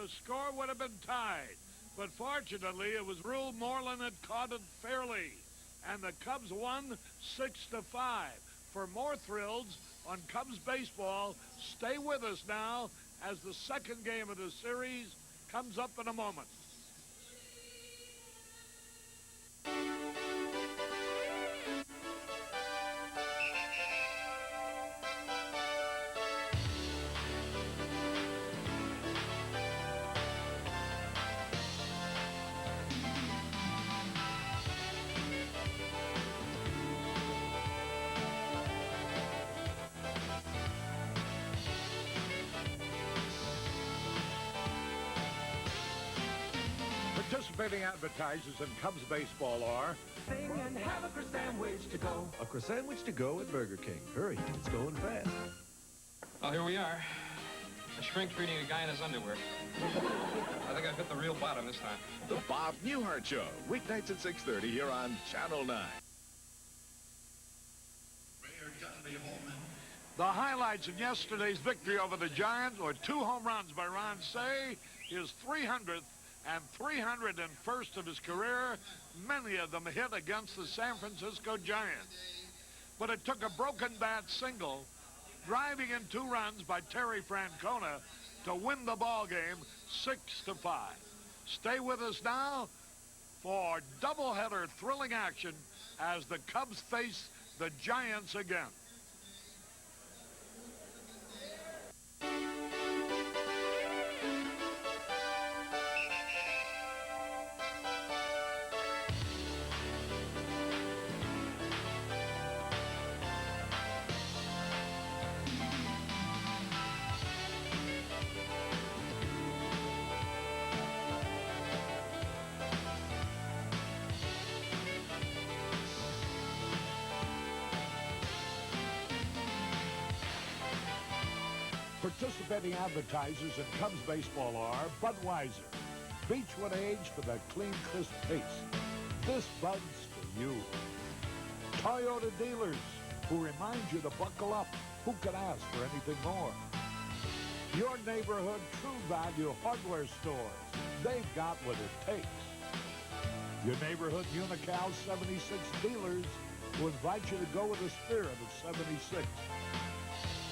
the score would have been tied. But fortunately, it was ruled Moreland had caught it fairly, and the Cubs won 6-5. For more thrills on Cubs baseball, stay with us now as the second game of the series comes up in a moment. Participating advertisers in Cubs baseball are Sing and have a croissant to go. A croissant to go at Burger King. Hurry, it's going fast. Well, here we are. A shrink treating a guy in his underwear. I think I've hit the real bottom this time. The Bob Newhart Show, weeknights at 6:30 here on Channel 9. the highlights in yesterday's victory over the Giants were 2 home runs by Ron Cey, his 300th and 301st of his career, many of them hit against the San Francisco Giants. But it took a broken bat single, driving in 2 runs by Terry Francona to win the ball game 6-5. Stay with us now for doubleheader thrilling action as the Cubs face the Giants again. Participating advertisers in Cubs baseball are Budweiser, Beechwood Age for the clean, crisp taste. This Bud's for you. Toyota dealers who remind you to buckle up. Who could ask for anything more? Your neighborhood True Value hardware stores. They've got what it takes. Your neighborhood Unocal 76 dealers who invite you to go with the spirit of 76.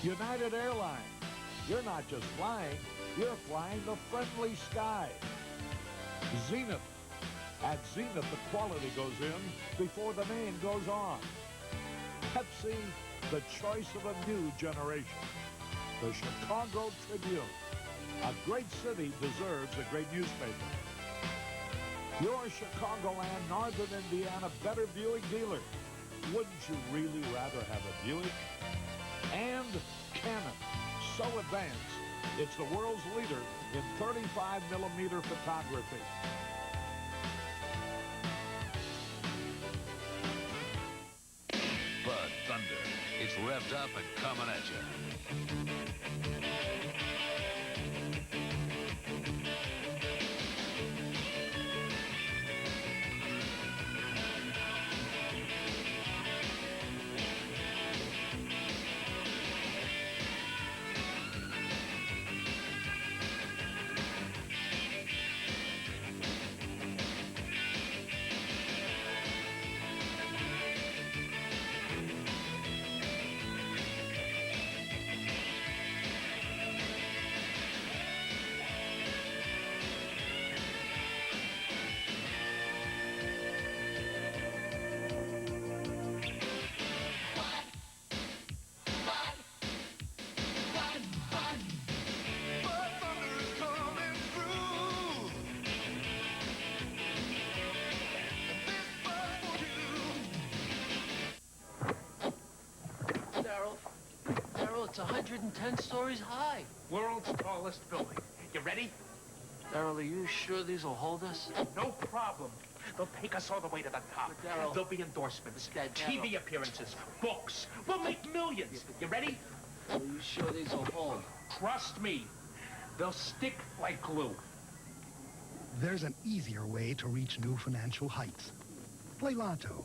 United Airlines. You're not just flying, you're flying the friendly sky. Zenith. At Zenith, the quality goes in before the name goes on. Pepsi, the choice of a new generation. The Chicago Tribune. A great city deserves a great newspaper. Your Chicagoland, Northern Indiana Better Buick dealer. Wouldn't you really rather have a Buick? And Canon. So advanced, it's the world's leader in 35mm photography. Bud Thunder. It's revved up and coming at you. Darryl, it's 110 stories high. World's tallest building. You ready? Darryl, are you sure these will hold us? No problem. They'll take us all the way to the top. But Darryl... There'll be endorsements, Darryl... TV appearances, books. We'll make millions. You ready? Are you sure these will hold? Trust me. They'll stick like glue. There's an easier way to reach new financial heights. Play Lotto.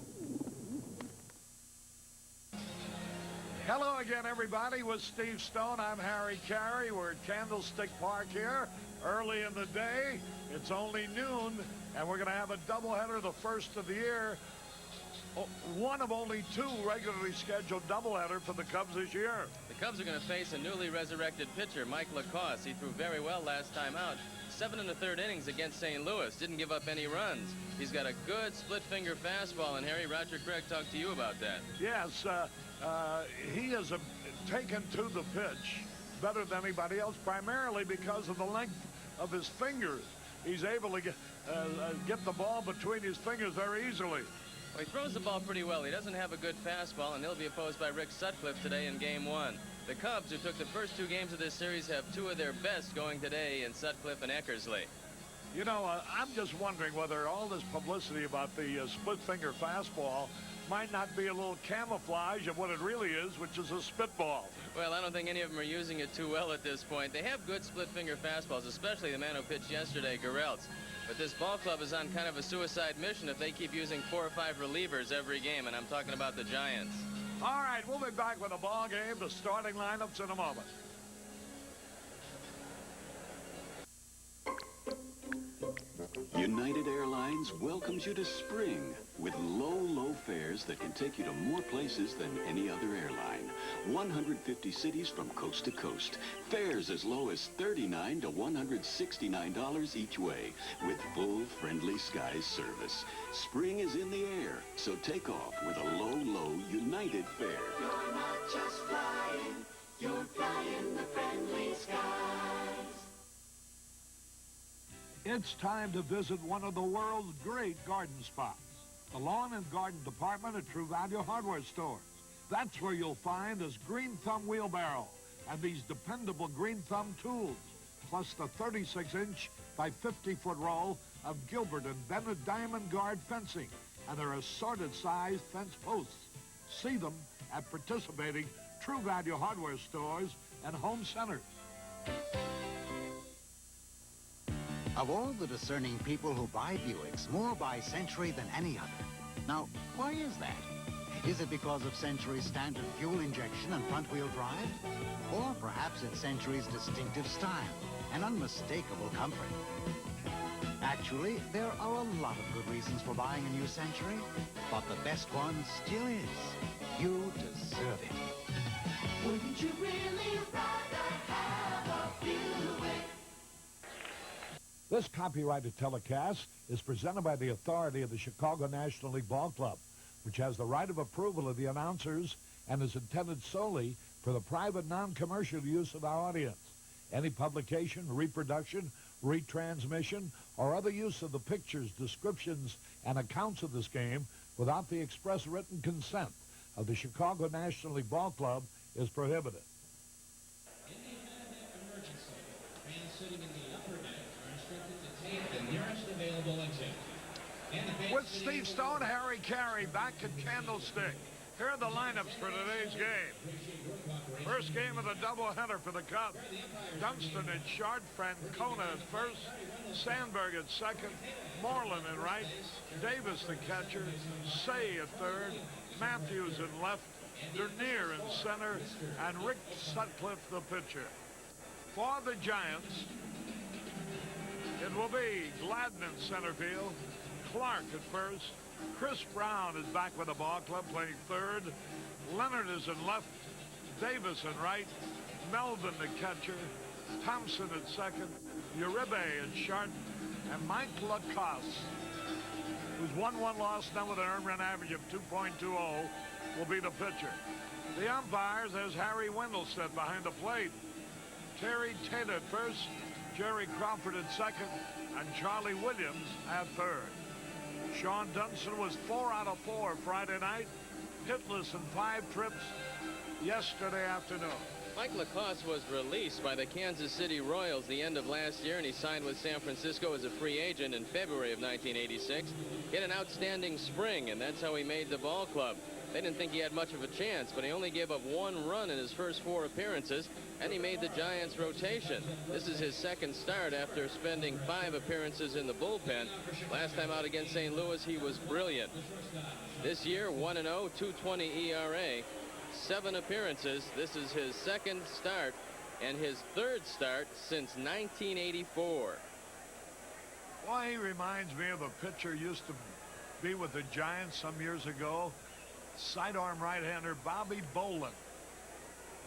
Hello again, everybody. With Steve Stone, I'm Harry Carey. We're at Candlestick Park here early in the day. It's only noon, and we're going to have a doubleheader, the first of the year. One of only two regularly scheduled doubleheader for the Cubs this year. The Cubs are going to face a newly resurrected pitcher, Mike LaCosse. He threw very well last time out. 7 1/3 innings against St. Louis. Didn't give up any runs. He's got a good split-finger fastball, and Harry, Roger Craig talked to you about that. Yes, he has taken to the pitch better than anybody else, primarily because of the length of his fingers. He's able to get the ball between his fingers very easily. Well, he throws the ball pretty well. He doesn't have a good fastball, and he'll be opposed by Rick Sutcliffe today in Game 1. The Cubs, who took the first 2 games of this series, have 2 of their best going today in Sutcliffe and Eckersley. You know, I'm just wondering whether all this publicity about the split-finger fastball might not be a little camouflage of what it really is, which is a spitball. Well, I don't think any of them are using it too well at this point. They have good split-finger fastballs, especially the man who pitched yesterday, Garrelts. But this ball club is on kind of a suicide mission if they keep using 4 or 5 relievers every game, and I'm talking about the Giants. All right, we'll be back with the ball game, the starting lineups in a moment. United Airlines welcomes you to spring with low fares that can take you to more places than any other airline. 150 cities from coast to coast. Fares as low as $39 to $169 each way with full Friendly Skies service. Spring is in the air, so take off with a low United fare. You're not just flying, you're flying the Friendly Skies. It's time to visit one of the world's great garden spots, the lawn and garden department at True Value Hardware Stores. That's where you'll find this Green Thumb wheelbarrow and these dependable Green Thumb tools, plus the 36-inch by 50-foot roll of Gilbert and Bennett Diamond Guard fencing and their assorted sized fence posts. See them at participating True Value Hardware Stores and home centers. Of all the discerning people who buy Buicks, more buy Century than any other. Now, why is that? Is it because of Century's standard fuel injection and front-wheel drive? Or perhaps it's Century's distinctive style and unmistakable comfort? Actually, there are a lot of good reasons for buying a new Century, but the best one still is, you deserve it. Wouldn't you really rather have a Buick? This copyrighted telecast is presented by the authority of the Chicago National League Ball Club, which has the right of approval of the announcers and is intended solely for the private, non-commercial use of our audience. Any publication, reproduction, retransmission, or other use of the pictures, descriptions, and accounts of this game without the express written consent of the Chicago National League Ball Club is prohibited. In the event of an emergency, fans sitting in the upper deck are instructed to take the nearest available exit. With Steve Stone, Harry Carey back at Candlestick. Here are the lineups for today's game. First game of the doubleheader for the Cubs. Dunston at short, Francona at first, Sandberg at second, Moreland in right, Davis the catcher, Say at third, Matthews in left, Dernier in center, and Rick Sutcliffe the pitcher. For the Giants, it will be Gladden in center field, Clark at first, Chris Brown is back with the ball club playing third, Leonard is in left, Davis in right, Melvin the catcher, Thompson at second, Uribe at short, and Mike LaCosse, whose 1-1 loss now with an earned run average of 2.20, will be the pitcher. The umpires, there's Harry Wendelstedt behind the plate, Terry Tate at first, Jerry Crawford at second, and Charlie Williams at third. Sean Dunston was 4 out of 4 Friday night, hitless in 5 trips yesterday afternoon. Mike LaCosse was released by the Kansas City Royals the end of last year, and he signed with San Francisco as a free agent in February of 1986. He had an outstanding spring, and that's how he made the ball club. They didn't think he had much of a chance, but he only gave up 1 run in his first 4 appearances, and he made the Giants rotation. This is his second start after spending 5 appearances in the bullpen. Last time out against St. Louis, he was brilliant. This year, 1-0, 2.20 ERA, 7 appearances. This is his second start and his third start since 1984. Boy, he reminds me of a pitcher used to be with the Giants some years ago. Sidearm right-hander Bobby Bolin.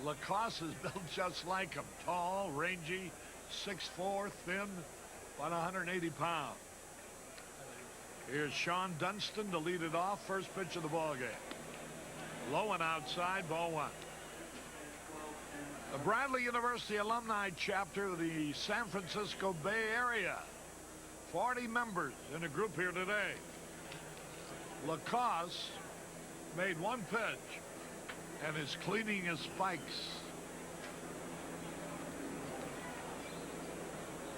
Lacoste is built just like him. Tall, rangy, 6'4", thin, about 180 pounds. Here's Sean Dunston to lead it off. First pitch of the ball game. Low and outside, ball one. The Bradley University alumni chapter of the San Francisco Bay Area. 40 members in a group here today. Lacoste made one pitch and is cleaning his spikes.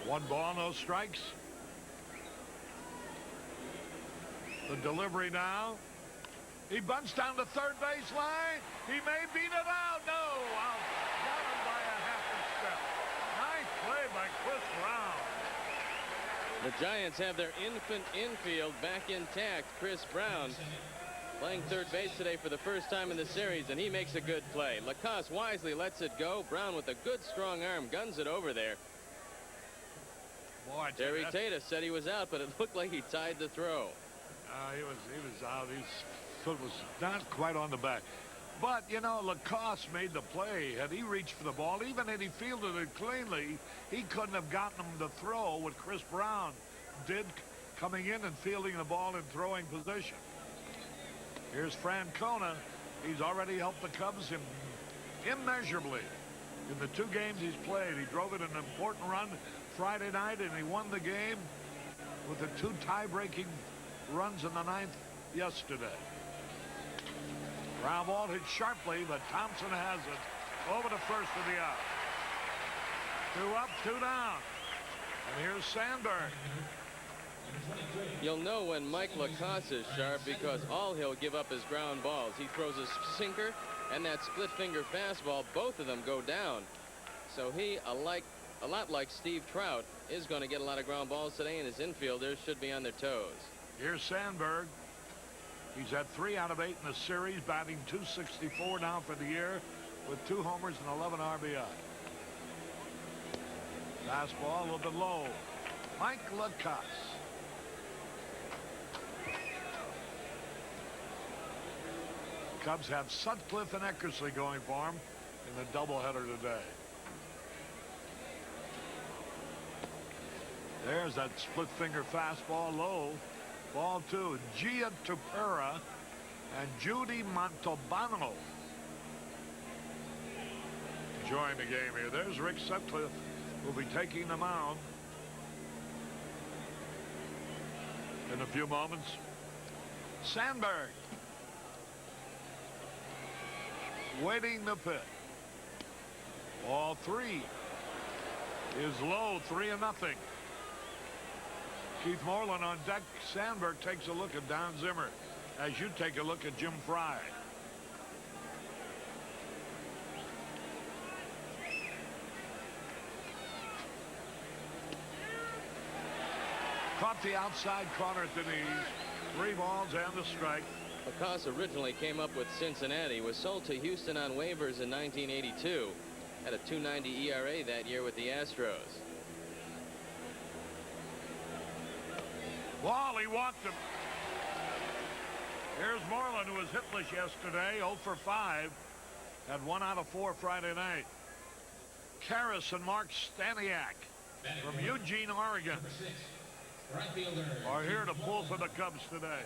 1 ball, no strikes. The delivery now. He bunts down the third base line. He may beat it out. No, out. Got him by a half a step. Nice play by Chris Brown. The Giants have their infant infield back intact. Chris Brown playing third base today for the first time in the series, and he makes a good play. Lacoste wisely lets it go. Brown with a good strong arm guns it over there. Boy, Terry Tata said he was out, but it looked like he tied the throw. He was out. His foot was not quite on the back. But, you know, Lacoste made the play. Had he reached for the ball, even had he fielded it cleanly, he couldn't have gotten him to throw what Chris Brown did coming in and fielding the ball in throwing position. Here's Francona. He's already helped the Cubs immeasurably in the 2 games he's played. He drove in an important run Friday night, and he won the game with the 2 tie-breaking runs in the 9th yesterday. Ground ball hit sharply, but Thompson has it over the first of the out. 2 up, 2 down. And here's Sandberg. You'll know when Mike Lacoste is sharp because all he'll give up is ground balls. He throws a sinker and that split finger fastball. Both of them go down. So he, a lot like Steve Trout, is going to get a lot of ground balls today, and his infielders should be on their toes. Here's Sandberg. He's had 3 out of 8 in the series, batting .264 now for the year with 2 homers and 11 RBI. Fastball a little bit low. Mike Lacoste. Cubs have Sutcliffe and Eckersley going for him in the doubleheader today. There's that split finger fastball low. Ball 2. Gia Tupera and Judy Montalbano join the game here. There's Rick Sutcliffe, who'll be taking the mound in a few moments. Sandberg waiting the pitch. Ball 3 is low, 3-0. Keith Moreland on deck. Sandberg takes a look at Don Zimmer as you take a look at Jim Fry. Caught the outside corner at the knees. 3 balls and a strike. Lacoste originally came up with Cincinnati, was sold to Houston on waivers in 1982. Had a .290 ERA that year with the Astros. Wall, he walked him. Here's Moreland, who was hitless yesterday, 0 for 5. Had 1 out of 4 Friday night. Karras and Mark Staniak from Eugene, Oregon, are here to pull for the Cubs today.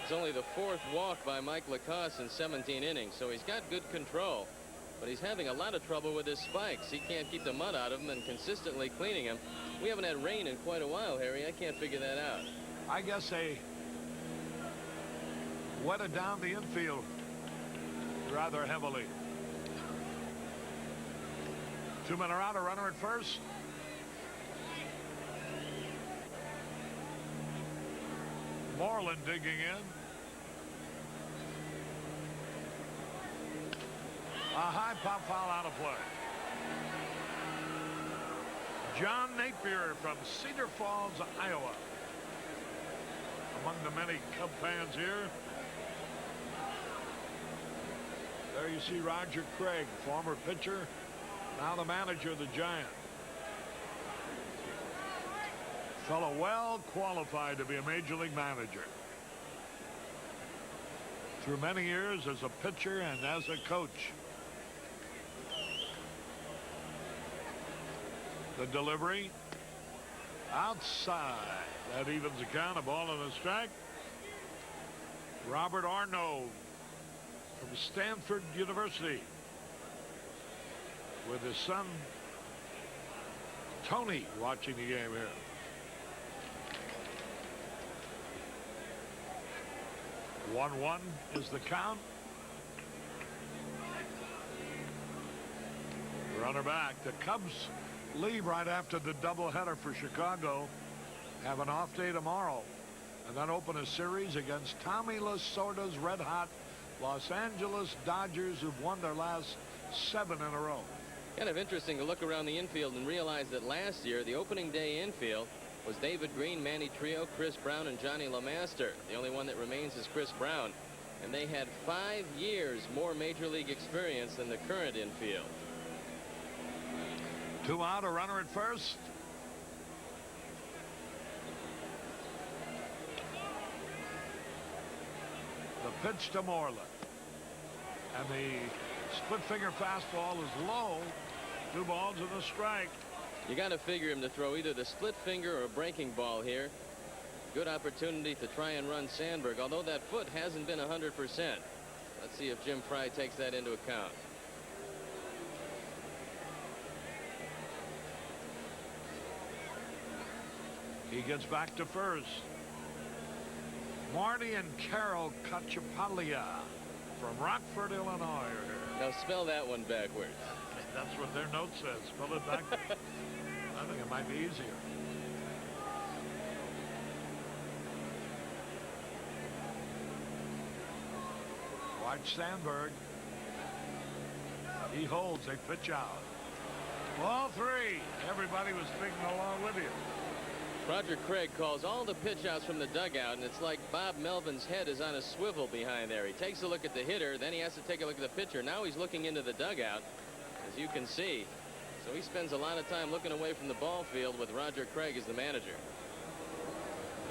It's only the 4th walk by Mike Lacoste in 17 innings, so he's got good control. But he's having a lot of trouble with his spikes. He can't keep the mud out of them and consistently cleaning them. We haven't had rain in quite a while, Harry. I can't figure that out. I guess they wetted down the infield rather heavily. 2 men are out, a runner at first. Moreland digging in. A high pop foul out of play. John Napier from Cedar Falls, Iowa. Among the many Cub fans here. There you see Roger Craig, former pitcher Now the manager of the Giants. Fellow well qualified to be a major league manager. Through many years as a pitcher and as a coach. The delivery. Outside. That evens the count. A ball and a strike. Robert Arno from Stanford University with his son Tony watching the game here. One is the count. Runner back. The Cubs leave right after the doubleheader for Chicago. Have an off day tomorrow. And then open a series against Tommy Lasorda's red-hot Los Angeles Dodgers, who've won their last 7 in a row. Kind of interesting to look around the infield and realize that last year, the opening day infield was David Green, Manny Trio, Chris Brown, and Johnny LeMaster. The only one that remains is Chris Brown. And they had 5 years more major league experience than the current infield. 2 out, a runner at first. The pitch to Moreland. And the split finger fastball is low. 2 balls and a strike. You got to figure him to throw either the split finger or a breaking ball here. Good opportunity to try and run Sandberg, although that foot hasn't been 100%. Let's see if Jim Fry takes that into account. He gets back to first. Marty and Carol Cachapalia from Rockford, Illinois are here. Now spell that one backwards. That's what their note says. Spell it back. I think it might be easier. Watch Sandberg. He holds. They pitch out. Ball 3. Everybody was thinking along with you. Roger Craig calls all the pitch outs from the dugout, and it's like Bob Melvin's head is on a swivel behind there. He takes a look at the hitter, then he has to take a look at the pitcher. Now he's looking into the dugout, as you can see. So he spends a lot of time looking away from the ball field with Roger Craig as the manager.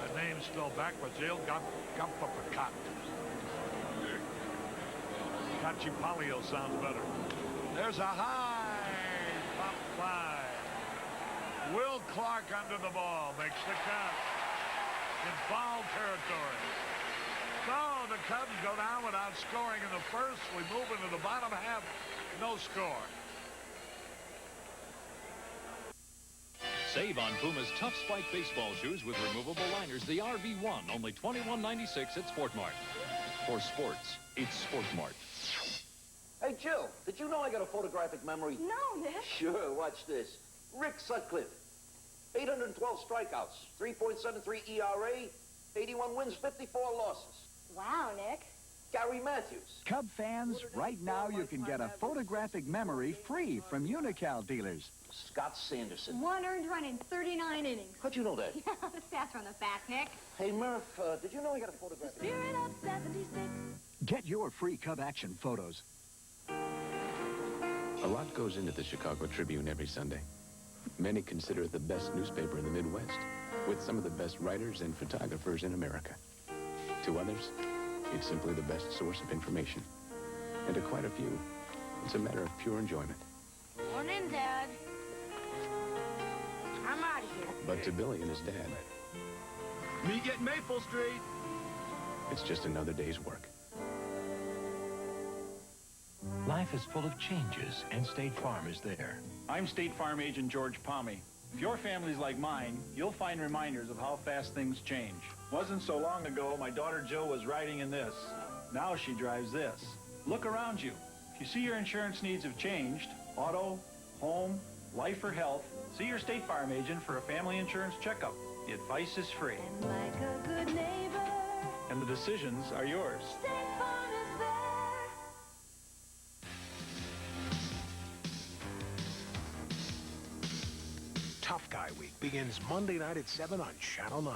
The name spelled backwards. Gampapakat. Cachipalio sounds better. There's a high pop fly. Will Clark under the ball makes the count in foul territory. So the Cubs go down without scoring in the first. We move into the bottom half. No score. Save on Puma's Tough Spike baseball shoes with removable liners. The RV1, only $21.96 at Sport Mart. For sports, it's Sport Mart. Hey, Jill, did you know I got a photographic memory? No, Nick. Sure, watch this. Rick Sutcliffe, 812 strikeouts, 3.73 ERA, 81 wins, 54 losses. Wow, Nick. Gary Matthews. Cub fans, right now you can get a photographic memory free from Unical dealers. Scott Sanderson. 1 earned run in 39 innings. How'd you know that? Yeah, the stats are on the back, Nick. Hey, Murph, did you know I got a photographic Spirit of 76. Get your free Cub action photos. A lot goes into the Chicago Tribune every Sunday. Many consider it the best newspaper in the Midwest, with some of the best writers and photographers in America. To others, it's simply the best source of information. And to quite a few, it's a matter of pure enjoyment. Morning, Dad. I'm out of here. But to Billy and his dad, Me get Maple Street. it's just another day's work. Life is full of changes, and State Farm is there. I'm State Farm Agent George Palmy. If your family's like mine, you'll find reminders of how fast things change. Wasn't so long ago, my daughter Jill was riding in this. Now she drives this. Look around you. If you see your insurance needs have changed, auto, home, life, or health, see your State Farm agent for a family insurance checkup. The advice is free. And like a good neighbor, And the decisions are yours. State Farm is there. Tough Guy Week begins Monday night at 7 on Channel 9.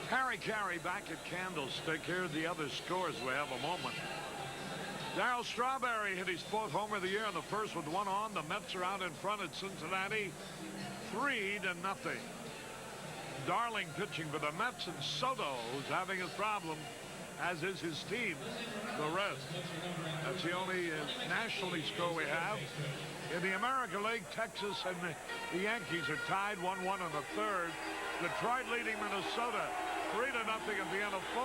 Harry Carey back at Candlestick. Here are the other scores. We have a moment. Darryl Strawberry hit his 4th homer of the year in the first with 1 on. The Mets are out in front at Cincinnati, 3-0. Darling pitching for the Mets, and Soto, who's having his problem, as is his team, the rest. That's the only National League score we have. In the American League, Texas and the Yankees are tied 1-1 in the 3rd. Detroit leading Minnesota 3-0 at the end of 4.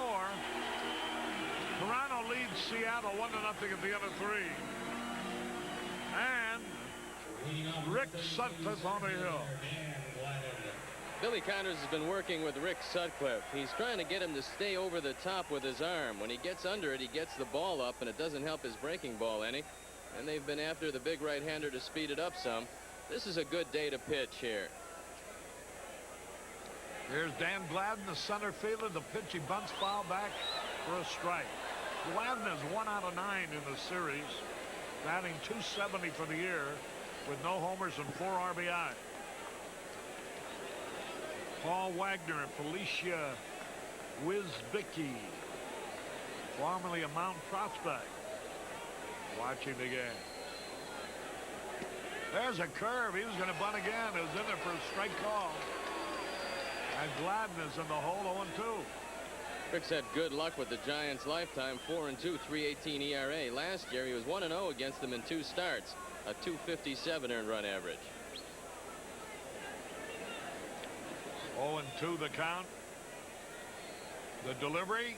Toronto leads Seattle 1-0 at the end of 3. And Rick Sutcliffe on the hill. Billy Connors has been working with Rick Sutcliffe. He's trying to get him to stay over the top with his arm. When he gets under it, he gets the ball up, and it doesn't help his breaking ball any. And they've been after the big right-hander to speed it up some. This is a good day to pitch here. Here's Dan Gladden, the center fielder. The pitch, he bunts foul back for a strike. Gladden is 1 out of 9 in the series, batting .270 for the year with no homers and 4 RBI. Paul Wagner and Felicia Wisbicki, formerly a Mount Prospect, watching the game. There's a curve. He was going to bunt again. It was in there for a strike call. And Gladden is in the hole 0-2. Rick's had good luck with the Giants' lifetime, 4-2, 3.18 ERA. Last year, he was 1-0 against them in 2 starts, a .257 earned run average. 0-2 the count. The delivery.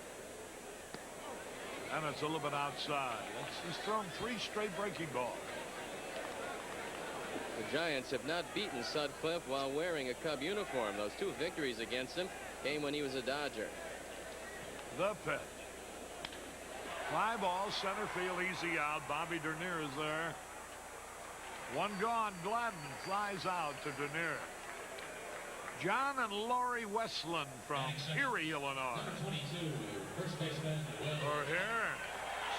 And it's a little bit outside. He's thrown 3 straight breaking balls. The Giants have not beaten Sutcliffe while wearing a Cub uniform. Those 2 victories against him came when he was a Dodger. The pitch. Fly ball, center field, easy out. Bobby Dernier is there. 1 gone. Gladden flies out to Dernier. John and Lori Westland from Erie, Illinois. Are here.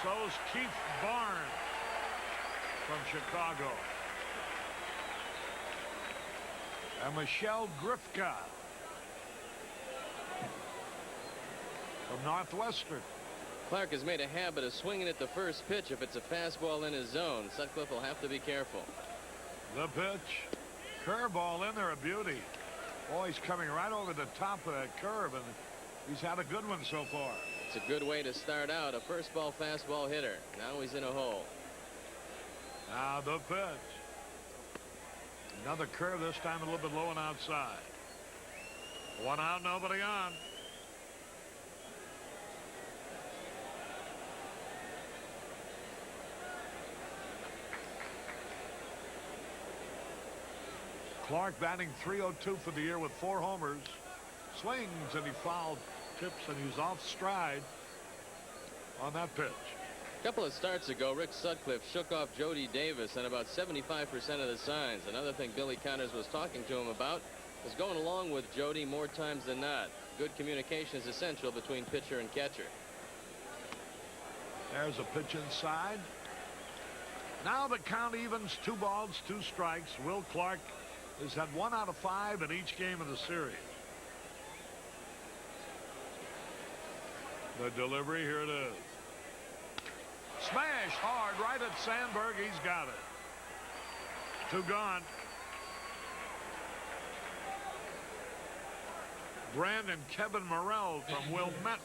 So's Keith Barnes from Chicago. And Michelle Grifka from Northwestern. Clark has made a habit of swinging at the first pitch if it's a fastball in his zone. Sutcliffe will have to be careful. The pitch. Curveball in there, a beauty. Boy, he's coming right over the top of that curve, and he's had a good one so far. It's a good way to start out. A first ball fastball hitter. Now he's in a hole. Now the pitch. Another curve, this time a little bit low and outside. 1 out, nobody on. Clark batting .302 for the year with 4 homers. Swings and he fouled, tips, and he's off stride on that pitch. A couple of starts ago, Rick Sutcliffe shook off Jody Davis on about 75% of the signs. Another thing Billy Connors was talking to him about was going along with Jody more times than not. Good communication is essential between pitcher and catcher. There's a pitch inside. Now the count evens, 2 balls, 2 strikes. Will Clark has had 1 out of 5 in each game of the series. The delivery, here it is. Smash hard right at Sandberg. He's got it. 2 gone. Brandon Kevin Morrell from Wilmette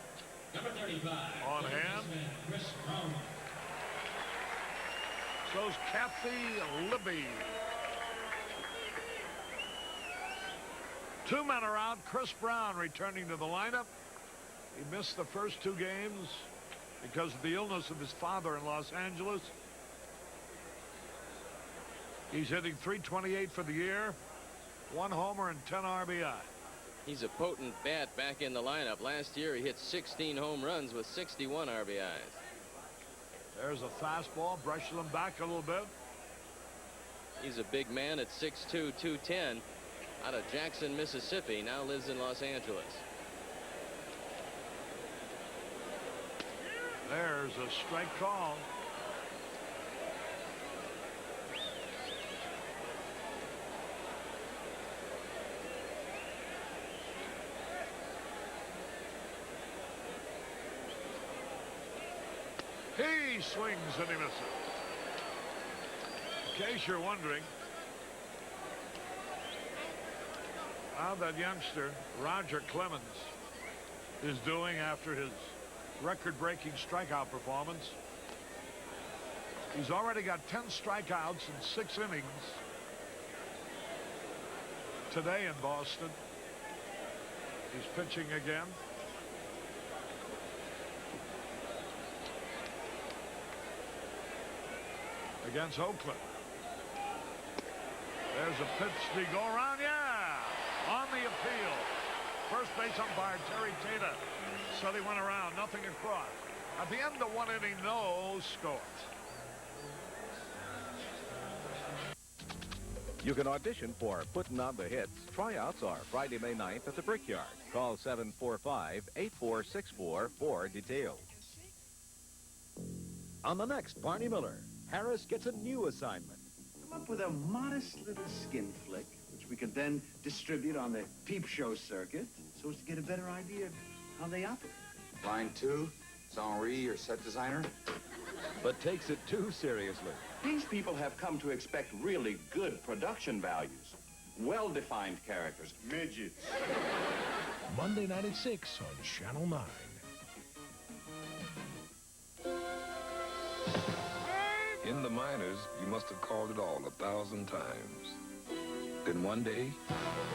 on hand. So's Kathy Libby. 2 men are out. Chris Brown returning to the lineup. He missed the first 2 games because of the illness of his father in Los Angeles. He's hitting .328 for the year, 1 homer and 10 RBI. He's a potent bat back in the lineup. Last year he hit 16 home runs with 61 RBIs. There's a fastball, brushes him back a little bit. He's a big man at 6'2", 210, out of Jackson, Mississippi, now lives in Los Angeles. There's a strike call. He swings and he misses. In case you're wondering how that youngster, Roger Clemens, is doing after his record-breaking strikeout performance. He's already got 10 strikeouts in 6 innings today in Boston. He's pitching again. Against Oakland. There's a pitch to go around. Yeah! On the appeal. First base umpire Terry Tata said he went around. Nothing across. At the end of 1 inning, no score. You can audition for Puttin' on the Hits. Tryouts are Friday, May 9th at the Brickyard. Call 745-8464 for details. On the next Barney Miller, Harris gets a new assignment. Come up with a modest little skin flick, which we could then distribute on the peep show circuit so as to get a better idea of how they operate. Line 2, it's Henri, your set designer. But takes it too seriously. These people have come to expect really good production values. Well-defined characters. Midgets. Monday night at 6 on Channel 9. In the minors, you must have called it all 1,000 times. Then one day,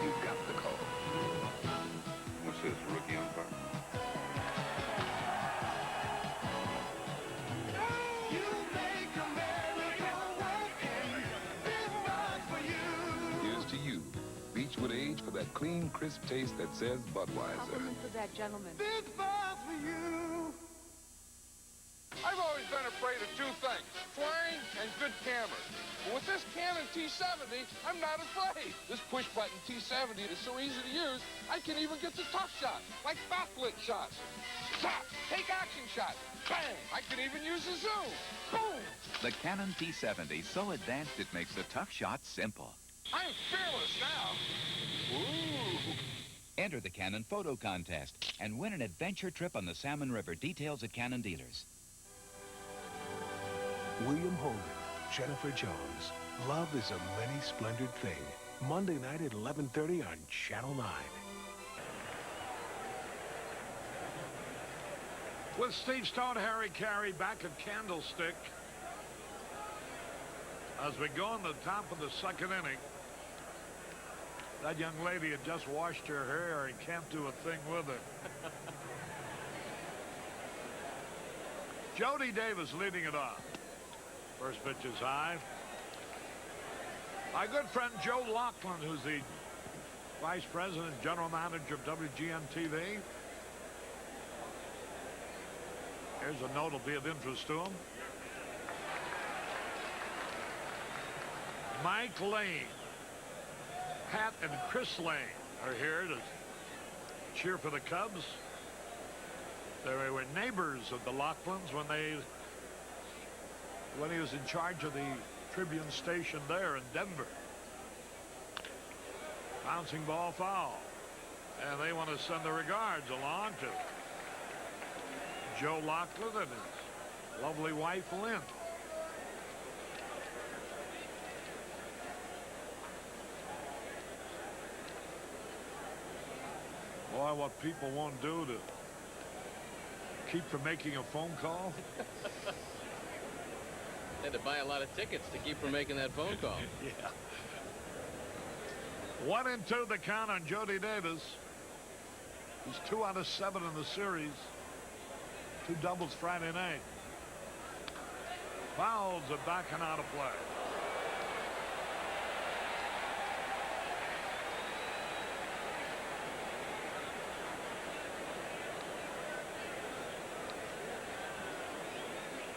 you got the call. What's this, rookie umpire? Here's to you. Beechwood Age for that clean, crisp taste that says Budweiser. Compliment for that gentleman. This bar's for you. I've always been afraid of 2 things, flying and good cameras. But with this Canon T70, I'm not afraid. This push-button T70 is so easy to use, I can even get the tough shots, like backlit shots. Stop! Take action shots. Bang! I can even use a zoom. Boom! The Canon T70, so advanced it makes the tough shot simple. I'm fearless now. Ooh! Enter the Canon Photo Contest and win an adventure trip on the Salmon River. Details at Canon dealers. William Holden, Jennifer Jones. Love is a many-splendored thing. Monday night at 11:30 on Channel 9. With Steve Stone, Harry Carey back at Candlestick. As we go in the top of the 2nd inning, that young lady had just washed her hair and can't do a thing with it. Jody Davis leading it off. First pitch is high. My good friend Joe Laughlin, who's the Vice President and General Manager of WGN-TV. Here's a note that'll be of interest to him. Mike Lane, Pat and Chris Lane are here to cheer for the Cubs. They were neighbors of the Laughlins when he was in charge of the Tribune station there in Denver. Bouncing ball foul. And they want to send their regards along to Joe Laughlin and his lovely wife, Lynn. Boy, what people won't do to keep from making a phone call. Had to buy a lot of tickets to keep from making that phone call. Yeah. 1-2 the count on Jody Davis. He's 2 out of 7 in the series. 2 doubles Friday night. Fouls are backing out of play.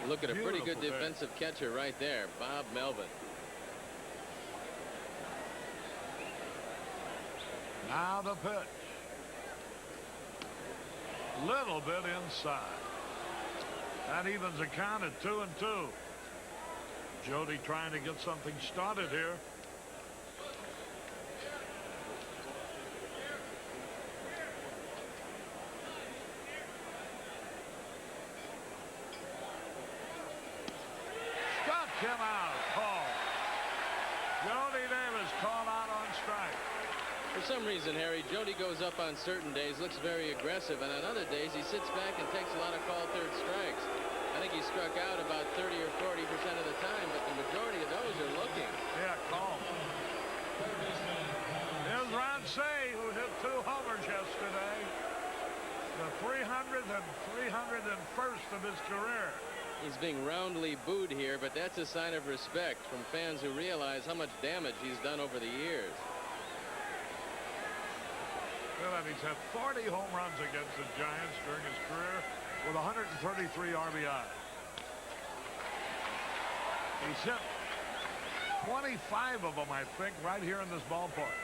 Look at a pretty good Beautiful defensive catcher right there, Bob Melvin. Now the pitch. Little bit inside. That evens the count at 2-2. Jody trying to get something started here. him out. Called. Jody Davis called out on strike. For some reason, Harry, Jody goes up on certain days, looks very aggressive, and on other days he sits back and takes a lot of called third strikes. I think he struck out about 30 or 40% of the time, but the majority of those are looking. Yeah, call. Here's Ron Cey, who hit 2 homers yesterday. The 300th and 301st of his career. He's being roundly booed here, but that's a sign of respect from fans who realize how much damage he's done over the years. Well, he's had 40 home runs against the Giants during his career with 133 RBI. He's hit 25 of them, I think, right here in this ballpark.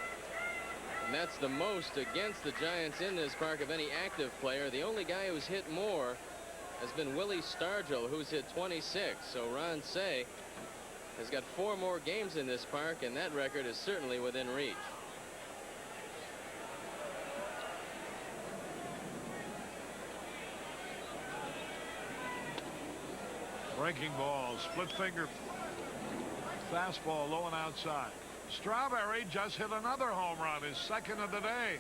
And that's the most against the Giants in this park of any active player. The only guy who's hit more has been Willie Stargell, who's hit 26. So Ron Cey has got 4 more games in this park, and that record is certainly within reach. Breaking ball, split finger fastball low and outside. Strawberry just hit another home run, his second of the day.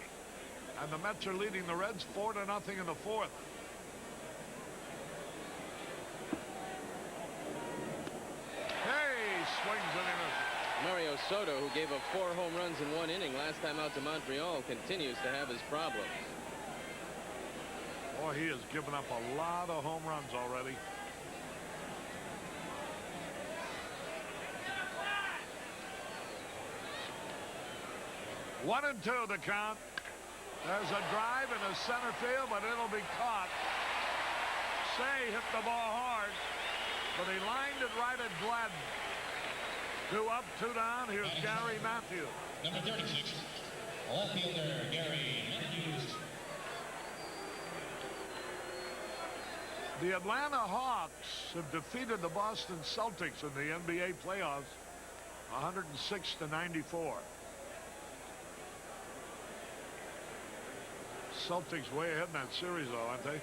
And the Mets are leading the Reds 4-0 in the 4th. Hey, swings and he misses. Mario Soto, who gave up 4 home runs in 1 inning last time out to Montreal, continues to have his problems. Boy, he has given up a lot of home runs already. One and 2 the count. There's a drive in the center field, but it'll be caught. Cey hit the ball hard, but he lined it right at Gladden. 2 up, 2 down. Here's Gary Matthews. Number 36, left fielder Gary Matthews. The Atlanta Hawks have defeated the Boston Celtics in the NBA playoffs 106-94. Celtics way ahead in that series, though, aren't they?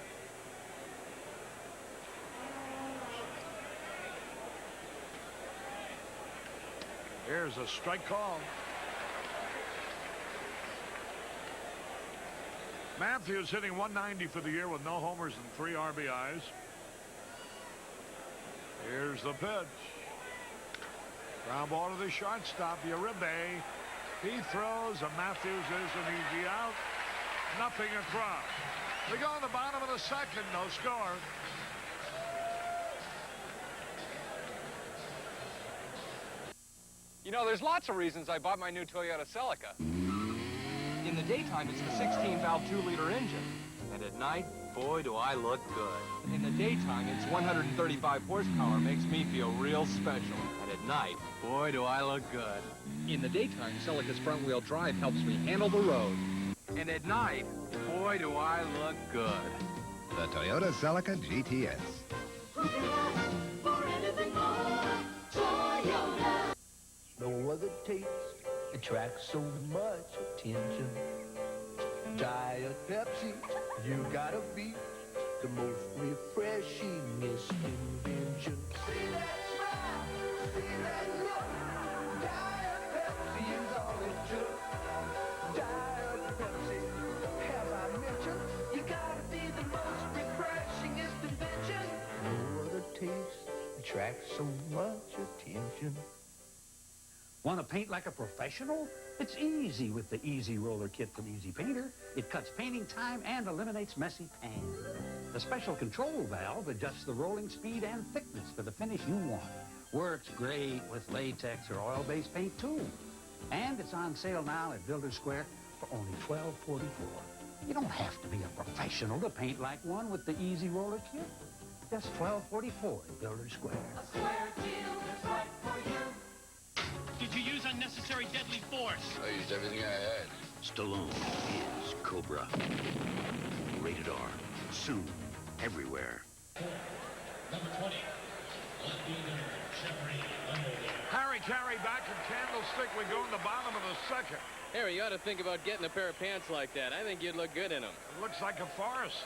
Here's a strike call. Matthews hitting 190 for the year with no homers and 3 RBIs. Here's the pitch. Ground ball to the shortstop, Uribe. He throws, and Matthews is an easy out. Nothing across. We go on the bottom of the 2nd, no score. You know, there's lots of reasons I bought my new Toyota Celica. In the daytime, it's the 16-valve 2-liter engine. And at night, boy, do I look good. In the daytime, it's 135 horsepower, makes me feel real special. And at night, boy, do I look good. In the daytime, Celica's front-wheel drive helps me handle the road. And at night, boy, do I look good. The Toyota Celica GTS. Who can ask for anything more? Toyota. No other taste attracts so much attention. Diet Pepsi, you gotta be the most refreshingest invention. See that smile, see that look. Diet Pepsi is all it took. Diet Pepsi, have I mentioned? You gotta be the most refreshingest invention. No other taste attracts so much attention. Want to paint like a professional? It's easy with the Easy Roller Kit from Easy Painter. It cuts painting time and eliminates messy pan. The special control valve adjusts the rolling speed and thickness for the finish you want. Works great with latex or oil-based paint, too. And it's on sale now at Builders Square for only $12.44. You don't have to be a professional to paint like one with the Easy Roller Kit. Just $12.44 at Builders Square. A square deal that's right for you. Did you use unnecessary deadly force? I used everything I had. Stallone is Cobra. Rated R. Soon, everywhere. Number 20, left fielder Jeffrey Underwood. Harry Carey back in Candlestick. We go in the bottom of the 2nd. Harry, you ought to think about getting a pair of pants like that. I think you'd look good in them. It looks like a forest.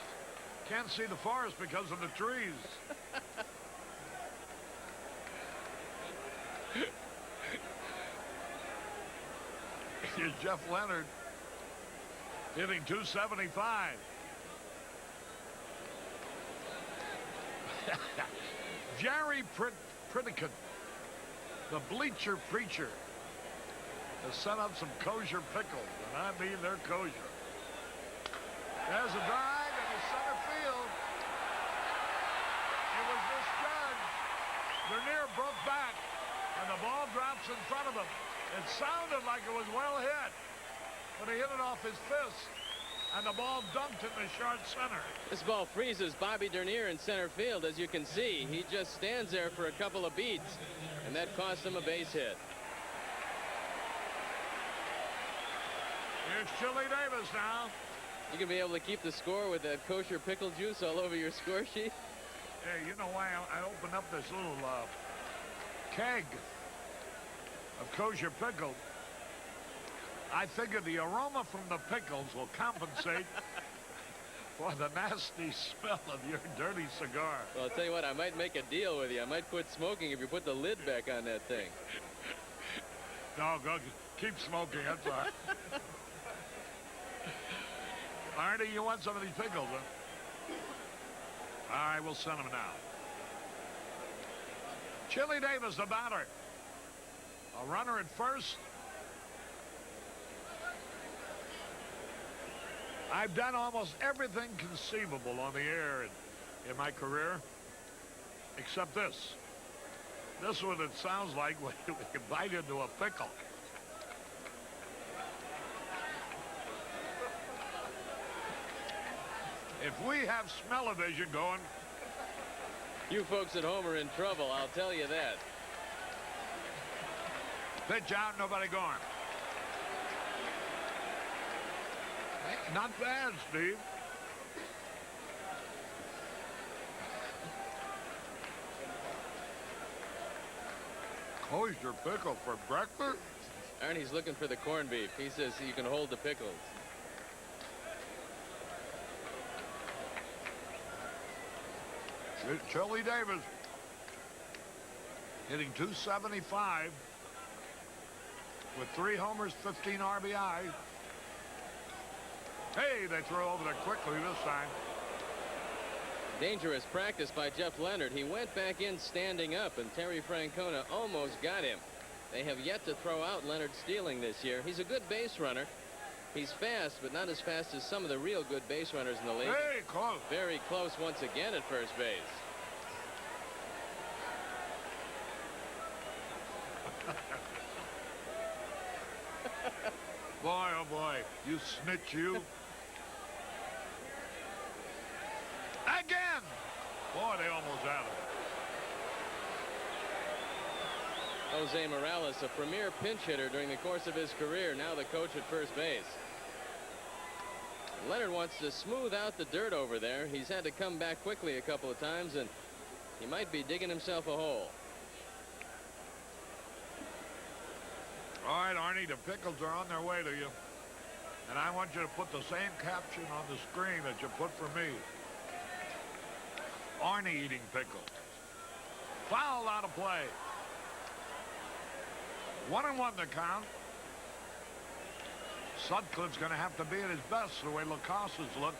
Can't see the forest because of the trees. Here's Jeff Leonard hitting 275. Jerry Pritikin, the bleacher preacher, has sent up some kosher pickles, and I mean they're kosher. There's a drive into center field. It was misjudged. Dernier broke back, and the ball drops in front of him. It sounded like it was well hit, but he hit it off his fist, and the ball dunked in the short center. This ball freezes Bobby Dernier in center field. As you can see, he just stands there for a couple of beats, and that cost him a base hit. Here's Chili Davis now. You can be able to keep the score with that kosher pickle juice all over your score sheet. Hey, you know why I opened up this little keg of kosher pickle? I figured the aroma from the pickles will compensate for the nasty smell of your dirty cigar. Well, I'll tell you what, I might make a deal with you. I might quit smoking if you put the lid back on that thing. No, go keep smoking, that's all right. Artie, you want some of these pickles, huh? All right, we'll send them now. Chili Davis, the batter. A runner at first. I've done almost everything conceivable on the air in my career, except this. This one, it sounds like we can bite into a pickle. If we have smell-o-vision going... You folks at home are in trouble, I'll tell you that. Pitch out, nobody going. Not bad, Steve. Kosher pickle for breakfast? Arnie's looking for the corned beef. He says you can hold the pickles. Chili Davis hitting 275 with 3 homers, 15 RBI. Hey, they throw over there quickly this time. Dangerous practice by Jeff Leonard. He went back in standing up, and Terry Francona almost got him. They have yet to throw out Leonard Stealing this year. He's a good base runner. He's fast, but not as fast as some of the real good base runners in the league. Hey, close. Very close once again at first base. Boy, oh boy, you snitch, you. Again! Boy, they almost had it. Jose Morales, a premier pinch hitter during the course of his career, now the coach at first base. Leonard wants to smooth out the dirt over there. He's had to come back quickly a couple of times, and he might be digging himself a hole. All right, Arnie, the pickles are on their way to you. And I want you to put the same caption on the screen that you put for me. Arnie eating pickles. Foul out of play. 1-1 the count. Sutcliffe's going to have to be at his best the way LaCassa's looked.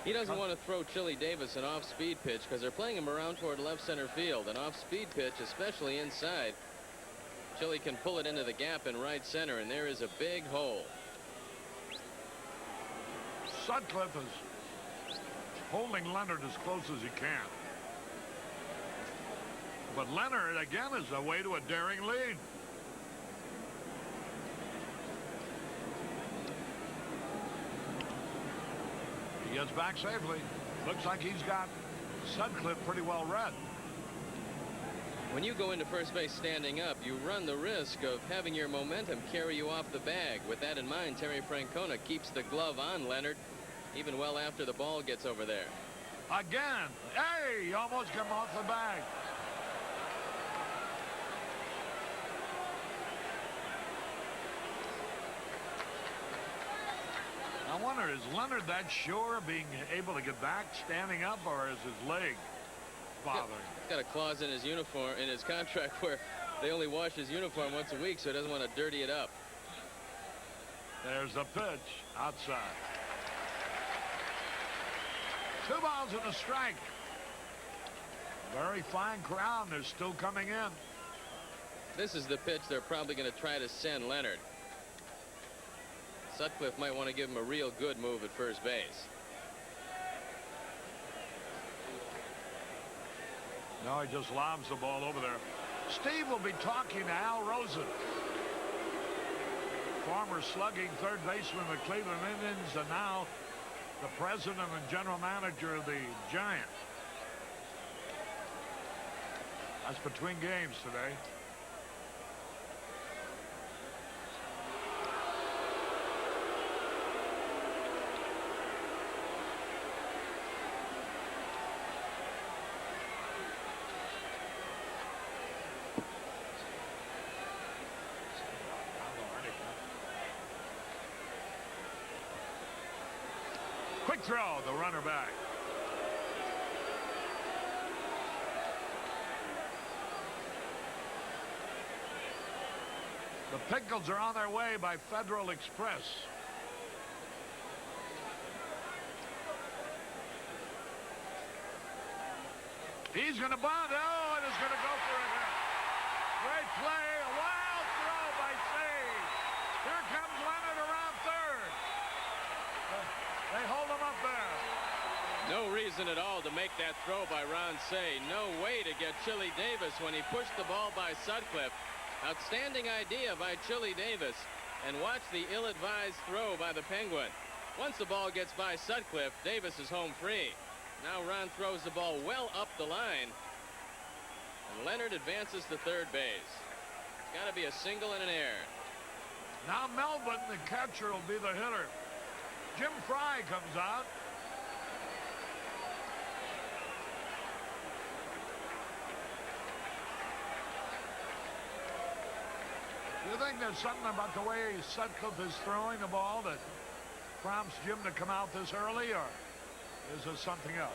He doesn't want to throw Chili Davis an off-speed pitch because they're playing him around toward left center field. An off-speed pitch, especially inside, Chili can pull it into the gap in right center, and there is a big hole. Sutcliffe is holding Leonard as close as he can. But Leonard, again, is away to a daring lead. He gets back safely. Looks like he's got Sutcliffe pretty well read. When you go into first base standing up, you run the risk of having your momentum carry you off the bag. With that in mind, Terry Francona keeps the glove on Leonard even well after the ball gets over there. Again. Hey, he almost came off the bag. I wonder, is Leonard that sure of being able to get back standing up, or is his leg bothering? He's got a clause in his uniform, in his contract, where They only wash his uniform once a week, so he doesn't want to dirty it up. There's the pitch outside. 2 balls and a strike. Very fine crowd. They're still coming in. This is the pitch they're probably going to try to send Leonard. Sutcliffe might want to give him a real good move at first base. No, he just lobs the ball over there. Steve will be talking to Al Rosen, former slugging third baseman of the Cleveland Indians, and now the president and general manager of the Giants. That's between games today. Quick throw, the runner back. The Pickles are on their way by Federal Express. He's going to bunt. Oh, and it's going to go for a hit. Great play. A wild throw by Sage. Here comes Leonard around third. They hold him up there. No reason at all to make that throw by Ron Cey. No way to get Chili Davis when he pushed the ball by Sutcliffe. Outstanding idea by Chili Davis. And watch the ill-advised throw by the Penguin. Once the ball gets by Sutcliffe, Davis is home free. Now Ron throws the ball well up the line. And Leonard advances to third base. It's got to be a single and an error. Now Melvin, the catcher, will be the hitter. Jim Fry comes out. Do you think there's something about the way Sutcliffe is throwing the ball that prompts Jim to come out this early, or is there something else?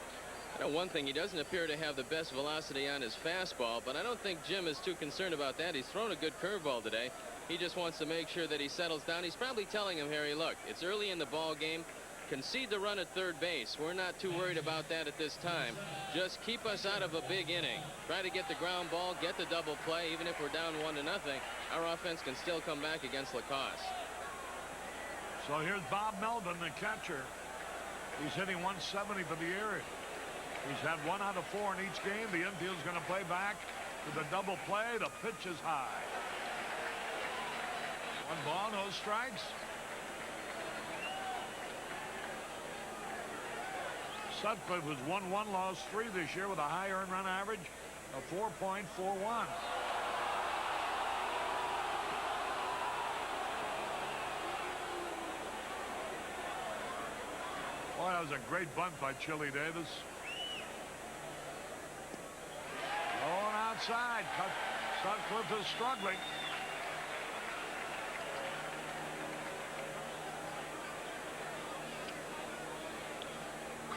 I know one thing, he doesn't appear to have the best velocity on his fastball, but I don't think Jim is too concerned about that. He's thrown a good curveball today. He just wants to make sure that he settles down. He's probably telling him, Harry, look, it's early in the ball game. Concede the run at third base. We're not too worried about that at this time. Just keep us out of a big inning. Try to get the ground ball, get the double play. Even if we're down 1-0, our offense can still come back against Lacoste. So here's Bob Melvin, the catcher. He's hitting 170 for the year. He's had 1 out of 4 in each game. The infield's going to play back with a double play. The pitch is high. 1 ball, no strikes. Sutcliffe was 1-1, lost 3 this year with a high earned run average of 4.41. Boy, that was a great bunt by Chili Davis. Going outside. Sutcliffe is struggling.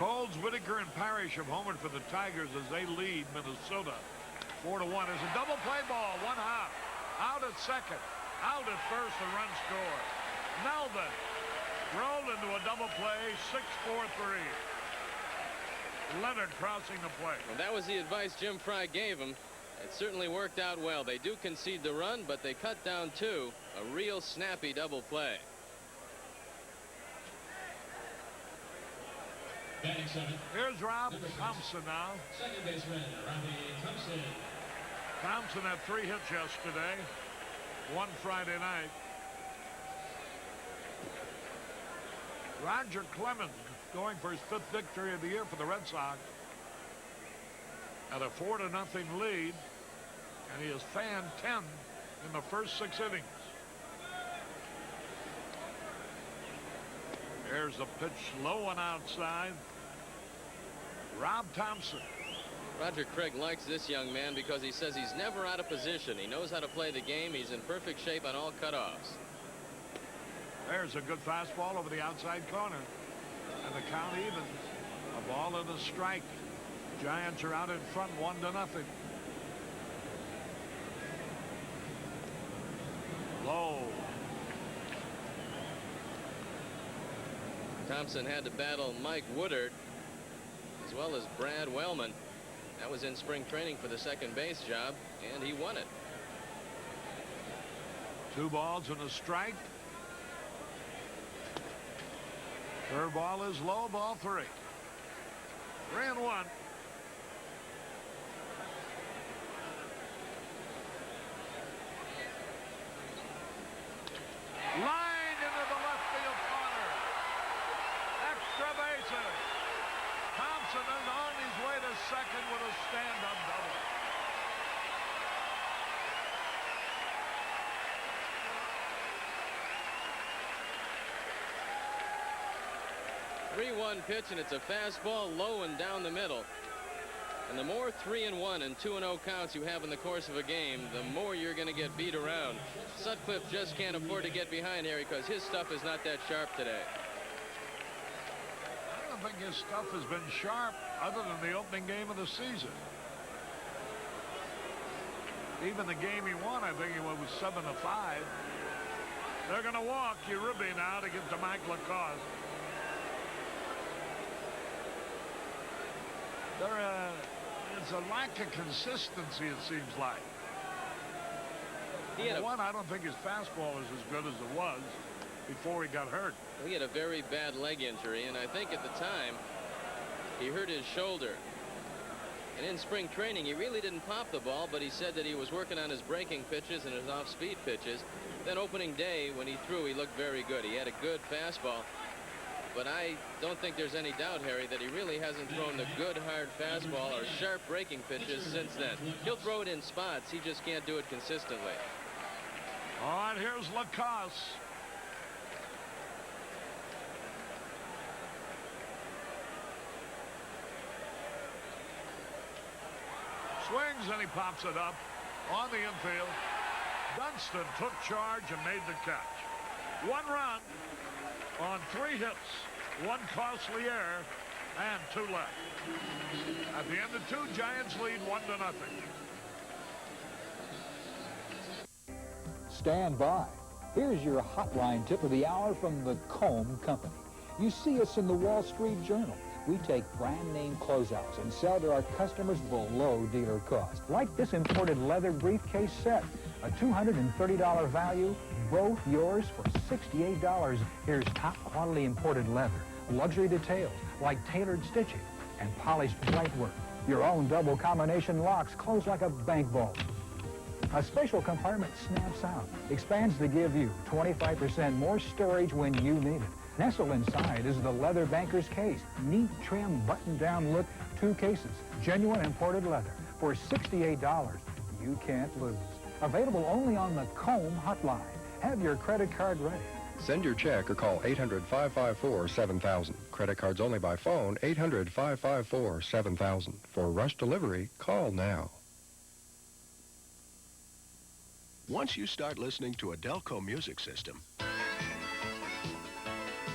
Coles, Whitaker, and Parrish have homered for the Tigers as they lead Minnesota 4-1. There's a double play ball, 1 out. Out at second. Out at first, the run scored. Melvin rolled into a double play, 6-4-3. Leonard crossing the plate. Well, that was the advice Jim Fry gave him. It certainly worked out well. They do concede the run, but they cut down 2. A real snappy double play. Batting 7. Here's Rob Thompson now. Second baseman, Robbie Thompson. Thompson had 3 hits yesterday, 1 Friday night. Roger Clemens going for his 5th victory of the year for the Red Sox. At a 4-0 lead, and he has fanned 10 in the first 6 innings. There's a pitch low and outside. Rob Thompson. Roger Craig likes this young man because he says he's never out of position. He knows how to play the game. He's in perfect shape on all cutoffs. There's a good fastball over the outside corner. And the count evens. A ball and a strike. Giants are out in front 1-0. Low. Thompson had to battle Mike Woodard as well as Brad Wellman. That was in spring training for the second base job, and he won it. 2 balls and a strike. Curveball is low, ball 3. 3-1. Line into the left field corner. Extra bases. Thompson is on his way to second with a stand-up double. Three-1 pitch, and it's a fastball low and down the middle. And the more 3-1 and 2-0 counts you have in the course of a game, the more you're going to get beat around. Sutcliffe just can't afford to get behind Harry because his stuff is not that sharp today. I don't think his stuff has been sharp other than the opening game of the season. Even the game he won, I think it was 7-5. They're going to walk Uribe now to get to Mike Lacoste. It's a lack of consistency, it seems like. One, I don't think his fastball is as good as it was before he got hurt. He had a very bad leg injury, and I think at the time he hurt his shoulder. And in spring training, he really didn't pop the ball, but he said that he was working on his breaking pitches and his off-speed pitches. Then opening day, when he threw, he looked very good. He had a good fastball. But I don't think there's any doubt, Harry, that he really hasn't thrown the good, hard fastball or sharp breaking pitches since then. He'll throw it in spots. He just can't do it consistently. All right, here's Lacoste. Swings and he pops it up on the infield. Dunston took charge and made the catch. 1 run on 3 hits, 1 costly error, and 2 left. At the end of 2, Giants lead 1-0. Stand by. Here's your hotline tip of the hour from the Comb Company. You see us in the Wall Street Journal. We take brand name closeouts and sell to our customers below dealer cost. Like this imported leather briefcase set, a $230 value, both yours for $68. Here's top quality imported leather, luxury details like tailored stitching and polished bright work. Your own double combination locks close like a bank vault. A special compartment snaps out, expands to give you 25% more storage when you need it. Nestled inside is the leather banker's case. Neat, trim, button-down look, 2 cases. Genuine imported leather for $68. You can't lose. Available only on the Comb hotline. Have your credit card ready. Send your check or call 800-554-7000. Credit cards only by phone, 800-554-7000. For rush delivery, call now. Once you start listening to a Delco music system,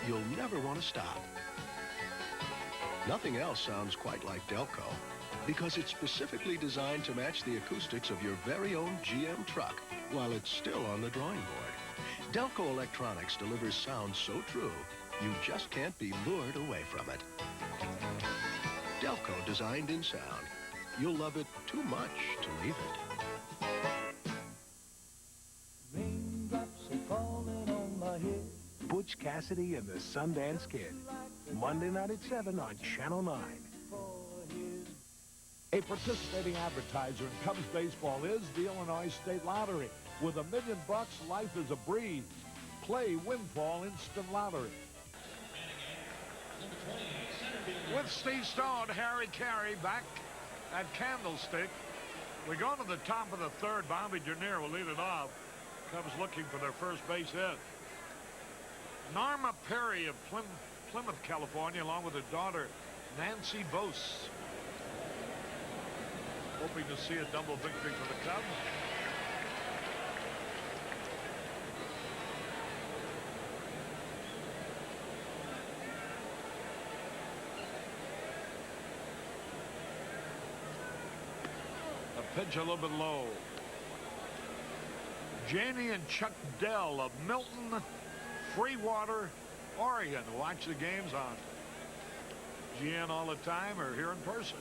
you'll never want to stop. Nothing else sounds quite like Delco because it's specifically designed to match the acoustics of your very own GM truck while it's still on the drawing board. Delco Electronics delivers sound so true, you just can't be lured away from it. Delco designed in sound. You'll love it too much to leave it. Butch Cassidy and the Sundance Kid. Monday night at 7 on Channel 9. A participating advertiser in Cubs baseball is the Illinois State Lottery. With $1 million, life is a breeze. Play Windfall Instant Lottery. With Steve Stone, Harry Carey back at Candlestick. We go to the top of the 3rd. Bobby Dernier will lead it off. Cubs looking for their first base hit. Norma Perry of Plymouth, California, along with her daughter, Nancy Bose. Hoping to see a double victory for the Cubs. A pitch a little bit low. Janie and Chuck Dell of Milton, Freewater, Oregon. Watch the games on GN all the time or here in person.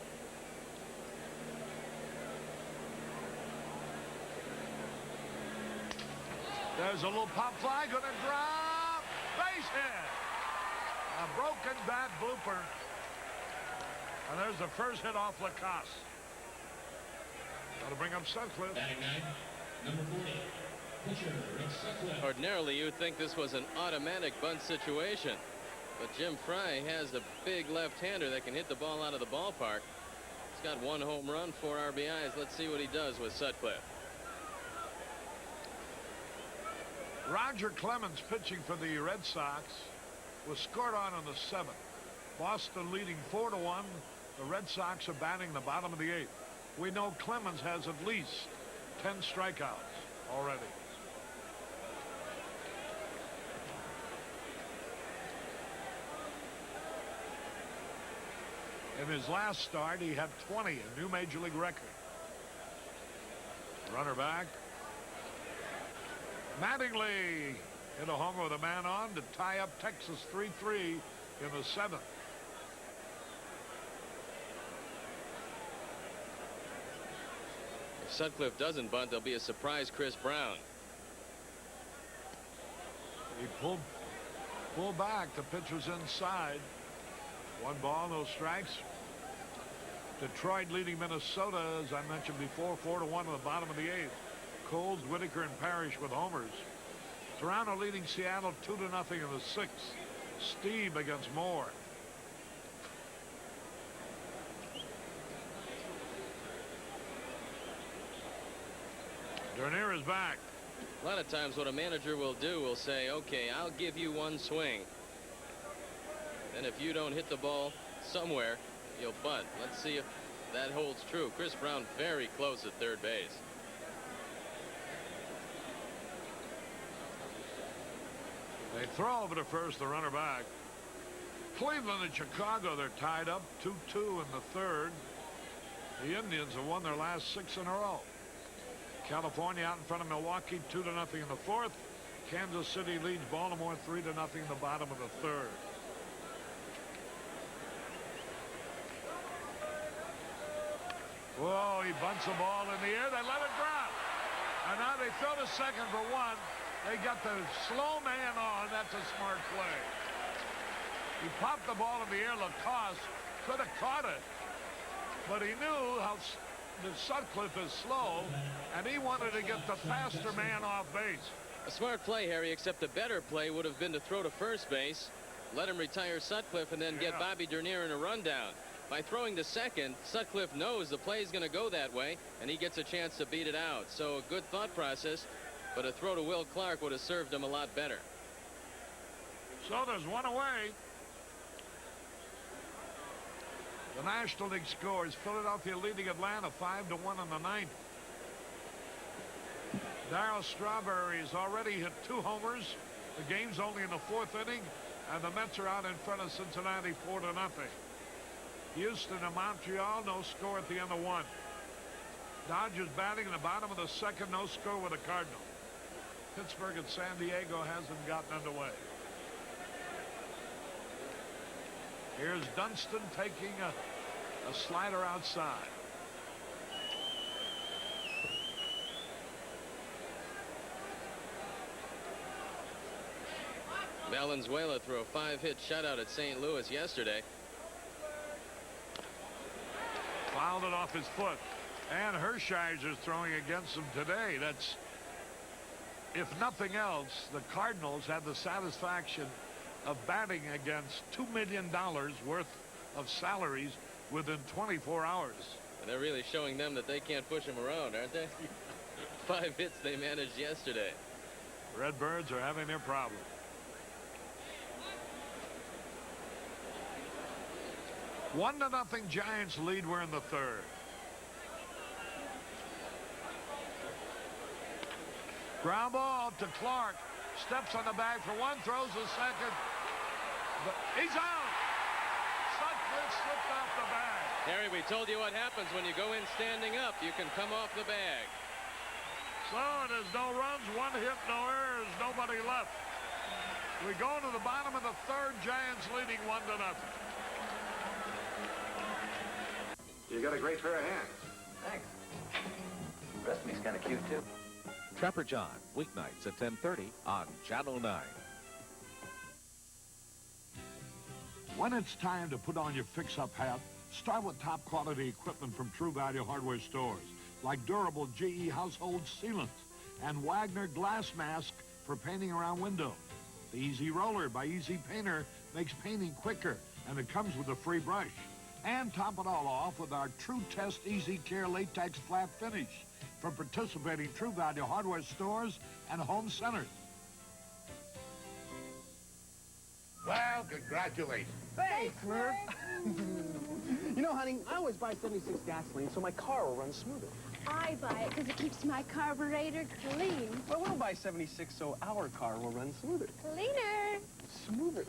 There's a little pop fly, gonna drop, base hit. A broken bat blooper. And there's the first hit off Lacoste. That'll bring up Sutcliffe. Batting ninth, number 40, pitcher Rick Sutcliffe. Ordinarily, you'd think this was an automatic bunt situation. But Jim Fry has a big left-hander that can hit the ball out of the ballpark. He's got 1 home run, 4 RBIs. Let's see what he does with Sutcliffe. Roger Clemens pitching for the Red Sox was scored on the 7th. Boston leading 4-1. The Red Sox are batting the bottom of the 8th. We know Clemens has at least 10 strikeouts already. In his last start, he had 20, a new major league record. Runner back. Mattingly hit a homer with a man on to tie up Texas 3-3 in the 7th. If Sutcliffe doesn't bunt, there'll be a surprise Chris Brown. He pulled back. The pitcher's inside. 1 ball, no strikes. Detroit leading Minnesota, as I mentioned before, 4-1 in the bottom of the 8th. Coles, Whitaker, and Parrish with homers. Toronto leading Seattle 2-0 in the 6th. Steve against Moore. Dernier is back. A lot of times what a manager will do will say, okay, I'll give you 1 swing. And if you don't hit the ball somewhere, you'll bunt. Let's see if that holds true. Chris Brown very close at third base. They throw over to first, the runner back. Cleveland and Chicago, they're tied up 2-2 in the 3rd. The Indians have won their last 6 in a row. California out in front of Milwaukee 2-0 in the 4th. Kansas City leads Baltimore 3-0 in the bottom of the 3rd. Whoa, he bunts the ball in the air. They let it drop. And now they throw to second for 1. They got the slow man on. That's a smart play. He popped the ball in the air. Lacoste could have caught it. But he knew how the Sutcliffe is slow, and he wanted to get the faster man off base. A smart play, Harry, except the better play would have been to throw to first base, let him retire Sutcliffe, and then get Bobby Dernier in a rundown. By throwing to second, Sutcliffe knows the play is going to go that way, and he gets a chance to beat it out. So a good thought process, but a throw to Will Clark would have served him a lot better. So there's 1 away. The National League scores. Philadelphia leading Atlanta 5-1 in the 9th. Darryl Strawberry has already hit 2 homers. The game's only in the 4th inning, and the Mets are out in front of Cincinnati 4-0. Houston and Montreal, no score at the end of 1. Dodgers batting in the bottom of the 2nd, no score with the Cardinals. Pittsburgh and San Diego hasn't gotten underway. Here's Dunston taking a slider outside. Valenzuela threw a 5-hit shutout at St. Louis yesterday. Fouled it off his foot. And Hershiser's throwing against him today. That's, if nothing else, the Cardinals had the satisfaction of batting against $2 million worth of salaries within 24 hours. And they're really showing them that they can't push him around, aren't they? 5 hits they managed yesterday. Redbirds are having their problem. One to nothing Giants lead. We're in the 3rd. Ground ball to Clark. Steps on the bag for 1, throws the 2nd. But he's out. Sutcliffe slipped off the bag. Harry, we told you what happens when you go in standing up. You can come off the bag. So it is no runs, one hit, no errors, nobody left. We go to the bottom of the third, Giants leading 1-0. You got a great pair of hands. Thanks. The rest of me's kind of cute, too. Trapper John, weeknights at 10:30 on Channel 9. When it's time to put on your fix-up hat, start with top-quality equipment from True Value hardware stores, like durable GE household sealants and Wagner glass mask for painting around windows. The Easy Roller by Easy Painter makes painting quicker, and it comes with a free brush. And top it all off with our True Test Easy Care Latex Flat Finish from participating True Value hardware stores and home centers. Well, congratulations. Thanks, Murph. You know, honey, I always buy 76 gasoline so my car will run smoother. I buy it because it keeps my carburetor clean. Well, we'll buy 76 so our car will run smoother. Cleaner. Smoother.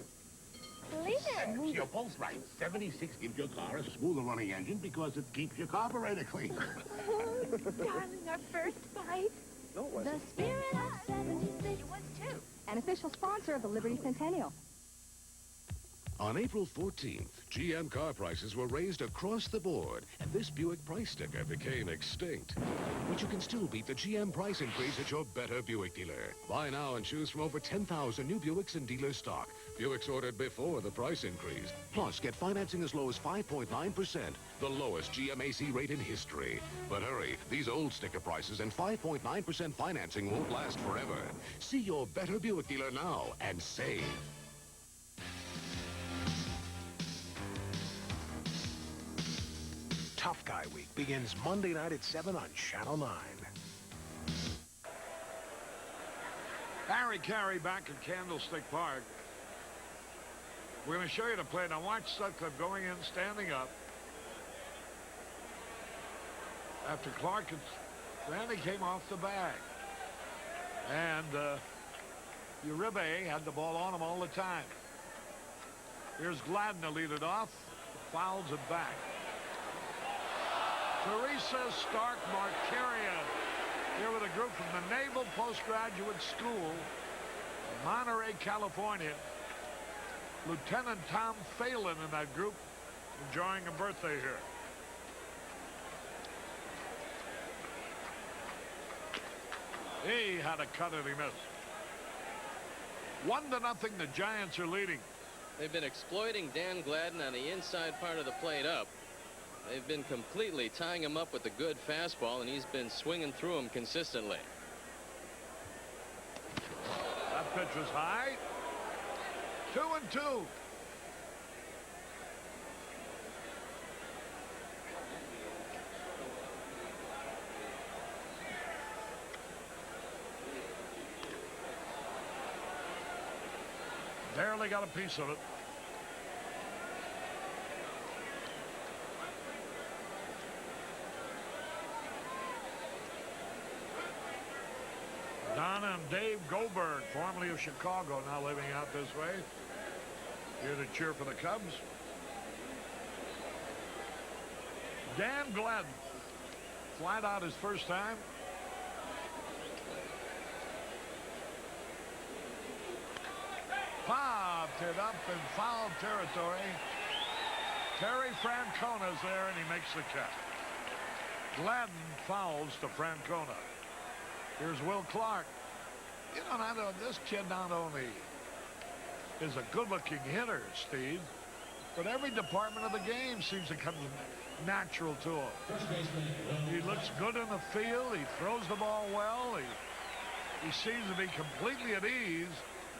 Cleaner. You're both right. 76 gives your car a smoother running engine because it keeps your carburetor clean. Oh, darling, our first bite. No, it The wasn't. spirit of 76. It was too. An official sponsor of the Liberty Centennial. On April 14th, GM car prices were raised across the board, and this Buick price sticker became extinct. But you can still beat the GM price increase at your better Buick dealer. Buy now and choose from over 10,000 new Buicks in dealer stock. Buicks ordered before the price increase. Plus, get financing as low as 5.9%, the lowest GM AC rate in history. But hurry, these old sticker prices and 5.9% financing won't last forever. See your better Buick dealer now and save. Tough Guy Week begins Monday night at 7 on Channel 9. Harry Carey back at Candlestick Park. We're going to show you the play. Now watch Sutcliffe going in, standing up. After Clark and Randy came off the bag. And Uribe had the ball on him all the time. Here's Gladden to lead it off. Fouls it back. Teresa Stark Markarian here with a group from the Naval Postgraduate School in Monterey, California. Lieutenant Tom Phelan in that group enjoying a birthday here. He had a cut and he missed. 1-0, the Giants are leading. They've been exploiting Dan Gladden on the inside part of the plate up. They've been completely tying him up with a good fastball, and he's been swinging through him consistently. That pitch was high. 2-2. Barely got a piece of it. Donna and Dave Goldberg, formerly of Chicago, now living out this way. Here to cheer for the Cubs. Dan Gladden, flat out his first time. Popped it up in foul territory. Terry Francona's there, and he makes the catch. Gladden fouls to Francona. Here's Will Clark. You know, this kid not only is a good-looking hitter, Steve, but every department of the game seems to come natural to him. He looks good in the field. He throws the ball well. He seems to be completely at ease,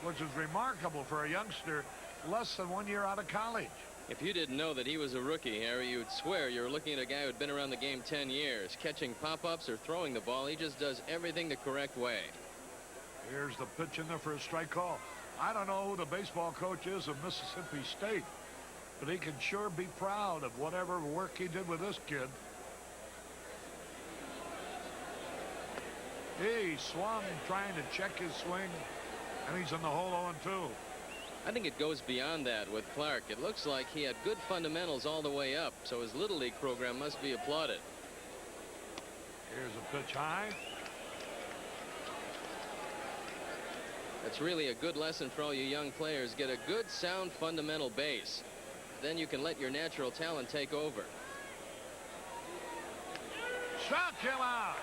which is remarkable for a youngster less than 1 year out of college. If you didn't know that he was a rookie, Harry, you'd swear you were looking at a guy who'd been around the game 10 years. Catching pop-ups or throwing the ball, he just does everything the correct way. Here's the pitch in there for a strike call. I don't know who the baseball coach is of Mississippi State, but he can sure be proud of whatever work he did with this kid. He swung trying to check his swing, and he's in the hole 0-2. I think it goes beyond that with Clark. It looks like he had good fundamentals all the way up, so his Little League program must be applauded. Here's a pitch high. That's really a good lesson for all you young players. Get a good, sound, fundamental base. Then you can let your natural talent take over. Struck him out.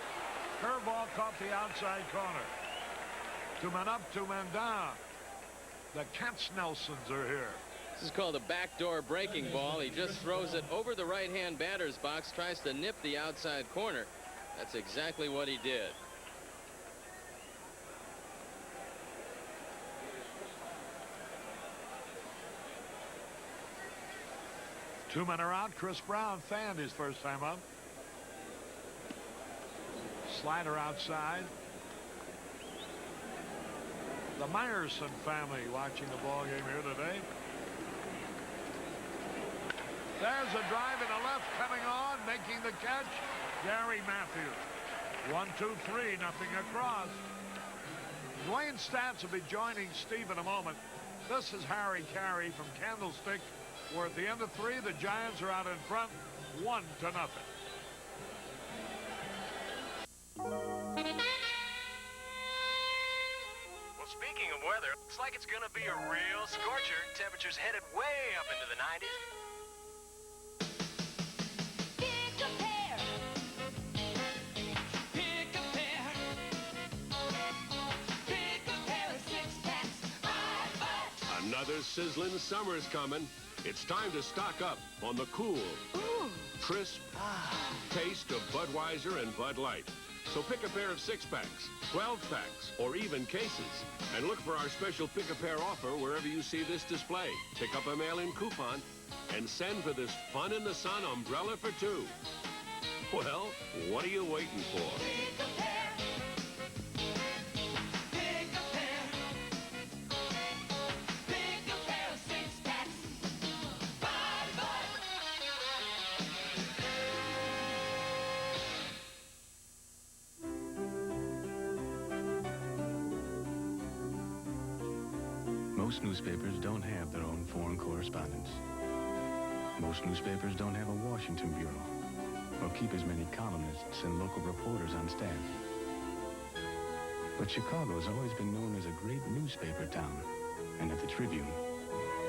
Curveball caught the outside corner. 2 men up, 2 men down. The Katznelsons are here. This is called a backdoor breaking ball. He just throws it over the right-hand batter's box, tries to nip the outside corner. That's exactly what he did. Two men are out. Chris Brown fanned his first time up. Slider outside. The Meyerson family watching the ball game here today. There's a drive in the left coming on, making the catch. Gary Matthews. 1, 2, 3, nothing across. Dwayne Stats will be joining Steve in a moment. This is Harry Carey from Candlestick. We're at the end of 3. The Giants are out in front, 1-0. Well, speaking of weather, looks like it's gonna be a real scorcher. Temperatures headed way up into the 90s. Pick a pair. Pick a pair. Pick a pair of 6-packs. Buy. Another sizzling summer's coming. It's time to stock up on the cool, crisp taste of Budweiser and Bud Light. So pick a pair of 6-packs, 12-packs, or even cases. And look for our special pick-a-pair offer wherever you see this display. Pick up a mail-in coupon and send for this fun-in-the-sun umbrella for 2. Well, what are you waiting for? Pick a pair. Pick a pair. Pick a pair of 6-packs. Buy Bud. Most newspapers don't have their own foreign correspondents. Most newspapers don't have a Washington bureau or keep as many columnists and local reporters on staff. But Chicago's always been known as a great newspaper town, and at the Tribune,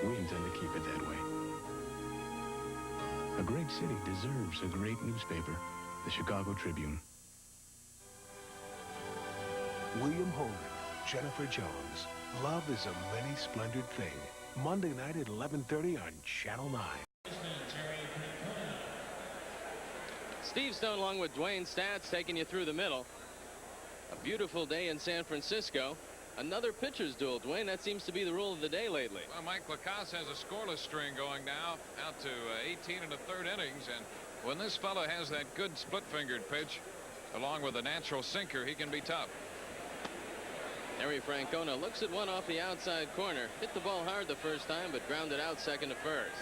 we intend to keep it that way. A great city deserves a great newspaper, the Chicago Tribune. William Holden, Jennifer Jones. Love is a many splendored thing. Monday night at 11:30 on Channel 9. Steve Stone along with Dwayne Stats taking you through the middle. A beautiful day in San Francisco. Another pitcher's duel, Dwayne. That seems to be the rule of the day lately. Well, Mike Lacasse has a scoreless string going now out to 18 in the 3rd innings. And when this fella has that good split-fingered pitch, along with a natural sinker, he can be tough. Harry Francona looks at one off the outside corner. Hit the ball hard the first time, but grounded out second to first.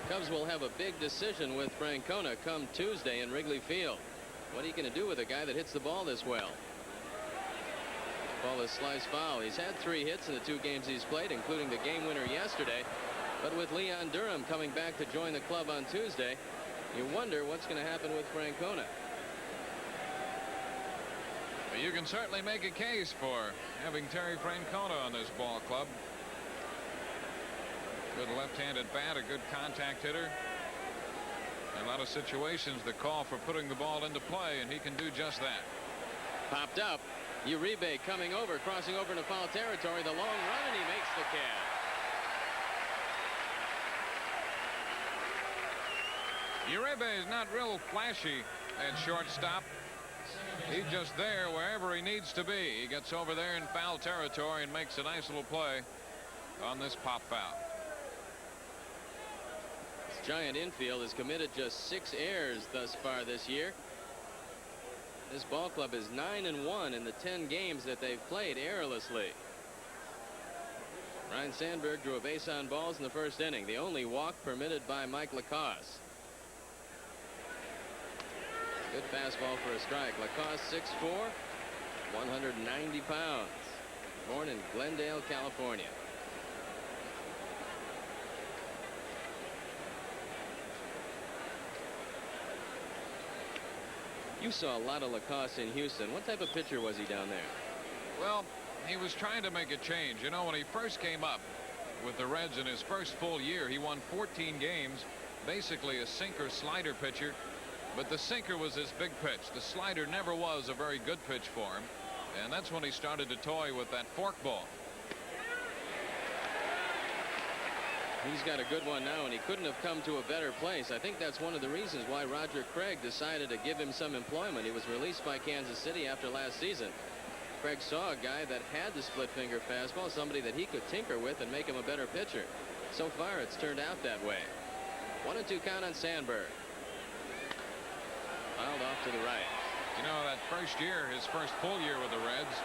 Cubs will have a big decision with Francona come Tuesday in Wrigley Field. What are you going to do with a guy that hits the ball this well? Ball is sliced foul. He's had 3 hits in the 2 games he's played, including the game winner yesterday. But with Leon Durham coming back to join the club on Tuesday, you wonder what's going to happen with Francona. You can certainly make a case for having Terry Francona on this ball club. Good left-handed bat, a good contact hitter. A lot of situations that call for putting the ball into play, and he can do just that. Popped up. Uribe coming over, crossing over into foul territory. The long run, and he makes the catch. Uribe is not real flashy at shortstop. He's just there wherever he needs to be. He gets over there in foul territory and makes a nice little play on this pop foul. This Giant infield has committed just 6 errors thus far this year. This ball club is 9-1 in the 10 games that they've played errorlessly. Ryan Sandberg drew a base on balls in the 1st inning, the only walk permitted by Mike Lacasse. Good fastball for a strike. Lacasse 6'4", 190 pounds. Born in Glendale, California. You saw a lot of Lacoste in Houston. What type of pitcher was he down there? Well, he was trying to make a change. You know, when he first came up with the Reds in his first full year, he won 14 games, basically a sinker slider pitcher. But the sinker was his big pitch. The slider never was a very good pitch for him. And that's when he started to toy with that forkball. He's got a good one now, and he couldn't have come to a better place. I think that's one of the reasons why Roger Craig decided to give him some employment. He was released by Kansas City after last season. Craig saw a guy that had the split finger fastball, somebody that he could tinker with and make him a better pitcher. So far, it's turned out that way. 1-2 count on Sandberg. Fouled off to the right. You know, that first year, his first full year with the Reds,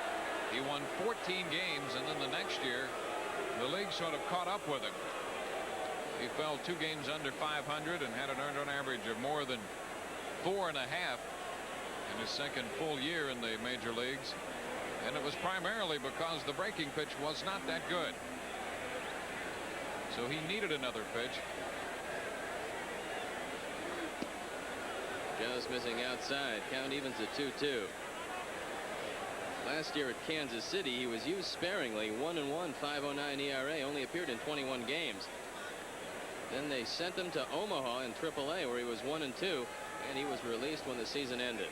he won 14 games, and then the next year, the league sort of caught up with him. He fell 2 games under 500 and had an earned run average of more than 4.5 in his second full year in the major leagues. And it was primarily because the breaking pitch was not that good. So he needed another pitch. Just missing outside. Count evens at 2-2. Last year at Kansas City, he was used sparingly. 1-1, 5.09 ERA. Only appeared in 21 games. Then they sent him to Omaha in AAA, where he was 1-2, and he was released when the season ended.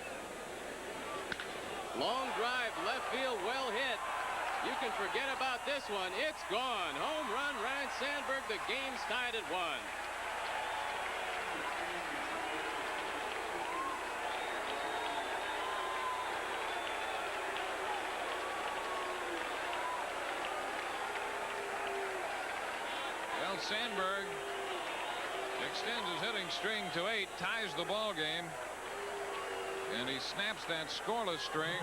Long drive, left field, well hit. You can forget about this one. It's gone. Home run, Ryne Sandberg. The game's tied at 1. Well, Sandberg extends his hitting string to 8, ties the ball game, and he snaps that scoreless string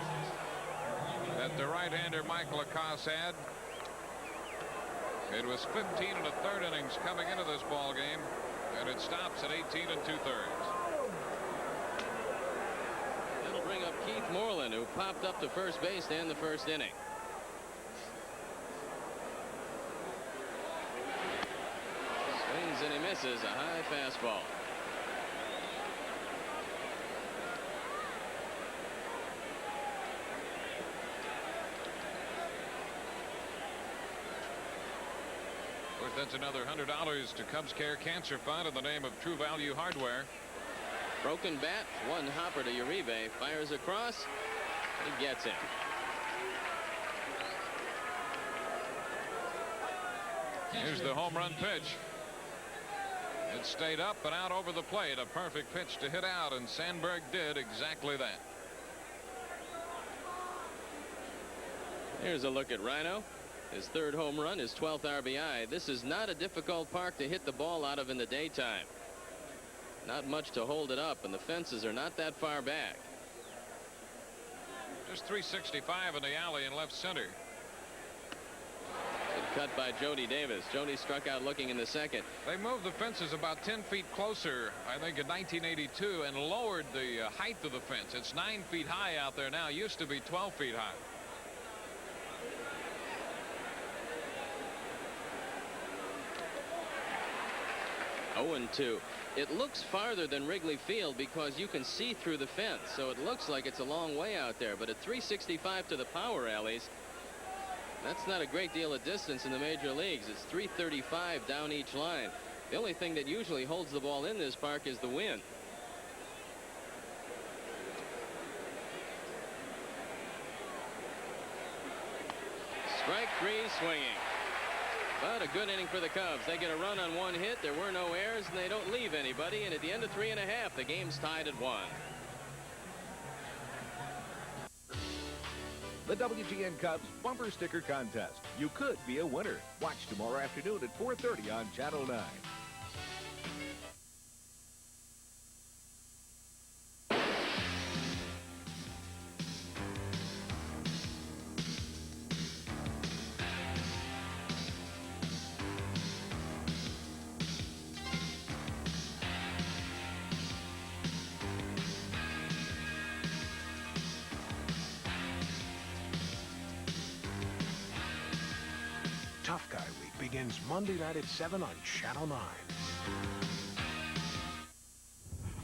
that the right-hander Michael Lacoste had. It was 15 1/3 innings coming into this ball game, and it stops at 18 2/3. That'll bring up Keith Moreland, who popped up to first base to end the first inning. Swings and he misses a high fastball. Of course, that's another $100 to Cubs Care Cancer Fund in the name of True Value Hardware. Broken bat, one hopper to Uribe, fires across, he gets him. Here's the home run pitch. It stayed up and out over the plate. A perfect pitch to hit out, and Sandberg did exactly that. Here's a look at Rhino. His third home run, his 12th RBI. This is not a difficult park to hit the ball out of in the daytime. Not much to hold it up, and the fences are not that far back. Just 365 in the alley in left center. Good cut by Jody Davis. Jody struck out looking in the second. They moved the fences about 10 feet closer, I think, in 1982, and lowered the height of the fence. It's 9 feet high out there now. It used to be 12 feet high. Oh, 2. It looks farther than Wrigley Field because you can see through the fence, so it looks like it's a long way out there. But at 365 to the power alleys, that's not a great deal of distance in the major leagues. It's 335 down each line. The only thing that usually holds the ball in this park is the wind. Strike 3, swinging. But a good inning for the Cubs. They get a run on one hit. There were no errors, and they don't leave anybody. And at the end of 3 1/2, the game's tied at 1. The WGN Cubs Bumper Sticker Contest. You could be a winner. Watch tomorrow afternoon at 4:30 on Channel 9. Tough Guy Week begins Monday night at 7 on Channel 9.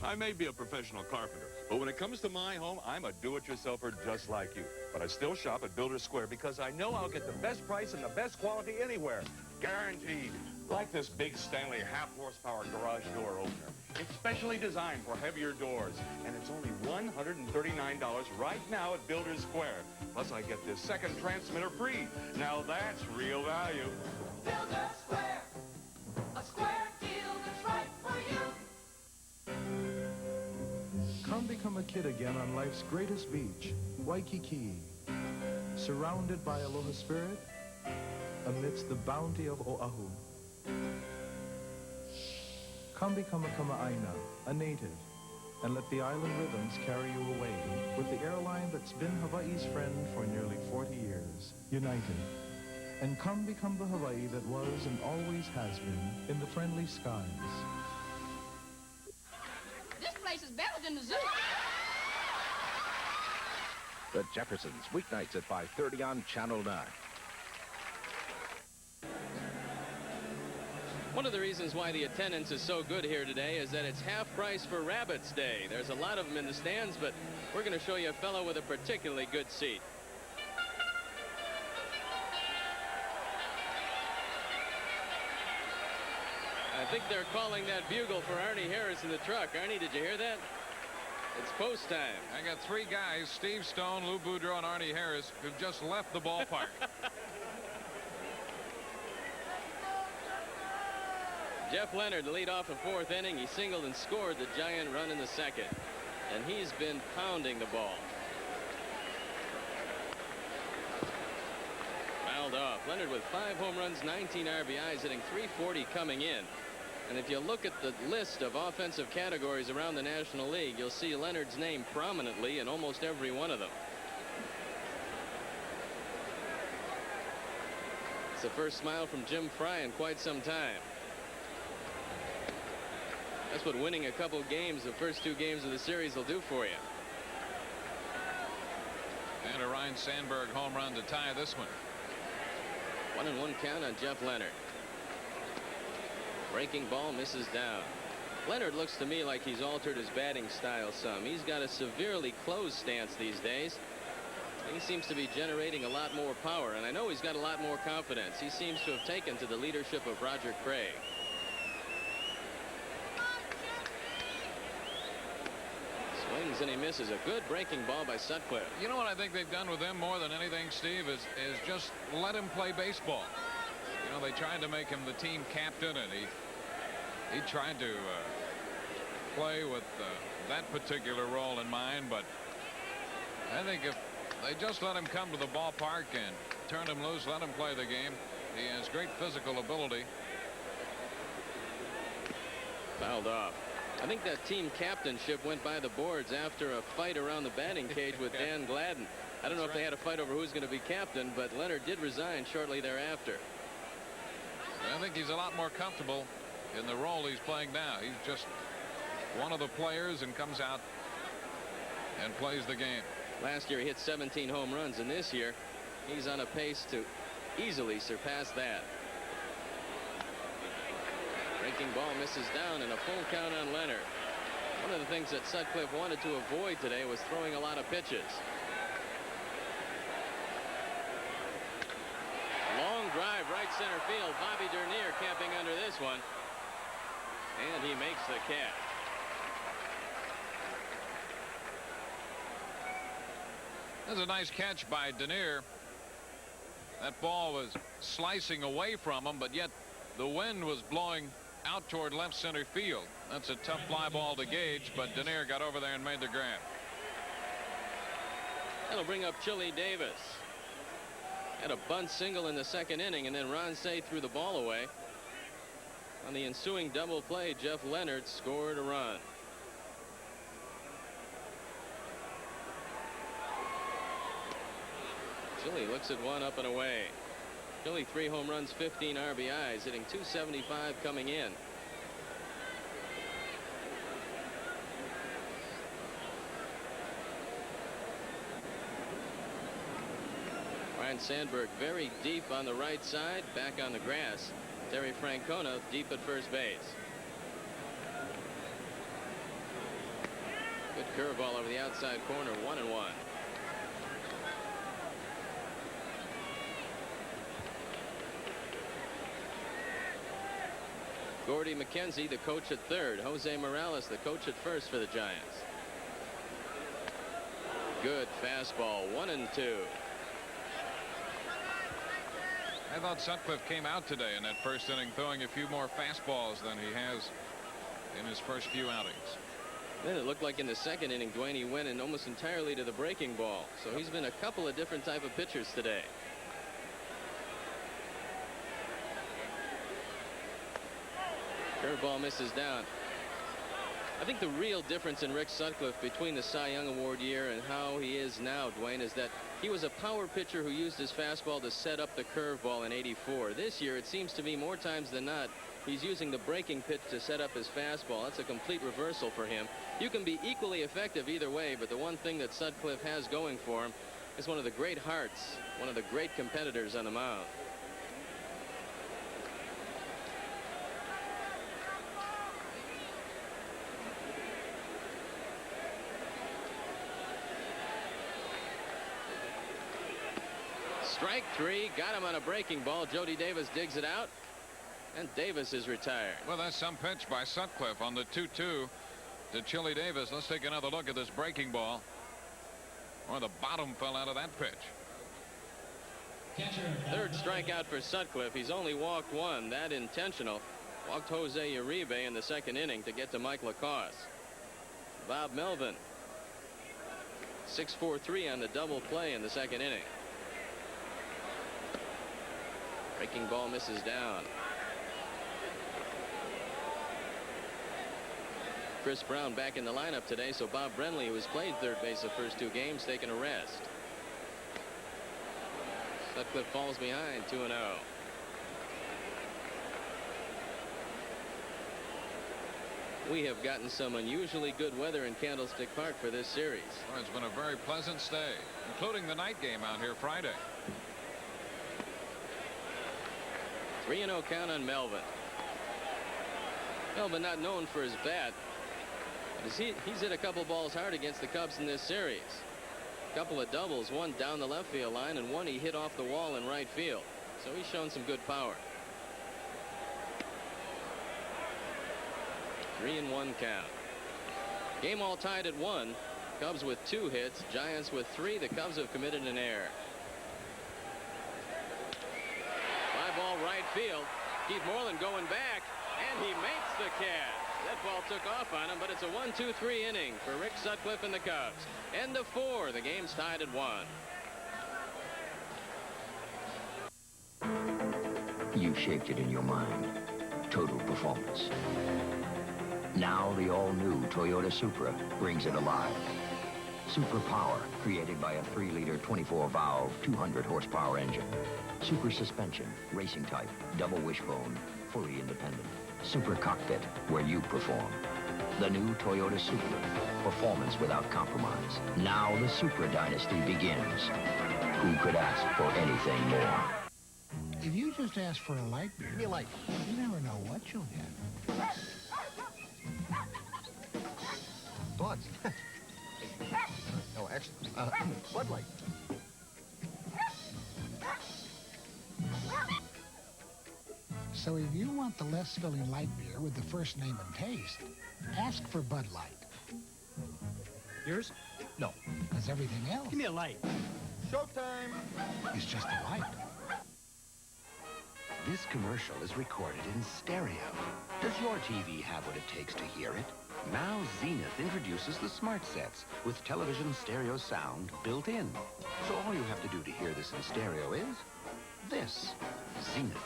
I may be a professional carpenter, But when it comes to my home, I'm a do-it-yourselfer just like you. But I still shop at Builders Square because I know I'll get the best price and the best quality anywhere. Guaranteed. Like this big Stanley half-horsepower garage door opener. It's specially designed for heavier doors, and it's only $139 right now at Builders Square. Plus, I get this second transmitter free. Now that's real value. Builders Square. A square deal that's right for you. Come become a kid again on life's greatest beach, Waikiki. Surrounded by aloha spirit, amidst the bounty of Oahu. Come become a Kama'aina, a native, and let the island rhythms carry you away with the airline that's been Hawaii's friend for nearly 40 years, United. And come become the Hawaii that was and always has been in the friendly skies. This place is better than the zoo. The Jeffersons, weeknights at 5:30 on Channel 9. One of the reasons why the attendance is so good here today is that it's half price for Rabbits Day. There's a lot of them in the stands, but we're going to show you a fellow with a particularly good seat. I think they're calling that bugle for Arnie Harris in the truck. Arnie, did you hear that? It's post time. I got three guys, Steve Stone, Lou Boudreau, and Arnie Harris, who've just left the ballpark. Jeff Leonard, the lead off a fourth inning. He singled and scored the giant run in the second. And he's been pounding the ball. Fouled off. Leonard with 5 home runs, 19 RBIs, hitting .340 coming in. And if you look at the list of offensive categories around the National League, you'll see Leonard's name prominently in almost every one of them. It's the first smile from Jim Fry in quite some time. That's what winning a couple games, the first 2 games of the series, will do for you. And a Ryan Sandberg home run to tie this one. 1-1 count on Jeff Leonard. Breaking ball misses down. Leonard looks to me like he's altered his batting style some. He's got a severely closed stance these days. He seems to be generating a lot more power, and I know he's got a lot more confidence. He seems to have taken to the leadership of Roger Craig. Swings and he misses. A good breaking ball by Sutcliffe. You know what I think they've done with him more than anything, Steve, is just let him play baseball. You know, they tried to make him the team captain, and he tried to play with that particular role in mind, but I think if they just let him come to the ballpark and turn him loose, let him play the game, he has great physical ability. Fouled off. I think that team captainship went by the boards after a fight around the batting cage with Dan Gladden. I don't know if they had a fight over who's going to be captain, but Leonard did resign shortly thereafter. I think he's a lot more comfortable in the role he's playing now. He's just one of the players and comes out and plays the game. Last year he hit 17 home runs, and this year he's on a pace to easily surpass that. Breaking ball misses down, and a full count on Leonard. One of the things that Sutcliffe wanted to avoid today was throwing a lot of pitches. Long drive right center field. Bobby Dernier camping under this one, and he makes the catch. That's a nice catch by Dernier. That ball was slicing away from him, but yet the wind was blowing out toward left center field. That's a tough fly ball to gauge, but Dernier got over there and made the grab. That'll bring up Chili Davis. Had a bunt single in the second inning, and then Ron Cey threw the ball away. On the ensuing double play, Jeff Leonard scored a run. Chili looks at one up and away. Chili 3 home runs, 15 RBIs, hitting .275 coming in. Ryan Sandberg very deep on the right side, back on the grass. Terry Francona deep at first base. Good Curveball over the outside corner, 1-1. Gordy McKenzie, the coach at third. Jose Morales, the coach at first for the Giants. Good fastball, 1-2. I thought Sutcliffe came out today in that first inning throwing a few more fastballs than he has in his first few outings. Then it looked like in the second inning, Dwayne, he went in almost entirely to the breaking ball. So he's been a couple of different type of pitchers today. Curveball misses down. I think the real difference in Rick Sutcliffe between the Cy Young Award year and how he is now, Dwayne, is that he was a power pitcher who used his fastball to set up the curveball in '84. This year, it seems to be more times than not, he's using the breaking pitch to set up his fastball. That's a complete reversal for him. You can be equally effective either way, but the one thing that Sutcliffe has going for him is one of the great hearts, one of the great competitors on the mound. Strike three, got him on a breaking ball. Jody Davis digs it out, and Davis is retired. Well, that's some pitch by Sutcliffe on the 2-2 to Chili Davis. Let's take another look at this breaking ball. Or the bottom fell out of that pitch. Third strikeout for Sutcliffe. He's only walked one, that intentional. Walked Jose Uribe in the second inning to get to Mike LaCosse. Bob Melvin, 6-4-3 on the double play in the second inning. Breaking ball misses down. Chris Brown back in the lineup today, so Bob Brenly, who has played third base the first two games, taking a rest. Sutcliffe falls behind, 2-0. We have gotten some unusually good weather in Candlestick Park for this series. Well, it's been a very pleasant stay, including the night game out here Friday. 3-0 count on Melvin. Melvin not known for his bat. But he's hit a couple balls hard against the Cubs in this series. A couple of doubles, one down the left field line, and one he hit off the wall in right field. So he's shown some good power. 3-1 count. Game all tied at 1. Cubs with 2 hits, Giants with 3. The Cubs have committed an error. Fly ball right field. Keith Moreland going back, and he makes the catch. That ball took off on him, but it's a 1-2-3 inning for Rick Sutcliffe and the Cubs. End of 4. The game's tied at 1. You shaped it in your mind. Total performance. Now the all-new Toyota Supra brings it alive. Super Power, created by a 3-liter 24-valve, 200-horsepower engine. Super Suspension, racing type, double wishbone, fully independent. Super Cockpit, where you perform. The new Toyota Supra, performance without compromise. Now the Supra dynasty begins. Who could ask for anything more? If you just ask for a light beer, you never know what you'll get. Buds. Oh, actually, Bud Light. So if you want the less filling light beer with the first name and taste, ask for Bud Light. Yours? No. Because everything else... Give me a light. Showtime! ...is just a light. This commercial is recorded in stereo. Does your TV have what it takes to hear it? Now Zenith introduces the smart sets with television stereo sound built in. So all you have to do to hear this in stereo is this. Zenith,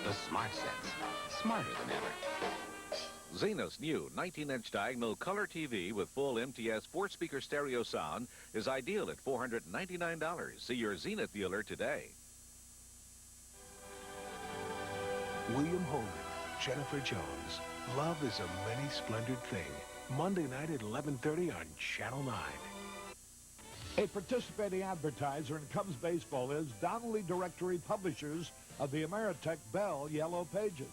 the smart sets. Smarter than ever. Zenith's new 19-inch diagonal color TV with full MTS 4-speaker stereo sound is ideal at $499. See your Zenith dealer today. William Hogan, Jennifer Jones. Love is a many splendored thing. Monday night at 11:30 on Channel 9. A participating advertiser in Cubs baseball is Donnelly Directory Publishers of the Ameritech Bell Yellow Pages.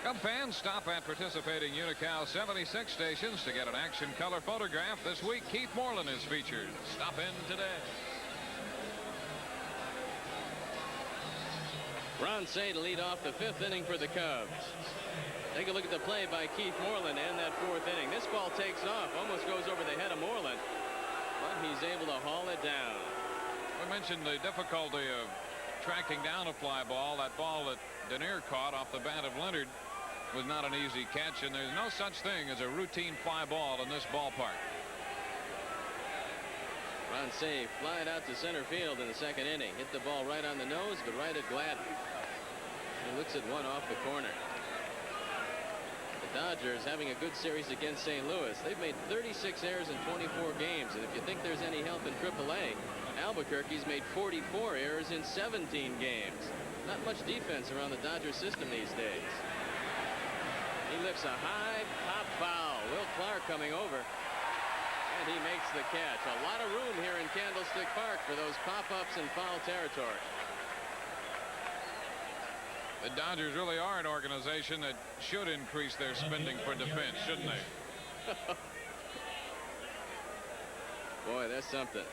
Cub fans, stop at participating Unical 76 stations to get an action color photograph. This week, Keith Moreland is featured. Stop in today. Ron Say to lead off the 5th inning for the Cubs. Take a look at the play by Keith Moreland and that 4th inning. This ball takes off, almost goes over the head of Moreland, but he's able to haul it down. We mentioned the difficulty of tracking down a fly ball. That ball that Dernier caught off the bat of Leonard was not an easy catch, and there's no such thing as a routine fly ball in this ballpark. Ron Say flied out to center field in the 2nd inning. Hit the ball right on the nose, but right at Gladden. He looks at one off the corner. The Dodgers having a good series against St. Louis. They've made 36 errors in 24 games, and if you think there's any help in AAA, Albuquerque's made 44 errors in 17 games. Not much defense around the Dodger system these days. He lifts a high pop foul. Will Clark coming over, and he makes the catch. A lot of room here in Candlestick Park for those pop-ups in foul territory. The Dodgers really are an organization that should increase their spending for defense, shouldn't they? Boy, that's something.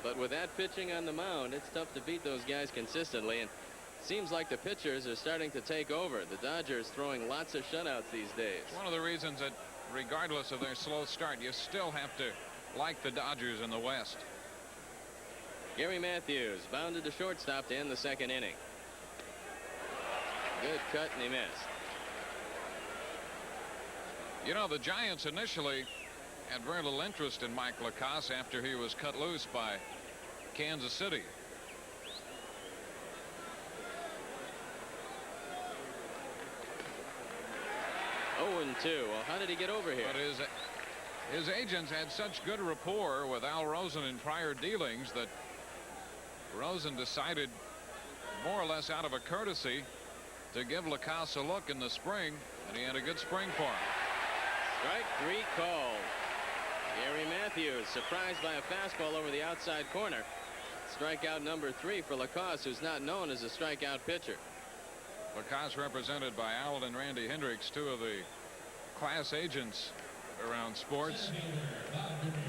But with that pitching on the mound, it's tough to beat those guys consistently, and it seems like the pitchers are starting to take over. The Dodgers throwing lots of shutouts these days. It's one of the reasons that regardless of their slow start, you still have to like the Dodgers in the West. Gary Matthews bounded to shortstop to end the 2nd inning. Good cut, and he missed. You know, the Giants initially had very little interest in Mike Lacasse after he was cut loose by Kansas City. Oh, 2. Well, how did he get over here? But his agents had such good rapport with Al Rosen in prior dealings that Rosen decided, more or less out of a courtesy, to give Lacasse a look in the spring, and he had a good spring for him. Strike 3 called. Gary Matthews surprised by a fastball over the outside corner. Strikeout number 3 for Lacasse, who's not known as a strikeout pitcher. Lacasse represented by Al and Randy Hendricks, 2 of the class agents around sports.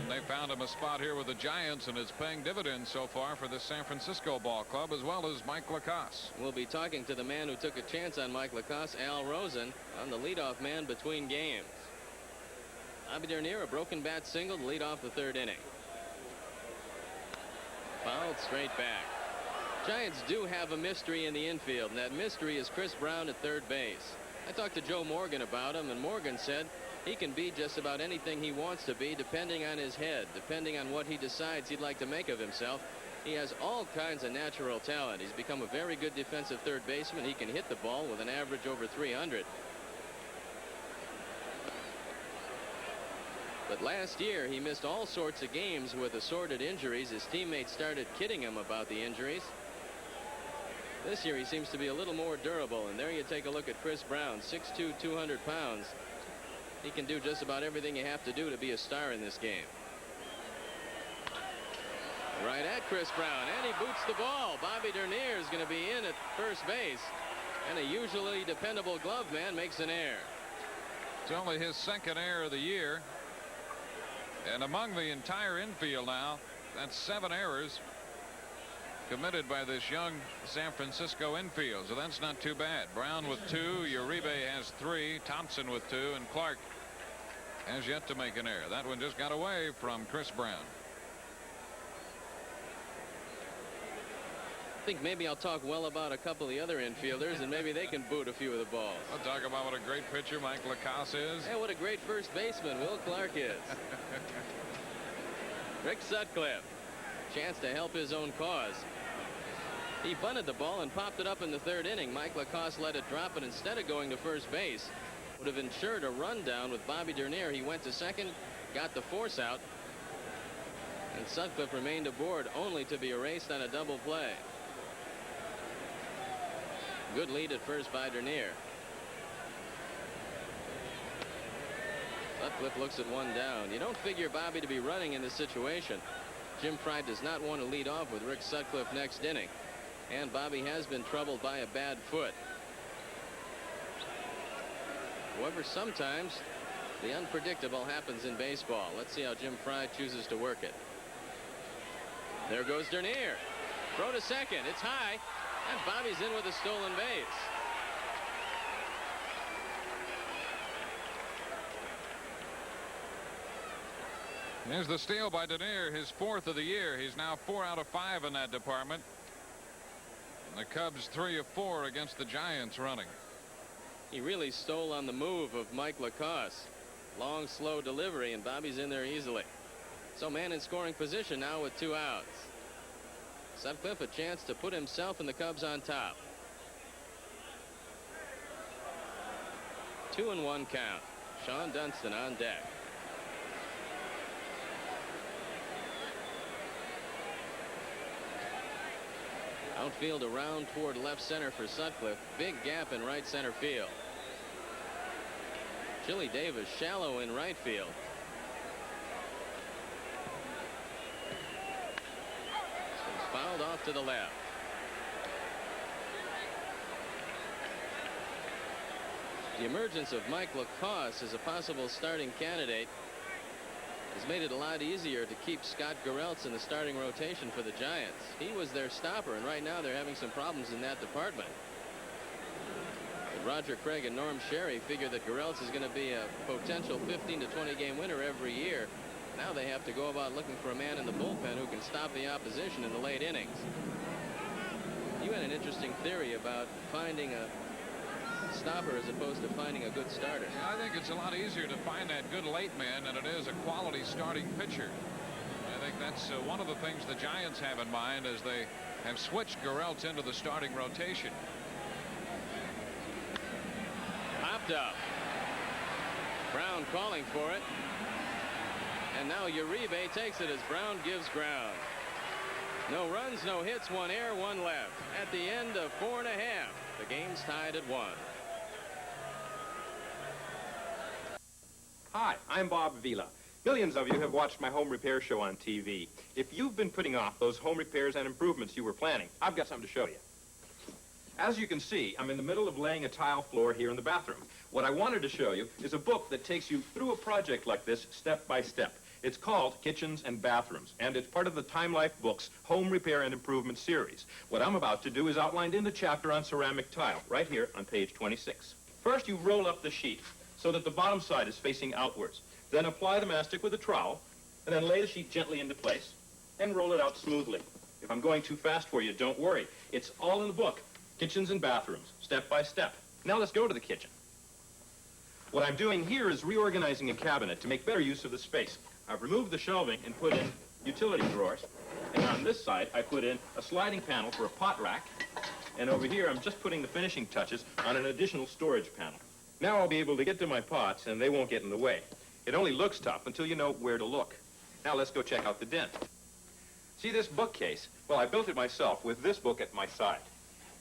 And they found him a spot here with the Giants, and it's paying dividends so far for the San Francisco ball club, as well as Mike Lacasse. We'll be talking to the man who took a chance on Mike Lacasse, Al Rosen, on the leadoff man between games. Bobby Dernier, a broken bat single to lead off the 3rd inning. Fouled straight back. Giants do have a mystery in the infield, and that mystery is Chris Brown at 3rd base. I talked to Joe Morgan about him, and Morgan said he can be just about anything he wants to be, depending on his head, depending on what he decides he'd like to make of himself. He has all kinds of natural talent. He's become a very good defensive 3rd baseman. He can hit the ball with an average over 300. But last year, he missed all sorts of games with assorted injuries. His teammates started kidding him about the injuries. This year, he seems to be a little more durable. And there you take a look at Chris Brown, 6'2", 200 pounds. He can do just about everything you have to do to be a star in this game. Right at Chris Brown, and he boots the ball. Bobby Dernier is going to be in at 1st base. And a usually dependable glove man makes an error. It's only his 2nd error of the year. And among the entire infield now, that's 7 errors committed by this young San Francisco infield. So that's not too bad. Brown with 2, Uribe has 3, Thompson with 2, and Clark has yet to make an error. That one just got away from Chris Brown. I think maybe I'll talk well about a couple of the other infielders, and maybe they can boot a few of the balls. I'll talk about what a great pitcher Mike Lacasse is. Hey, what a great 1st baseman Will Clark is. Rick Sutcliffe, chance to help his own cause. He bunted the ball and popped it up in the 3rd inning. Mike Lacasse let it drop, and instead of going to 1st base, would have ensured a rundown with Bobby Dernier. He went to 2nd, got the force out, and Sutcliffe remained aboard only to be erased on a double play. Good lead at 1st by Dernier. Sutcliffe looks at 1 down. You don't figure Bobby to be running in this situation. Jim Frey does not want to lead off with Rick Sutcliffe next inning. And Bobby has been troubled by a bad foot. However, sometimes the unpredictable happens in baseball. Let's see how Jim Fry chooses to work it. There goes Dernier. Throw to second. It's high. And Bobby's in with a stolen base. Here's the steal by Dernier, his 4th of the year. He's now 4 out of 5 in that department. And the Cubs 3 of 4 against the Giants running. He really stole on the move of Mike Lacoste. Long, slow delivery, and Bobby's in there easily. So man in scoring position now with 2 outs. Sutcliffe a chance to put himself and the Cubs on top. 2-1 count. Sean Dunston on deck. Outfield around toward left center for Sutcliffe. Big gap in right center field. Chili Davis shallow in right field. He's fouled off to the left. The emergence of Mike Lacoste as a possible starting candidate has made it a lot easier to keep Scott Garrelts in the starting rotation for the Giants. He was their stopper, and right now they're having some problems in that department. But Roger Craig and Norm Sherry figure that Garrelts is going to be a potential 15 to 20 game winner every year. Now they have to go about looking for a man in the bullpen who can stop the opposition in the late innings. You had an interesting theory about finding a stopper as opposed to finding a good starter. Yeah, I think it's a lot easier to find that good late man than it is a quality starting pitcher. I think that's one of the things the Giants have in mind as they have switched Garrelts into the starting rotation. Popped up. Brown calling for it. And now Uribe takes it as Brown gives ground. No runs, no hits, 1 error, 1 left. At the end of 4 1/2, the game's tied at 1. Hi, I'm Bob Vila. Millions of you have watched my home repair show on TV. If you've been putting off those home repairs and improvements you were planning, I've got something to show you. As you can see, I'm in the middle of laying a tile floor here in the bathroom. What I wanted to show you is a book that takes you through a project like this step by step. It's called Kitchens and Bathrooms, and it's part of the Time Life Books Home Repair and Improvement series. What I'm about to do is outlined in the chapter on ceramic tile, right here on page 26. First, you roll up the sheet so that the bottom side is facing outwards. Then apply the mastic with a trowel, and then lay the sheet gently into place and roll it out smoothly. If I'm going too fast for you, don't worry. It's all in the book, Kitchens and Bathrooms, step by step. Now let's go to the kitchen. What I'm doing here is reorganizing a cabinet to make better use of the space. I've removed the shelving and put in utility drawers. And on this side, I put in a sliding panel for a pot rack. And over here, I'm just putting the finishing touches on an additional storage panel. Now I'll be able to get to my pots, and they won't get in the way. It only looks tough until you know where to look. Now let's go check out the den. See this bookcase? Well, I built it myself with this book at my side.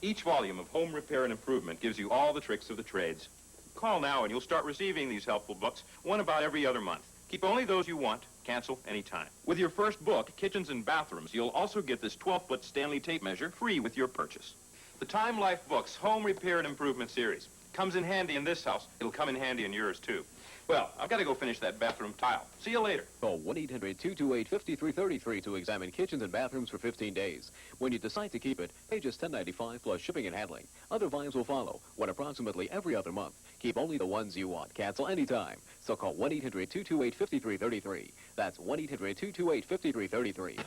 Each volume of Home Repair and Improvement gives you all the tricks of the trades. Call now and you'll start receiving these helpful books, one about every other month. Keep only those you want. Cancel anytime. With your first book, Kitchens and Bathrooms, you'll also get this 12-foot Stanley tape measure free with your purchase. The Time Life Books Home Repair and Improvement series comes in handy in this house. It'll come in handy in yours, too. Well, I've got to go finish that bathroom tile. See you later. Call 1-800-228-5333 to examine kitchens and bathrooms for 15 days. When you decide to keep it, pay just $10.95 plus shipping and handling. Other volumes will follow when approximately every other month. Keep only the ones you want. Cancel anytime. So call 1-800-228-5333. That's 1-800-228-5333.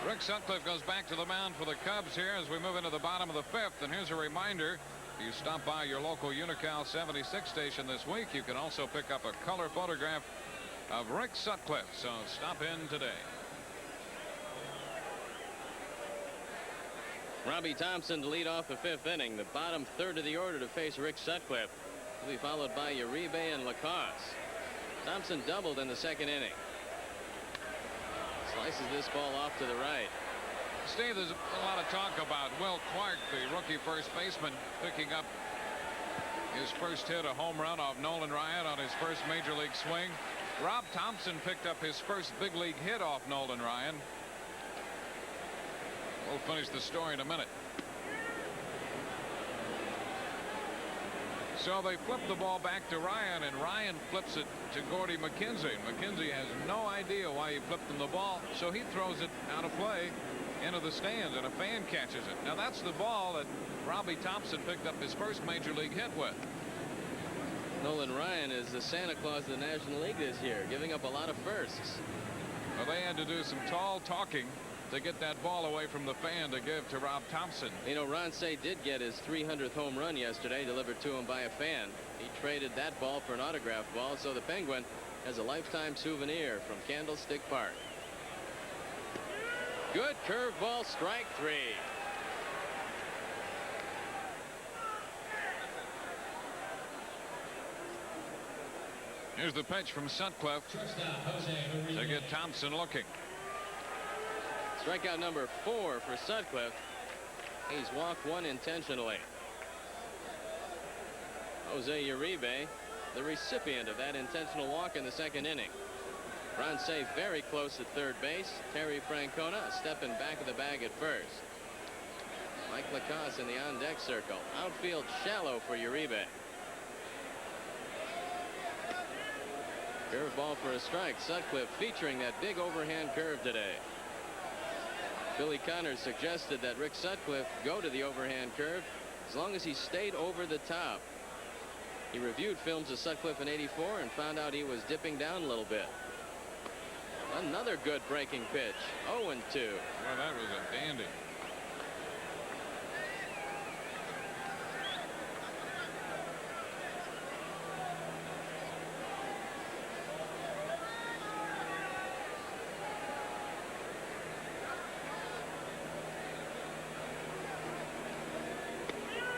Rick Sutcliffe goes back to the mound for the Cubs here as we move into the bottom of the 5th. And here's a reminder. If you stop by your local Unocal 76 station this week, you can also pick up a color photograph of Rick Sutcliffe. So stop in today. Robbie Thompson to lead off the 5th inning. The bottom third of the order to face Rick Sutcliffe. He'll be followed by Uribe and Lacoste. Thompson doubled in the 2nd inning. Slices this ball off to the right. Steve, there's a lot of talk about Will Clark, the rookie first baseman, picking up his first hit, a home run off Nolan Ryan on his first major league swing. Rob Thompson picked up his first big league hit off Nolan Ryan. We'll finish the story in a minute. So they flip the ball back to Ryan, and Ryan flips it to Gordy McKenzie. McKenzie has no idea why he flipped him the ball, so he throws it out of play into the stands, and a fan catches it. Now that's the ball that Robbie Thompson picked up his first major league hit with. Nolan Ryan is the Santa Claus of the National League this year, giving up a lot of firsts. Well, they had to do some tall talking to get that ball away from the fan to give to Rob Thompson. You know, Ron Cey did get his 300th home run yesterday, delivered to him by a fan. He traded that ball for an autographed ball, so the Penguin has a lifetime souvenir from Candlestick Park. Good curveball, strike 3. Here's the pitch from Sutcliffe to get Thompson looking. Strikeout number 4 for Sutcliffe. He's walked 1 intentionally. Jose Uribe, the recipient of that intentional walk in the second inning. Ron Cey very close at third base. Terry Francona stepping back of the bag at first. Mike Lacasse in the on-deck circle. Outfield shallow for Uribe. Curveball for a strike. Sutcliffe featuring that big overhand curve today. Billy Connors suggested that Rick Sutcliffe go to the overhand curve as long as he stayed over the top. He reviewed films of Sutcliffe in '84 and found out he was dipping down a little bit. Another good breaking pitch. 0-2. Well, that was a dandy.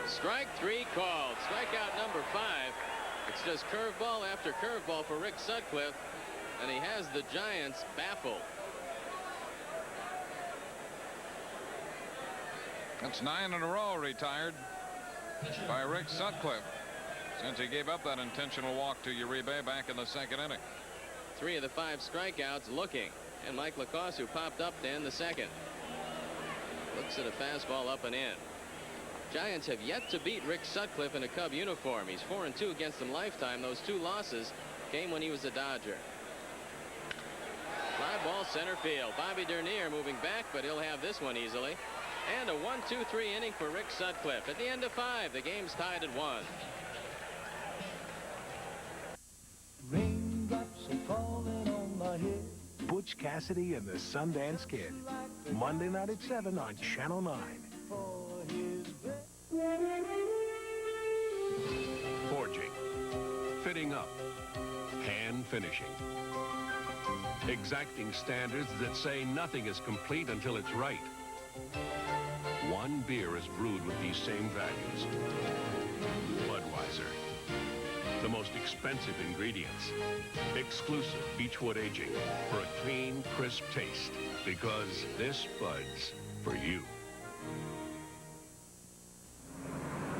Strike 3 called. Strikeout number 5. It's just curveball after curveball for Rick Sutcliffe, and he has the Giants baffled. That's 9 in a row retired by Rick Sutcliffe since he gave up that intentional walk to Uribe back in the second inning. 3 of the 5 strikeouts looking, and Mike Lacasse, who popped up to end the second. Looks at a fastball up and in. Giants have yet to beat Rick Sutcliffe in a Cub uniform. He's 4-2 against them lifetime. Those 2 losses came when he was a Dodger. Fly ball center field. Bobby Dernier moving back, but he'll have this one easily. And a 1-2-3 inning for Rick Sutcliffe. At the end of 5, the game's tied at 1. Raindrops are falling on my head. Butch Cassidy and the Sundance Kid. Monday night at 7 on Channel 9. Forging, fitting up, hand finishing. Exacting standards that say nothing is complete until it's right. One beer is brewed with these same values. Budweiser. The most expensive ingredients. Exclusive Beechwood aging for a clean, crisp taste. Because this Bud's for you.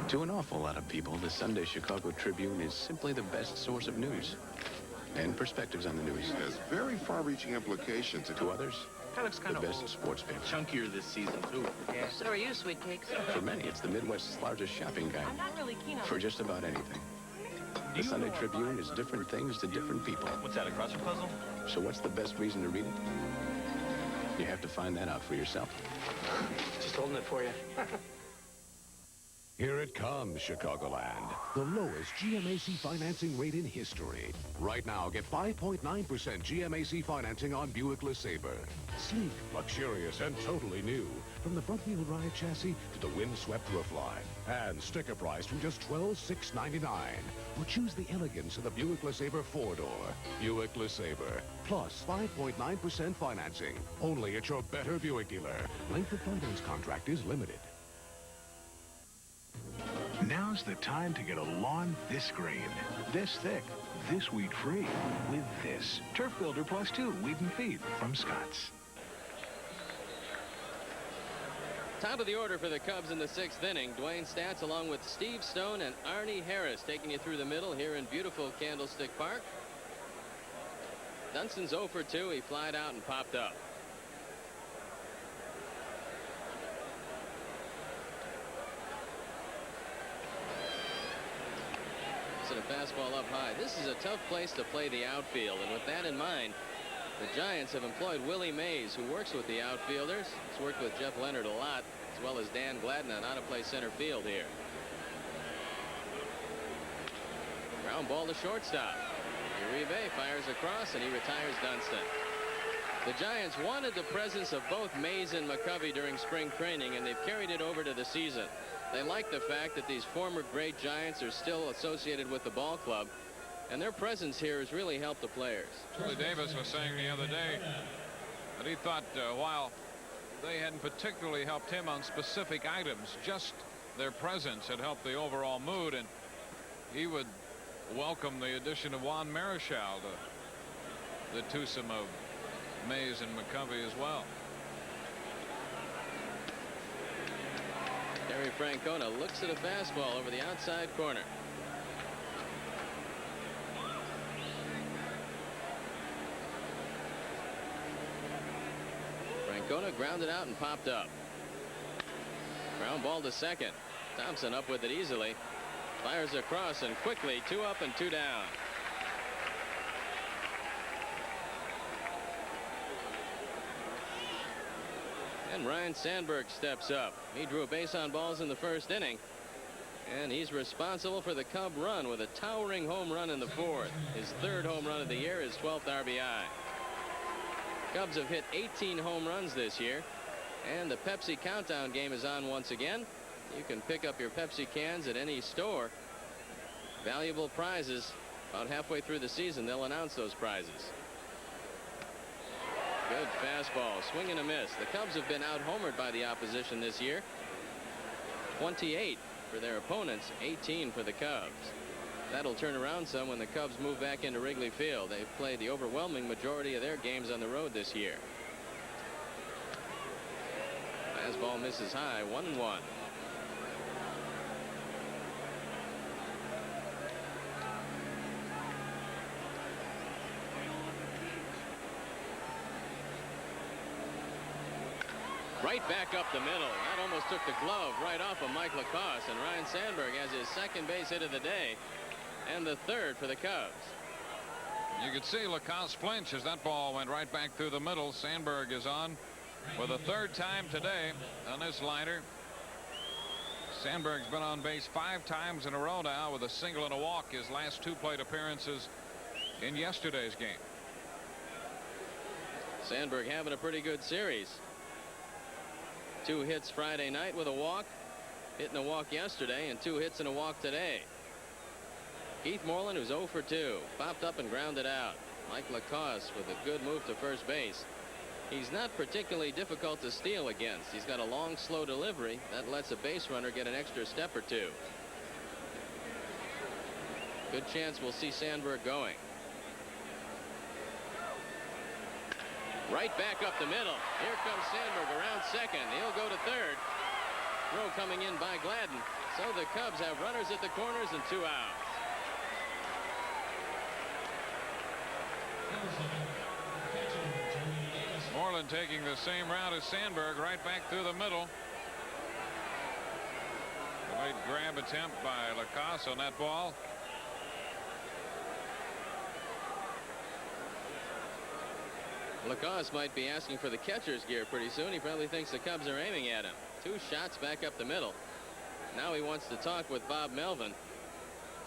To an awful lot of people, the Sunday Chicago Tribune is simply the best source of news and perspectives on the news. It has very far-reaching implications. To others, That looks kind the of best sports paper. chunkier this season, too. Yeah. So are you, sweet cakes. For many, it's the Midwest's largest shopping guide I'm not really keen on for just about anything. The Sunday Tribune is different things to different people. What's that, a crossword puzzle? So what's the best reason to read it? You have to find that out for yourself. Just holding it for you. Here it comes, Chicagoland. The lowest GMAC financing rate in history. Right now, get 5.9% GMAC financing on Buick LeSabre. Sleek, luxurious, and totally new. From the front-wheel drive chassis to the windswept roofline. And sticker price from just $12,699. Or choose the elegance of the Buick LeSabre 4-door. Buick LeSabre. Plus 5.9% financing. Only at your Better Buick dealer. Length of finance contract is limited. Now's the time to get a lawn this green, this thick, this weed-free, with this Turf Builder Plus 2 Weed and Feed from Scotts. Top of the order for the Cubs in the 6th inning. Dwayne Statz along with Steve Stone and Arnie Harris taking you through the middle here in beautiful Candlestick Park. Dunston's 0 for 2. He flied out and popped up. and a fastball up high. This is a tough place to play the outfield, and with that in mind, the Giants have employed Willie Mays, who works with the outfielders. He's worked with Jeff Leonard a lot, as well as Dan Gladden on how to play center field here. Ground ball to shortstop. Uribe fires across, and he retires Dunston. The Giants wanted the presence of both Mays and McCovey during spring training, and they've carried it over to the season. They like the fact that these former great Giants are still associated with the ball club, and their presence here has really helped the players. Willie Davis was saying the other day that he thought while they hadn't particularly helped him on specific items, just their presence had helped the overall mood, and he would welcome the addition of Juan Marichal to the twosome of Mays and McCovey as well. Terry Francona looks at a fastball over the outside corner. Francona grounded out and popped up. Ground ball to second. Thompson up with it easily. Fires across and quickly, 2 up and 2 down. And Ryne Sandberg steps up. He drew a base on balls in the first inning, and he's responsible for the Cub run with a towering home run in the 4th. His 3rd home run of the year, his 12th RBI. Cubs have hit 18 home runs this year, and the Pepsi countdown game is on once again. You can pick up your Pepsi cans at any store. Valuable prizes. About halfway through the season, they'll announce those prizes. Good fastball, swing and a miss. The Cubs have been out-homered by the opposition this year. 28 for their opponents, 18 for the Cubs. That'll turn around some when the Cubs move back into Wrigley Field. They've played the overwhelming majority of their games on the road this year. Fastball misses high, 1-1. Right back up the middle. That almost took the glove right off of Mike Lacoste, and Ryne Sandberg has his 2nd base hit of the day and the 3rd for the Cubs. You could see Lacoste flinch as that ball went right back through the middle. Sandberg is on for the 3rd time today on this liner. Sandberg's been on base 5 times in a row now with a single and a walk. His last 2 plate appearances in yesterday's game. Sandberg having a pretty good series. 2 hits Friday night with a walk, hitting a walk yesterday, and 2 hits and a walk today. Keith Moreland, who's 0 for 2, popped up and grounded out. Mike Lacoste with a good move to first base. He's not particularly difficult to steal against. He's got a long, slow delivery that lets a base runner get an extra step or 2. Good chance we'll see Sandberg going. Right back up the middle. Here comes Sandberg around second. He'll go to 3rd. Throw coming in by Gladden. So the Cubs have runners at the corners and 2 outs. Moreland taking the same route as Sandberg, right back through the middle. A late grab attempt by Lacoste on that ball. Lacoste might be asking for the catcher's gear pretty soon. He probably thinks the Cubs are aiming at him. 2 shots back up the middle. Now he wants to talk with Bob Melvin.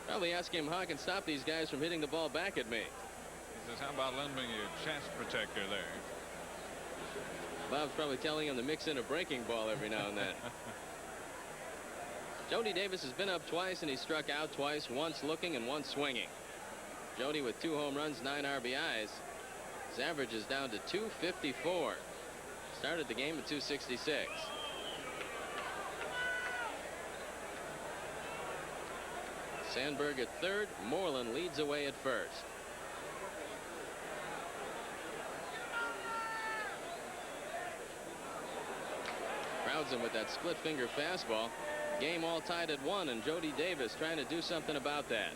Probably asking him how I can stop these guys from hitting the ball back at me. He says, how about lending me your chest protector there? Bob's probably telling him to mix in a breaking ball every now and then. Jody Davis has been up twice, and he struck out twice, once looking and once swinging. Jody with 2 home runs, 9 RBIs. His average is down to 254. Started the game at 266. Sandberg at 3rd. Moreland leads away at 1st. Crowds him with that split finger fastball. Game all tied at 1, and Jody Davis trying to do something about that.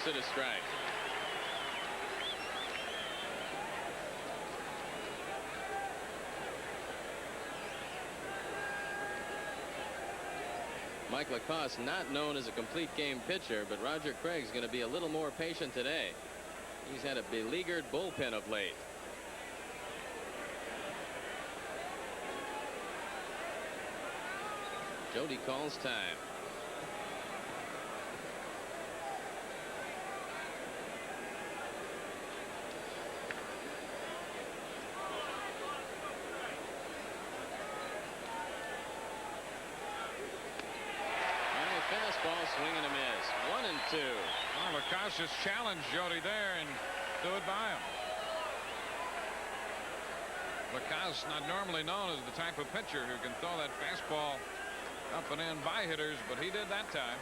makes it a strike. Mike Lacoste, not known as a complete game pitcher, but Roger Craig's going to be a little more patient today. He's had a beleaguered bullpen of late. Jody calls time. Fastball, swing and a miss. 1-2. Well, Lacoste just challenged Jody there and threw it by him. Lacoste not normally known as the type of pitcher who can throw that fastball up and in by hitters, but he did that time.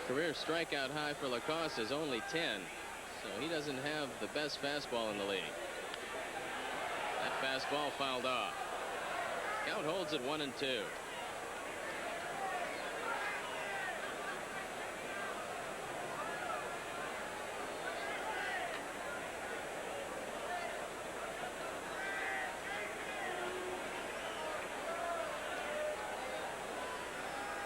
Career strikeout high for Lacoste is only 10, so he doesn't have the best fastball in the league. That fastball fouled off. Count holds at 1-2.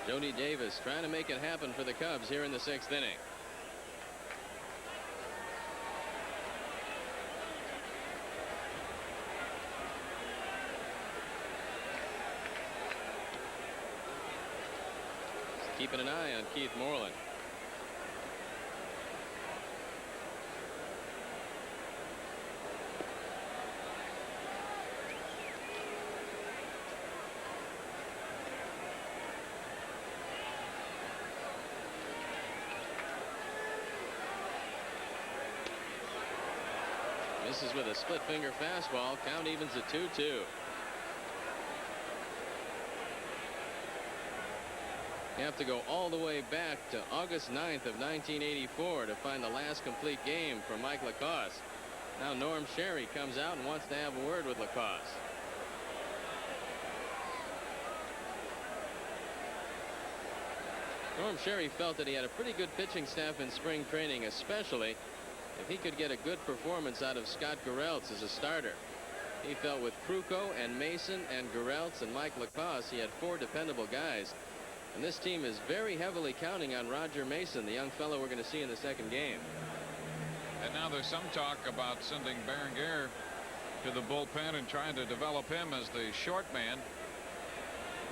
Jody Davis trying to make it happen for the Cubs here in the 6th inning. Keeping an eye on Keith Moreland. Misses with a split finger fastball. Count evens at 2-2. You have to go all the way back to August 9th of 1984 to find the last complete game for Mike Lacoste. Now Norm Sherry comes out and wants to have a word with Lacoste. Norm Sherry felt that he had a pretty good pitching staff in spring training, especially if he could get a good performance out of Scott Gereltz as a starter. He felt with Krukow and Mason and Gereltz and Mike Lacoste, he had 4 dependable guys. And this team is very heavily counting on Roger Mason, the young fellow we're going to see in the 2nd game. And now there's some talk about sending Berenguer to the bullpen and trying to develop him as the short man.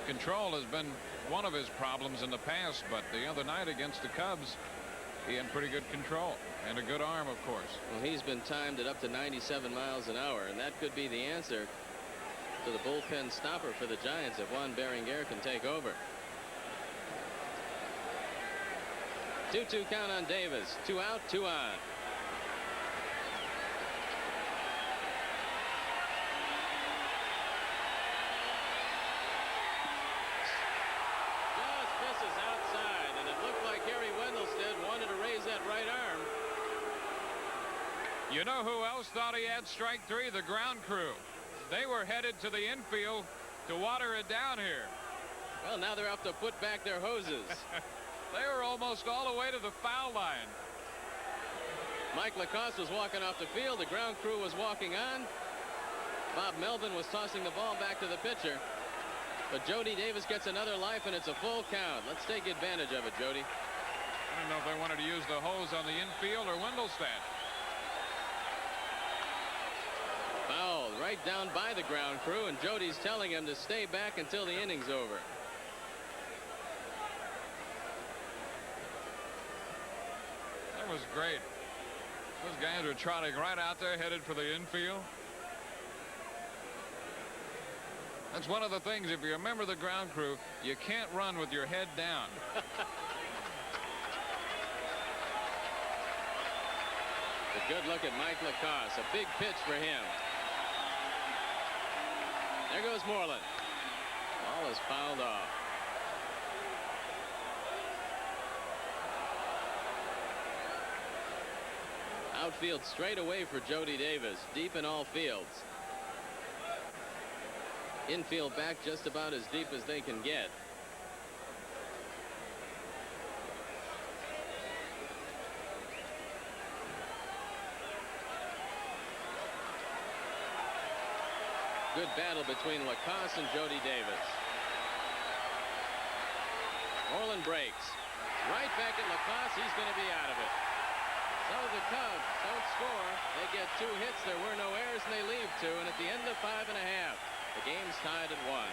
Control has been one of his problems in the past, but the other night against the Cubs, he had pretty good control and a good arm, of course. Well, he's been timed at up to 97 miles an hour, and that could be the answer to the bullpen stopper for the Giants if Juan Berenguer can take over. 2-2 count on Davis. 2 out, 2 on. Just misses outside, and it looked like Harry Wendelstedt wanted to raise that right arm. You know who else thought he had strike 3? The ground crew. They were headed to the infield to water it down here. Well, now they're up to put back their hoses. They were almost all the way to the foul line. Mike Lacoste was walking off the field. The ground crew was walking on. Bob Melvin was tossing the ball back to the pitcher. But Jody Davis gets another life, and it's a full count. Let's take advantage of it, Jody. I don't know if they wanted to use the hose on the infield or Wendelstedt. Foul right down by the ground crew, and Jody's telling him to stay back until the inning's over. That was great. Those guys were trotting right out there, headed for the infield. That's one of the things, if you're a member of the ground crew, you can't run with your head down. A good look at Mike Lacoste. A big pitch for him. There goes Moreland. Ball is fouled off. Outfield straight away for Jody Davis, deep in all fields. Infield back just about as deep as they can get. Good battle between Lacoste and Jody Davis. Moreland breaks. Right back at Lacoste. He's going to be out of it. So the Cubs don't score. They get 2 hits. There were no errors, and they leave 2. And at the end of 5 1/2, the game's tied at 1.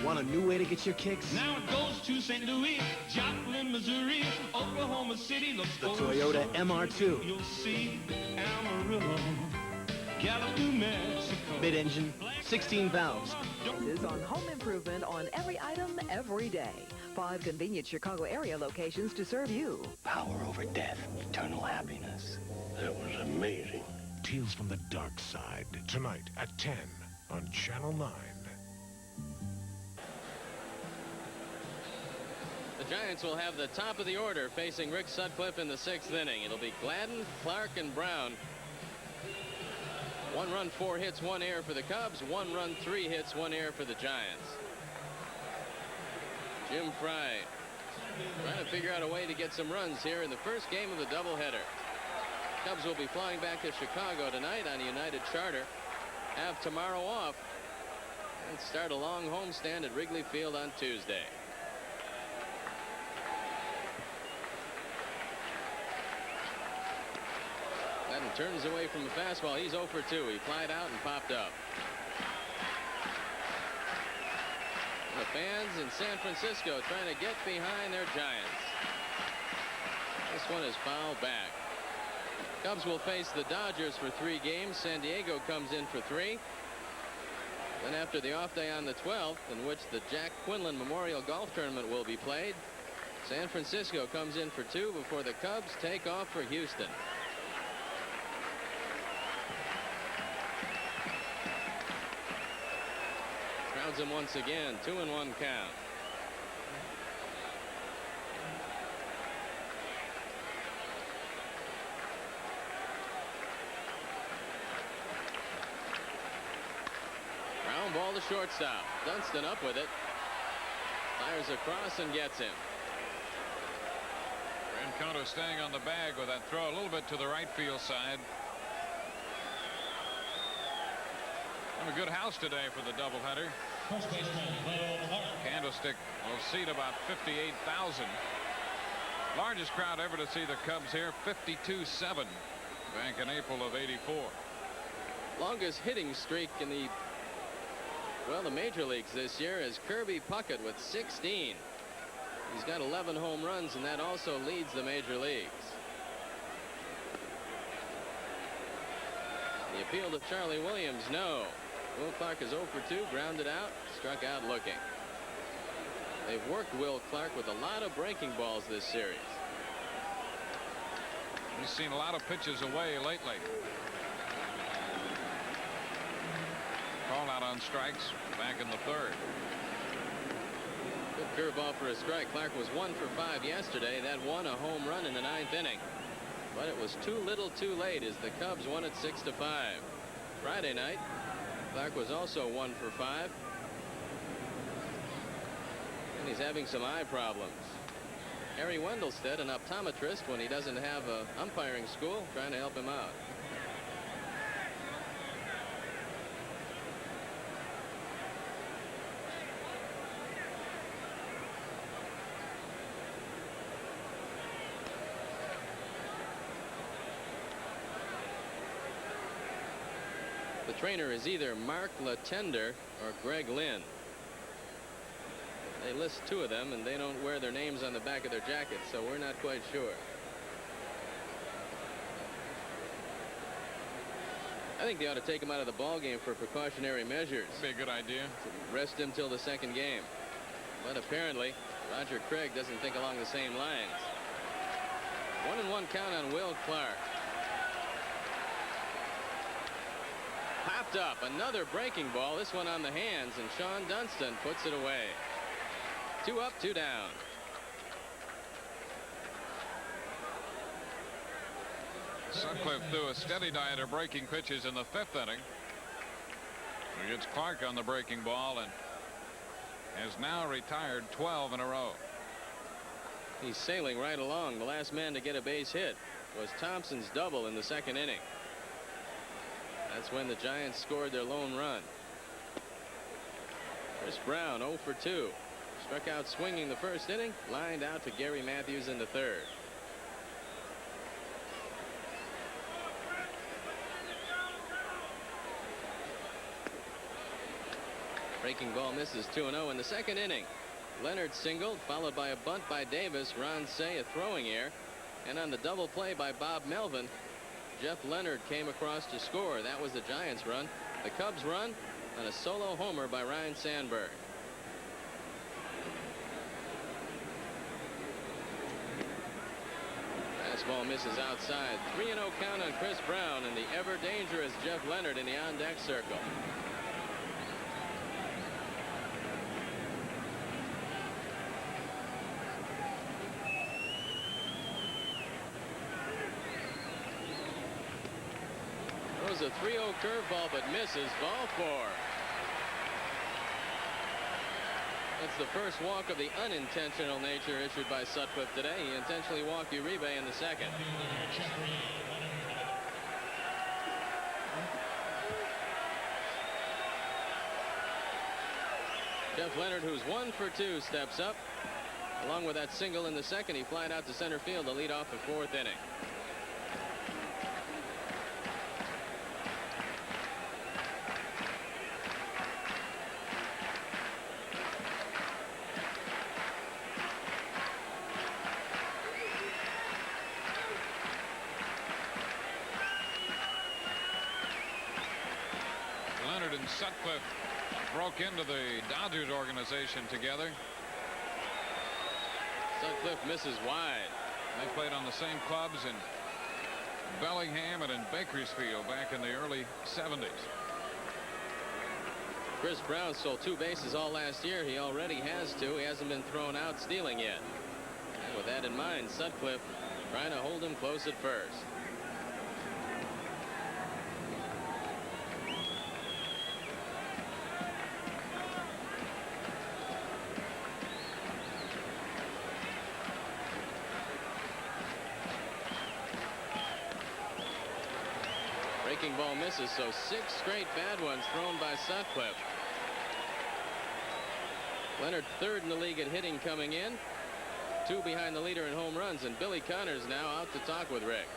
Want a new way to get your kicks? Now it goes to St. Louis, Joplin, Missouri, Oklahoma City. Look The Toyota MR2. You'll see Amarillo, Gallup, New Mexico. Mid-engine, 16 valves. Prices on home improvement on every item, every day. 5 convenient Chicago area locations to serve you. Power over death, eternal happiness. That was amazing. Tales from the Dark Side, tonight at 10 on Channel 9. The Giants will have the top of the order facing Rick Sutcliffe in the 6th inning. It'll be Gladden, Clark, and Brown. 1 run, 4 hits, 1 error for the Cubs. 1 run, 3 hits, 1 error for the Giants. Jim Fry trying to figure out a way to get some runs here in the first game of the doubleheader. Cubs will be flying back to Chicago tonight on a United charter. Have tomorrow off and start a long homestand at Wrigley Field on Tuesday. Gladden turns away from the fastball. He's 0 for 2. He flied out and popped up. The fans in San Francisco trying to get behind their Giants. This one is fouled back. Cubs will face the Dodgers for 3 games. San Diego comes in for 3. Then after the off day on the 12th, in which the Jack Quinlan Memorial Golf Tournament will be played, San Francisco comes in for 2 before the Cubs take off for Houston. Crowds him once again. 2-1 count. Ground ball to shortstop. Dunston up with it. Fires across and gets him. Brancato staying on the bag with that throw a little bit to the right field side. And a good house today for the doubleheader. Candlestick will seat about 58,000. Largest crowd ever to see the Cubs here, 52.7 back in April of '84. Longest hitting streak in the major leagues this year is Kirby Puckett with 16. He's got 11 home runs, and that also leads the major leagues. The appeal to Charlie Williams, no. Will Clark is 0 for 2, grounded out, struck out looking. They've worked Will Clark with a lot of breaking balls this series. He's seen a lot of pitches away lately. Call out on strikes back in the 3rd. Good curveball for a strike. Clark was 1 for 5 yesterday. That won a home run in the 9th inning. But it was too little too late as the Cubs won it 6-5. Friday night, Clark was also 1 for 5. And he's having some eye problems. Harry Wendelstedt, an optometrist, when he doesn't have a umpiring school, trying to help him out. The trainer is either Mark Latender or Greg Lynn. They list 2 of them, and they don't wear their names on the back of their jackets, so we're not quite sure. I think they ought to take him out of the ball game for precautionary measures. That'd be a good idea. Rest him till the 2nd game. But apparently, Roger Craig doesn't think along the same lines. 1-1 count on Will Clark. Popped up, another breaking ball, this one on the hands, and Sean Dunston puts it away. 2 up, 2 down. Sutcliffe threw a steady diet of breaking pitches in the 5th inning. He gets Clark on the breaking ball and has now retired 12 in a row. He's sailing right along. The last man to get a base hit was Thompson's double in the 2nd inning. That's when the Giants scored their lone run. Chris Brown 0 for 2. Struck out swinging the 1st inning, lined out to Gary Matthews in the 3rd. Breaking ball misses 2-0 in the 2nd inning. Leonard singled, followed by a bunt by Davis. Ron Cey a throwing error. And on the double play by Bob Melvin, Jeff Leonard came across to score. That was the Giants' run. The Cubs' run on a solo homer by Ryan Sandberg. Fastball misses outside. 3-0 count on Chris Brown and the ever dangerous Jeff Leonard in the on-deck circle. Throws a 3-0 curveball but misses. Ball 4. That's the first walk of the unintentional nature issued by Sutcliffe today. He intentionally walked Uribe in the 2nd. Jeff Leonard, who's 1 for 2, steps up. Along with that single in the 2nd, he flied out to center field to lead off the 4th inning. Sutcliffe broke into the Dodgers organization together. Sutcliffe misses wide. They played on the same clubs in Bellingham and in Bakersfield back in the early 70s. Chris Brown stole 2 bases all last year. He already has 2. He hasn't been thrown out stealing yet. And with that in mind, Sutcliffe trying to hold him close at first. Breaking ball misses, so 6 straight bad ones thrown by Sutcliffe. Leonard 3rd in the league at hitting coming in. 2 behind the leader in home runs, and Billy Connors now out to talk with Rick.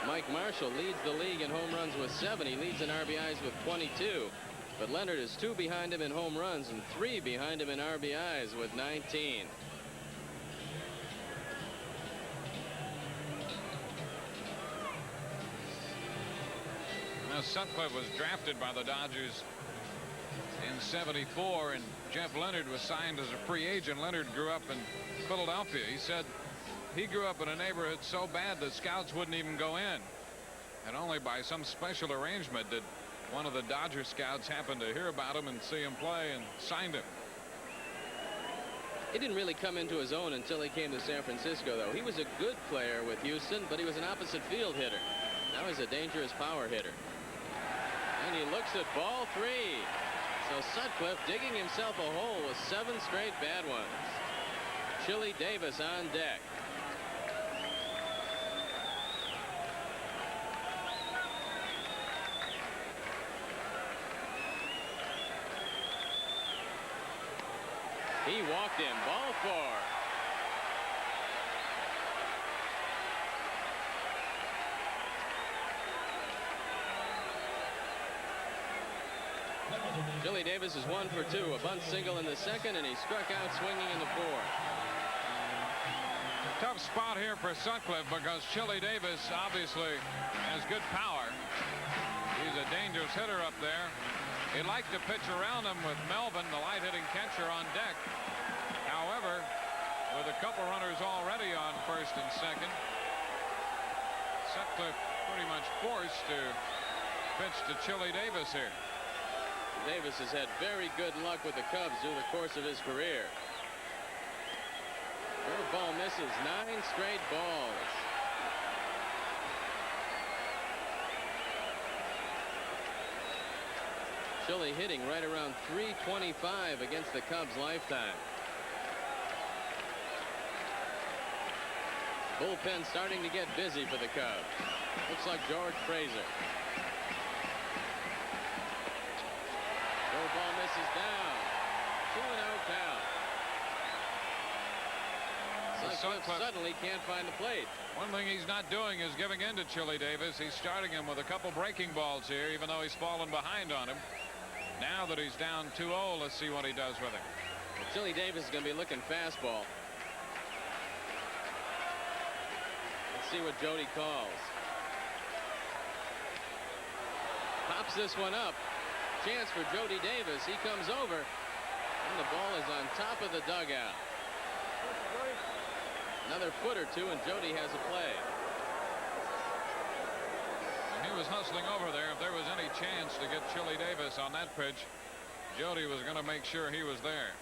Mike Marshall leads the league in home runs with 7. He leads in RBIs with 22. But Leonard is 2 behind him in home runs and 3 behind him in RBIs with 19. Sutcliffe was drafted by the Dodgers in '74, and Jeff Leonard was signed as a free agent. Leonard grew up in Philadelphia. He said he grew up in a neighborhood so bad that scouts wouldn't even go in. And only by some special arrangement did one of the Dodger scouts happen to hear about him and see him play and signed him. He didn't really come into his own until he came to San Francisco, though. He was a good player with Houston, but he was an opposite field hitter. Now he's a dangerous power hitter. And he looks at ball 3. So Sutcliffe digging himself a hole with 7 straight bad ones. Chili Davis on deck. He walked in. Ball 4. Chili Davis is 1 for 2. A bunt single in the 2nd, and he struck out swinging in the 4th. Tough spot here for Sutcliffe because Chili Davis obviously has good power. He's a dangerous hitter up there. He'd like to pitch around him with Melvin, the light-hitting catcher, on deck. However, with a couple runners already on 1st and 2nd, Sutcliffe pretty much forced to pitch to Chili Davis here. Davis has had very good luck with the Cubs through the course of his career. Third ball misses. 9 straight balls. Chile hitting right around .325 against the Cubs' lifetime. Bullpen starting to get busy for the Cubs. Looks like George Fraser. Third ball misses down. 2-0 count. Sutcliffe suddenly can't find the plate. One thing he's not doing is giving in to Chili Davis. He's starting him with a couple breaking balls here, even though he's fallen behind on him. Now that he's down 2-0, let's see what he does with him. Well, Chili Davis is going to be looking fastball. Let's see what Jody calls. Pops this one up. Chance for Jody Davis. He comes over, and the ball is on top of the dugout. Another foot or two, and Jody has a play. He was hustling over there. If there was any chance to get Chili Davis on that pitch, Jody was going to make sure he was there.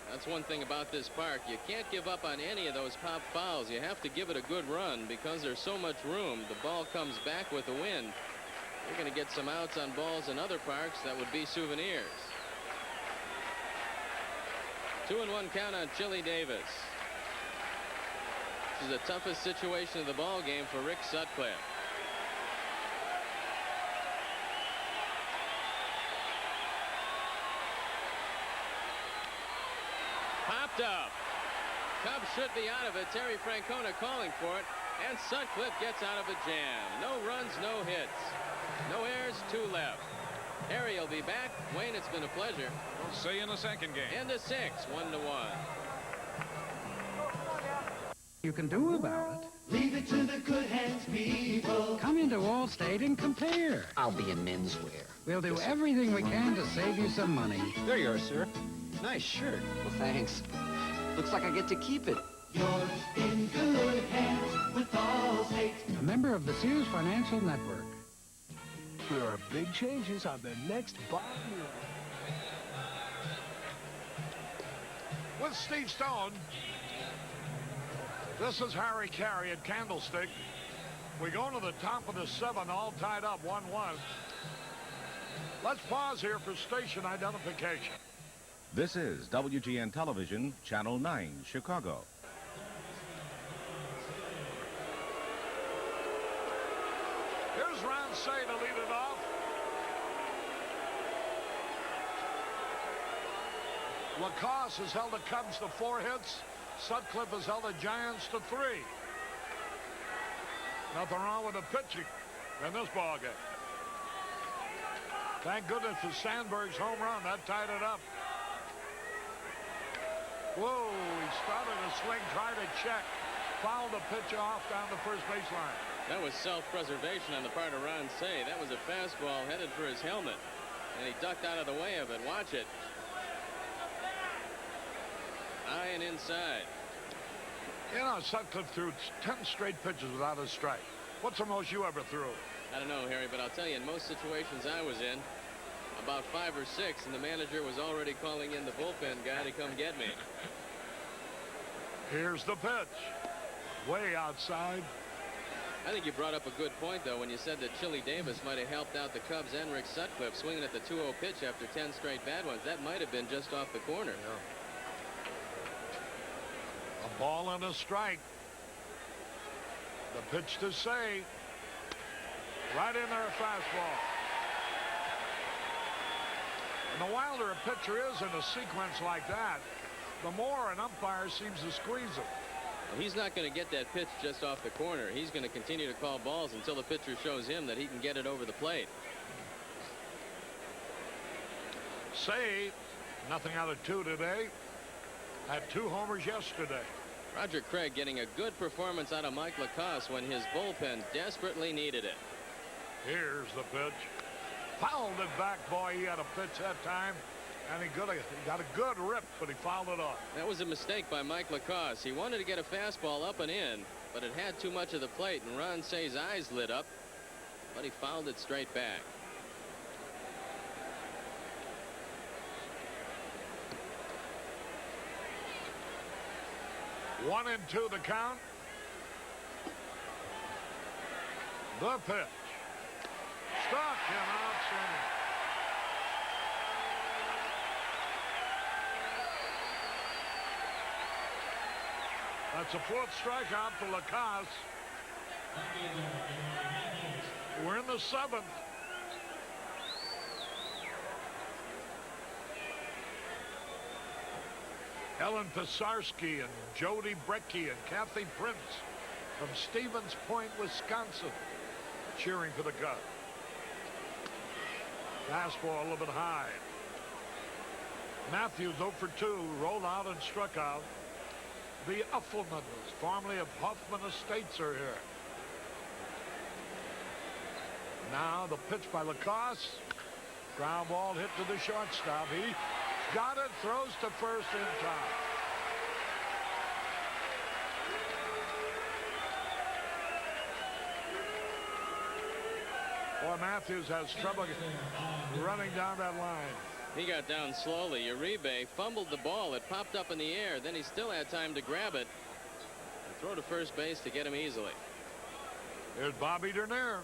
That's one thing about this park. You can't give up on any of those pop fouls. You have to give it a good run because there's so much room. The ball comes back with the wind. You're going to get some outs on balls in other parks that would be souvenirs. 2-1 count on Chili Davis. This is the toughest situation of the ball game for Rick Sutcliffe. Popped up. Cubs should be out of it. Terry Francona calling for it, and Sutcliffe gets out of a jam. No runs, no hits. No errors, 2 left. Harry will be back. Wayne, it's been a pleasure. We'll see you in the second game. And the 6, 1-1. You can do about it. Leave it to the good hands, people. Come into Allstate and compare. I'll be in menswear. We'll do everything we can to save you some money. There you are, sir. Nice shirt. Well, thanks. Looks like I get to keep it. You're in good hands with Allstate. A member of the Sears Financial Network. There are big changes on the next Bob Mueller. With Steve Stone, this is Harry Carey at Candlestick. We go to the top of the 7, all tied up 1-1. Let's pause here for station identification. This is WGN Television, Channel 9, Chicago. Here's Ron Say to lead it off. Lacoste has held the Cubs to 4 hits. Sutcliffe has held the Giants to 3. Nothing wrong with the pitching in this ballgame. Thank goodness for Sandberg's home run. That tied it up. Whoa, he started a swing, tried to check. Fouled the pitch off down the first baseline. That was self-preservation on the part of Ron Say. That was a fastball headed for his helmet, and he ducked out of the way of it. Watch it. High and inside. You know, Sutcliffe threw 10 straight pitches without a strike. What's the most you ever threw? I don't know, Harry, but I'll tell you, in most situations I was in, about 5 or 6, and the manager was already calling in the bullpen guy to come get me. Here's the pitch. Way outside. I think you brought up a good point, though, when you said that Chili Davis might have helped out the Cubs and Rick Sutcliffe swinging at the 2-0 pitch after 10 straight bad ones. That might have been just off the corner. Yeah. A ball and a strike. The pitch to Say. Right in there, a fastball. And the wilder a pitcher is in a sequence like that, the more an umpire seems to squeeze him. Well, he's not going to get that pitch just off the corner. He's going to continue to call balls until the pitcher shows him that he can get it over the plate. Say, nothing out of 2 today. Had 2 homers yesterday. Roger Craig getting a good performance out of Mike Lacoste when his bullpen desperately needed it. Here's the pitch. Fouled it back, boy. He had a pitch that time, and he got a good rip, but he fouled it off. That was a mistake by Mike Lacoste. He wanted to get a fastball up and in, but it had too much of the plate, and Ron Say's eyes lit up, but he fouled it straight back. 1-2 the count. The pitch. Stuck him out center. That's a fourth strikeout for Lacasse. We're in the seventh. Ellen Pisarski and Jody Brecky and Kathy Prince from Stevens Point, Wisconsin, cheering for the Cubs. Fastball a little bit high. Matthews 0 for 2, rolled out and struck out. The Uffelmans, formerly of Hoffman Estates, are here. Now the pitch by Lacasse. Ground ball hit to the shortstop. He got it, throws to first in time. Boy, Matthews has trouble running down that line. He got down slowly. Uribe fumbled the ball. It popped up in the air. Then he still had time to grab it and throw to first base to get him easily. Here's Bobby Dernier.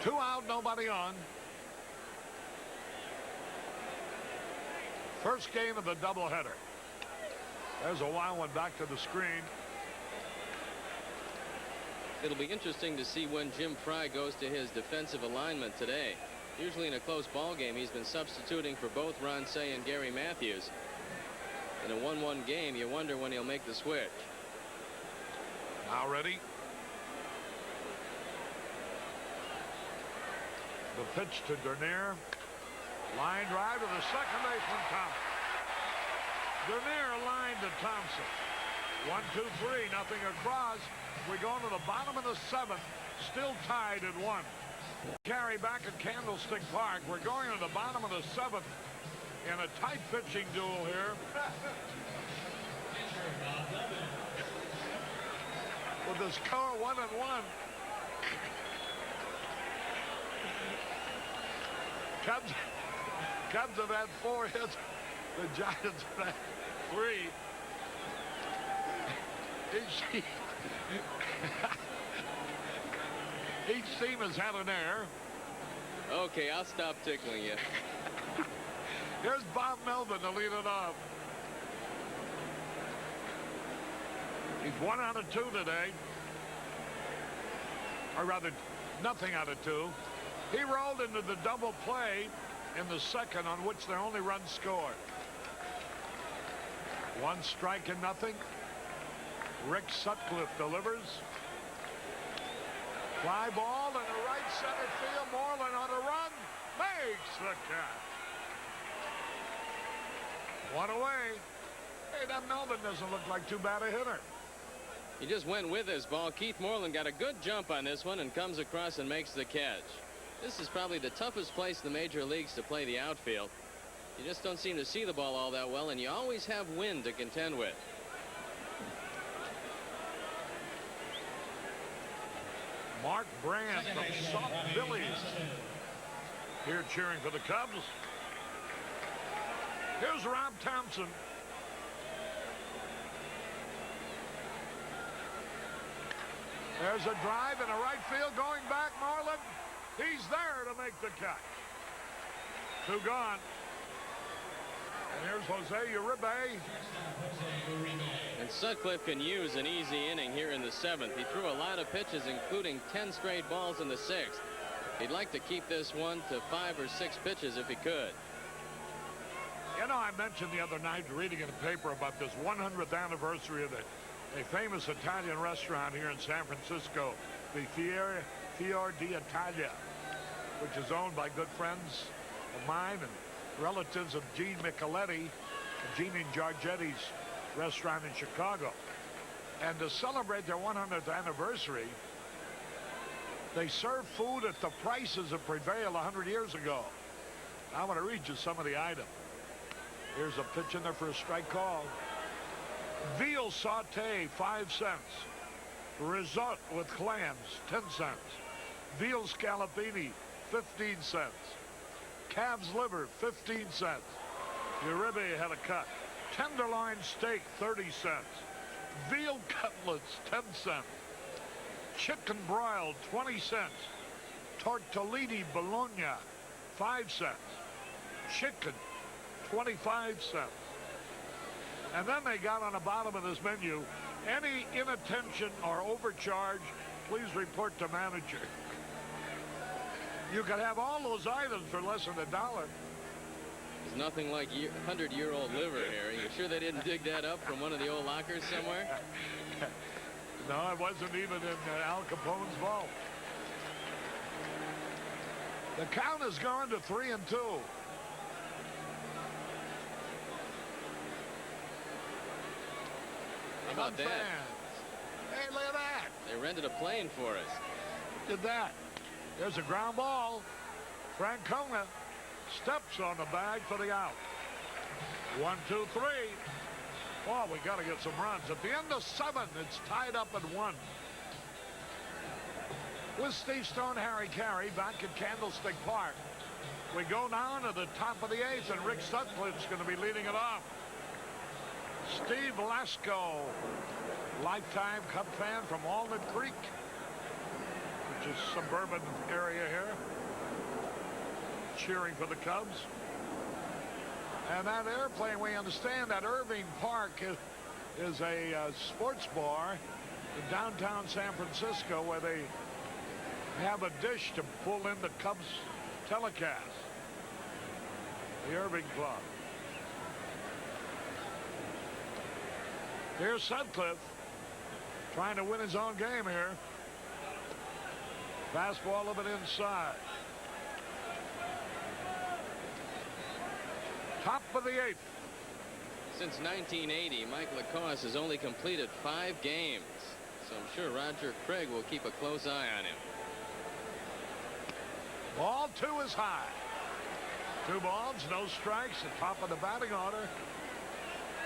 Two out, nobody on. First game of the doubleheader. There's a wild one back to the screen. It'll be interesting to see when Jim Fry goes to his defensive alignment today. Usually in a close ball game, he's been substituting for both Ron Cey and Gary Matthews. In a 1-1 game, you wonder when he'll make the switch. Now ready. The pitch to Dernier. Line drive to the second baseman, Thompson. Dernier aligned to Thompson. 1-2-3, nothing across. We go to the bottom of the seventh, still tied at 1. Carry back at Candlestick Park. We're going to the bottom of the seventh in a tight pitching duel here. With the score 1-1. Cubs have had 4 hits. The Giants have had 3. Each team has had an error. Okay, I'll stop tickling you. Here's Bob Melvin to lead it off. He's 1 out of 2 today. Or rather, nothing out of 2. He rolled into the double play in the second, on which their only run scored. 1 strike and nothing. Rick Sutcliffe delivers. Fly ball in the right center field. Moreland on a run. Makes the catch. 1 away. Hey, that Melvin doesn't look like too bad a hitter. He just went with his ball. Keith Moreland got a good jump on this one and comes across and makes the catch. This is probably the toughest place in the major leagues to play the outfield. You just don't seem to see the ball all that well, and you always have wind to contend with. Mark Brand from Soft Billies here cheering for the Cubs. Here's Rob Thompson. There's a drive in the right field going back. Moreland. He's there to make the catch. 2 gone. And here's Jose Uribe. And Sutcliffe can use an easy inning here in the 7th. He threw a lot of pitches, including 10 straight balls in the 6th. He'd like to keep this one to 5 or 6 pitches if he could. You know, I mentioned the other night reading in the paper about this 100th anniversary of a famous Italian restaurant here in San Francisco, the Fior d'Italia, which is owned by good friends of mine and relatives of Gene Micheletti, Gene and Giorgetti's restaurant in Chicago. And to celebrate their 100th anniversary, they serve food at the prices that prevailed 100 years ago. I want to read you some of the items. Here's a pitch in there for a strike call. Veal saute, 5 cents. Risotto with clams, 10 cents. Veal scallopini, 15 cents. Calf's liver, 15 cents. Uribe had a cut. Tenderloin steak, 30 cents. Veal cutlets, 10 cents. Chicken broiled, 20 cents. Tortellini bologna, 5 cents. Chicken, 25 cents. And then they got on the bottom of this menu, any inattention or overcharge, please report to manager. You could have all those items for less than $1. There's nothing like 100-year-old liver, Harry. You sure they didn't dig that up from one of the old lockers somewhere? No, it wasn't even in Al Capone's vault. The count has gone to 3-2. How about that? Hey, look at that. They rented a plane for us. Did that. There's a ground ball. Francona steps on the bag for the out. 1, 2, 3. Oh, we got to get some runs. At the end of 7, it's tied up at 1. With Steve Stone, Harry Carey back at Candlestick Park. We go down to the top of the 8th, and Rick Sutcliffe's going to be leading it off. Steve Lasko, lifetime Cub fan from Walnut Creek, which is suburban area here, cheering for the Cubs. And that airplane, we understand that Irving Park is a sports bar in downtown San Francisco where they have a dish to pull in the Cubs telecast. The Irving Club. Here's Sutcliffe trying to win his own game here. Fastball a little bit inside. Top of the 8th. Since 1980, Mike Lacoste has only completed 5 games. So I'm sure Roger Craig will keep a close eye on him. Ball 2 is high. 2 balls, no strikes. The top of the batting order.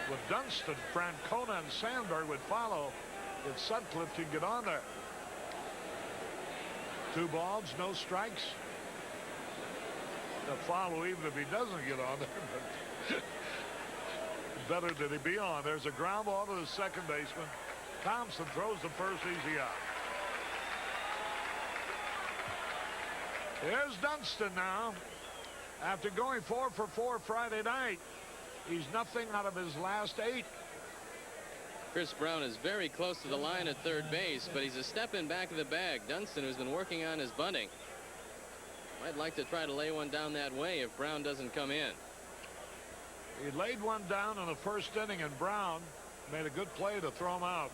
With Dunston, Francona, and Sandberg would follow if Sutcliffe can get on there. 2 balls, no strikes. They'll follow even if he doesn't get on there. But better that he be on. There's a ground ball to the second baseman. Thompson throws the first, easy out. Here's Dunston now. After going 4 for 4 Friday night, he's nothing out of his last 8. Chris Brown is very close to the line at third base, but he's a step in back of the bag. Dunston, who's been working on his bunting, might like to try to lay one down that way if Brown doesn't come in. He laid one down in the first inning, and Brown made a good play to throw him out.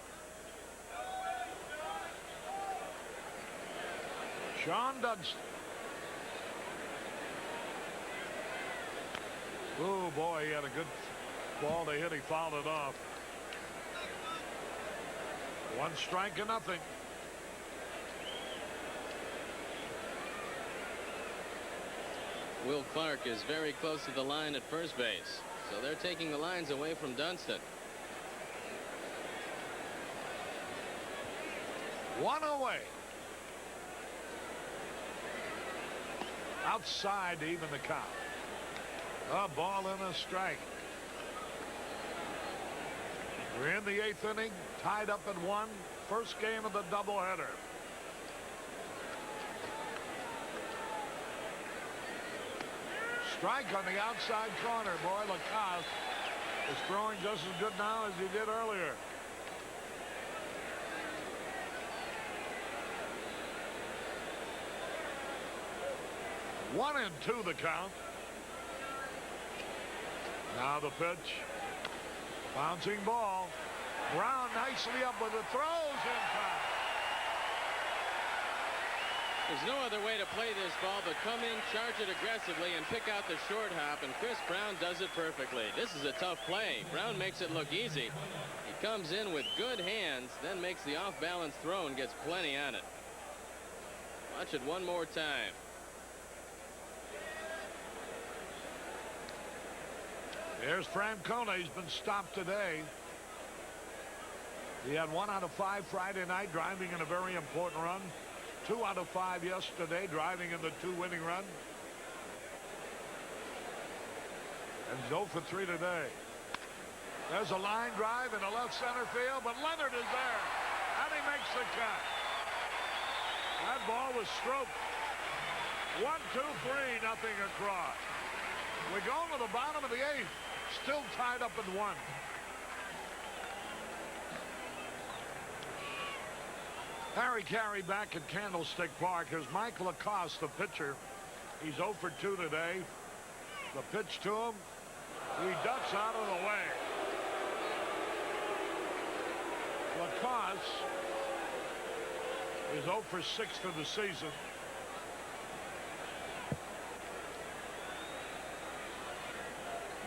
Sean Dunston. Oh, boy, he had a good ball to hit. He fouled it off. 1 strike and nothing. Will Clark is very close to the line at first base. So they're taking the lines away from Dunston. 1 away. Outside to even the count. A ball and a strike. We're in the 8th inning, tied up at 1. First game of the doubleheader. Strike on the outside corner. Boy, Lacoste is throwing just as good now as he did earlier. One and 2 the count. Now the pitch. Bouncing ball. Brown nicely up with the throws in time. There's no other way to play this ball but come in, charge it aggressively, and pick out the short hop, and Chris Brown does it perfectly. This is a tough play. Brown makes it look easy. He comes in with good hands, then makes the off-balance throw and gets plenty on it. Watch it one more time. Here's Francona. He's been stopped today. He had 1 out of 5 Friday night, driving in a very important run. 2 out of 5 yesterday, driving in the 2 winning run. And he's 0 for 3 today. There's a line drive in the left center field, but Leonard is there, and he makes the cut. That ball was stroked. 1, 2, 3, nothing across. We go to the bottom of the 8th, still tied up at 1. Harry Carey back at Candlestick Park. Here's Mike Lacoste, the pitcher. He's 0 for 2 today. The pitch to him. He ducks out of the way. Lacoste is 0 for 6 for the season.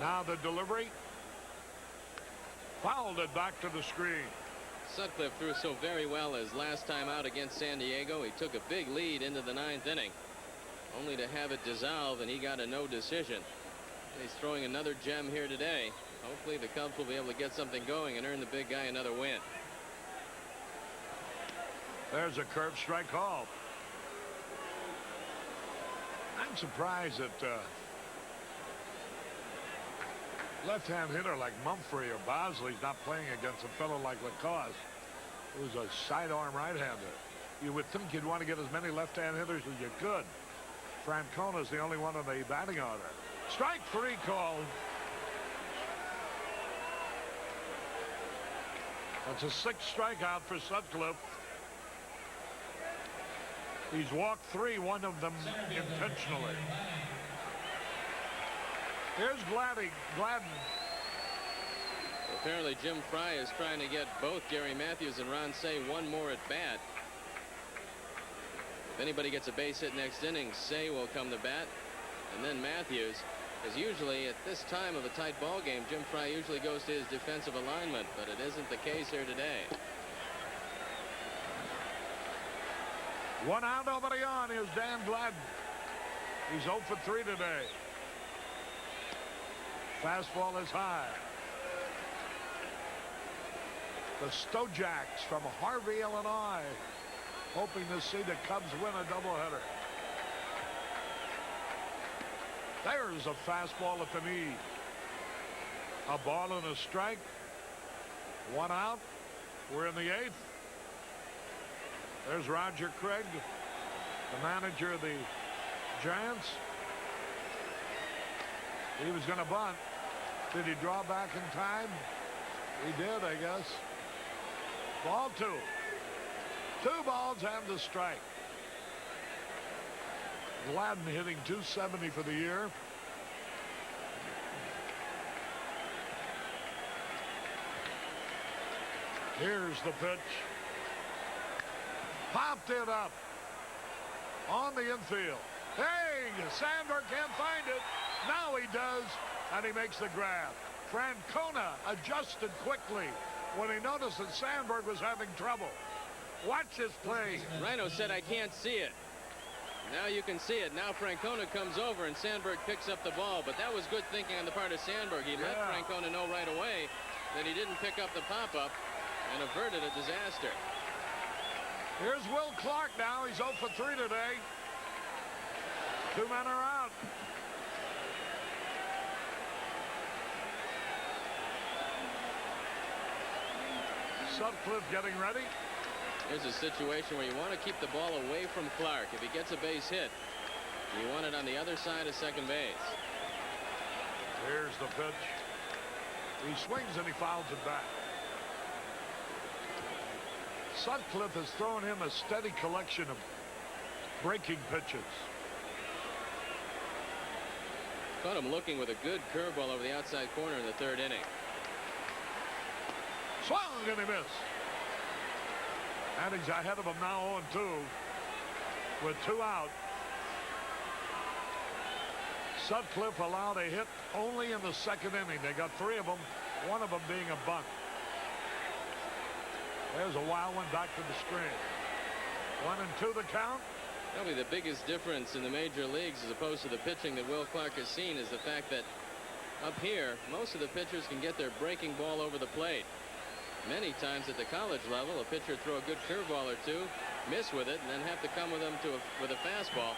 Now the delivery. Fouled it back to the screen. Sutcliffe threw so very well his last time out against San Diego. He took a big lead into the 9th inning, only to have it dissolve, and he got a no decision. He's throwing another gem here today. Hopefully the Cubs will be able to get something going and earn the big guy another win. There's a curve strike call. I'm surprised that left-hand hitter like Mumphrey or Bosley's not playing against a fellow like Lacoste, who's a sidearm right-hander. You would think you'd want to get as many left-hand hitters as you could. Francona's the only one on the batting order. Strike 3 called. That's a 6th strikeout for Sutcliffe. He's walked 3, one of them intentionally. Here's Gladden. Apparently Jim Fry is trying to get both Gary Matthews and Ron Cey one more at bat. If anybody gets a base hit next inning, Cey will come to bat, and then Matthews. Because usually at this time of a tight ball game, Jim Fry usually goes to his defensive alignment, but it isn't the case here today. 1 out, nobody on. Here's Dan Gladden. He's 0 for 3 today. Fastball is high. The Stojaks from Harvey, Illinois, hoping to see the Cubs win a doubleheader. There's a fastball at the knee. A ball and a strike. 1 out. We're in the 8th. There's Roger Craig, the manager of the Giants. He was going to bunt. Did he draw back in time? He did, I guess. Ball 2. 2 balls and a strike. Gladden hitting .270 for the year. Here's the pitch. Popped it up on the infield. Hey, Sandberg can't find it. Now he does, and he makes the grab. Francona adjusted quickly when he noticed that Sandberg was having trouble. Watch this play. Rhino said, I can't see it. Now you can see it. Now Francona comes over, and Sandberg picks up the ball, but that was good thinking on the part of Sandberg. He let Francona know right away that he didn't pick up the pop-up and averted a disaster. Here's Will Clark now. He's 0 for 3 today. 2 men are out. Sutcliffe getting ready. Here's a situation where you want to keep the ball away from Clark. If he gets a base hit, you want it on the other side of second base. Here's the pitch. He swings and he fouls it back. Sutcliffe has thrown him a steady collection of breaking pitches. Caught him looking with a good curveball over the outside corner in the 3rd inning. Swung and he missed. And he's ahead of him now 0-2 with 2 out. Sutcliffe allowed a hit only in the 2nd inning. They got 3 of them, 1 of them being a bunt. There's a wild one back to the screen. 1-2 the count. Probably the biggest difference in the major leagues as opposed to the pitching that Will Clark has seen is the fact that up here, most of the pitchers can get their breaking ball over the plate. many times at the college level. A pitcher throw a good curveball or two, miss with it, and then have to come with him with a fastball.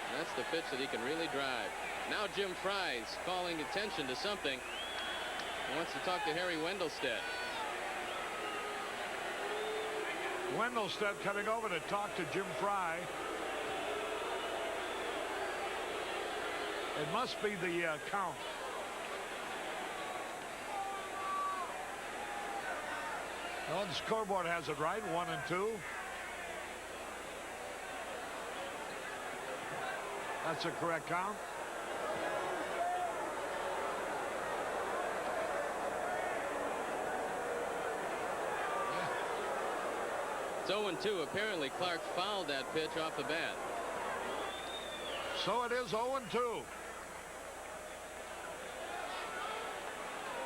And that's the pitch that he can really drive. Now Jim Fry's calling attention to something. He wants to talk to Harry Wendelstedt. Wendelstedt coming over to talk to Jim Fry. It must be the count. Well, the scoreboard has it right, 1-2. That's a correct count. It's 0-2. Apparently Clark fouled that pitch off the bat. So it is 0-2.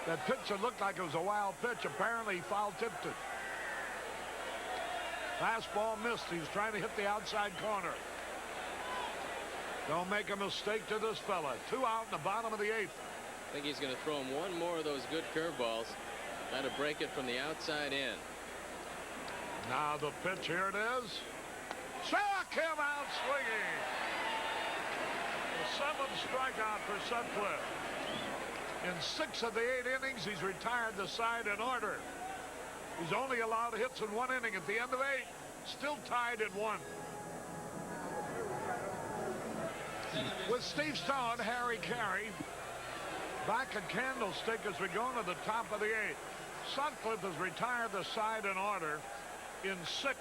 That pitch that looked like it was a wild pitch, apparently he foul-tipped it. Fastball missed. He's trying to hit the outside corner. Don't make a mistake to this fella. 2 out in the bottom of the 8th. I think he's going to throw him one more of those good curveballs. Try to break it from the outside in. Now the pitch, here it is. Struck him out swinging. The 7th strikeout for Sutcliffe. In 6 of the 8 innings, he's retired the side in order. He's only allowed hits in 1 inning at the end of 8. Still tied at 1. With Steve Stone, Harry Carey back at Candlestick as we go to the top of the 8th. Sutcliffe has retired the side in order in 6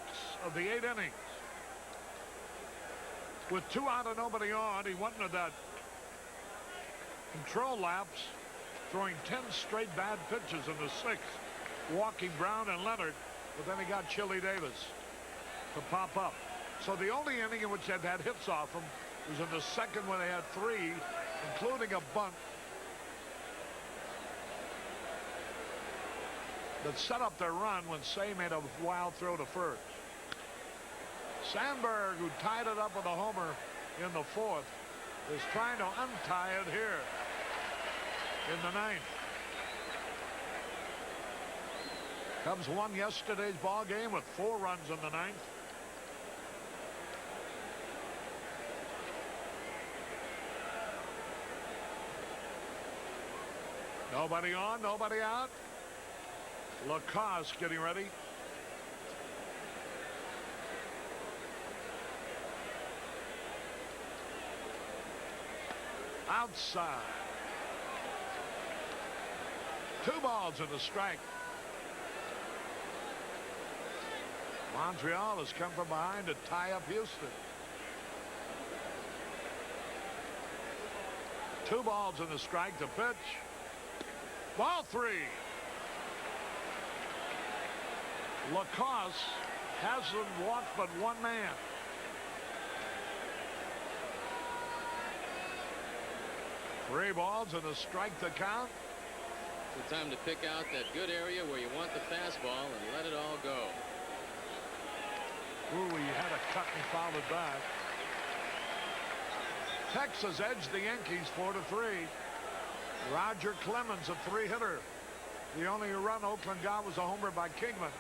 of the 8 innings. With 2 out and nobody on, he went into that control lapse, throwing 10 straight bad pitches in the 6th, walking Brown and Leonard, but then he got Chili Davis to pop up. So the only inning in which they've had hits off him was in the 2nd when they had 3, including a bunt that set up their run when Say made a wild throw to first. Sandberg, who tied it up with a homer in the 4th, is trying to untie it here in the 9th. Cubs won yesterday's ball game with 4 runs in the 9th. Nobody on, nobody out. Lacoste getting ready. Outside. 2 balls and a strike. Montreal has come from behind to tie up Houston. 2 balls and a strike to pitch. Ball 3. Lacoste hasn't walked but 1 man. Three balls and a strike to count. It's time to pick out that good area where you want the fastball and let it all go. Ooh, he had a cut and fouled it back. Texas edged the Yankees 4-3. Roger Clemens, a 3-hitter. The only run Oakland got was a homer by Kingman.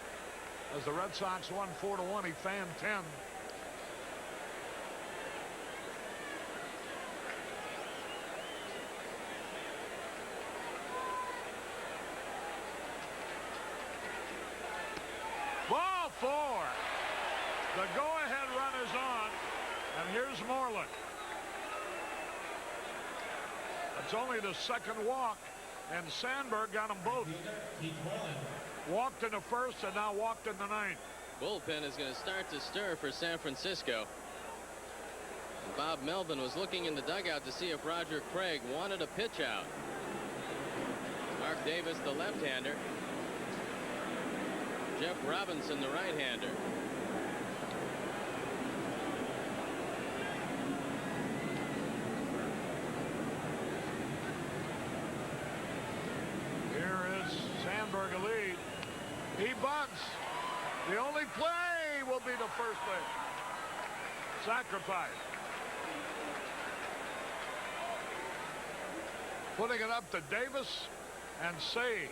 As the Red Sox won 4-1, he fanned 10. Ball 4. The go-ahead run is on, and here's Moreland. It's only the 2nd walk, and Sandberg got them both. Walked in the 1st and now walked in the 9th. Bullpen is going to start to stir for San Francisco. And Bob Melvin was looking in the dugout to see if Roger Craig wanted a pitch out. Mark Davis, the left-hander. Jeff Robinson, the right-hander. Here is Sandberg a lead. He bunts. The only play will be the first play. Sacrifice. Putting it up to Davis and Say.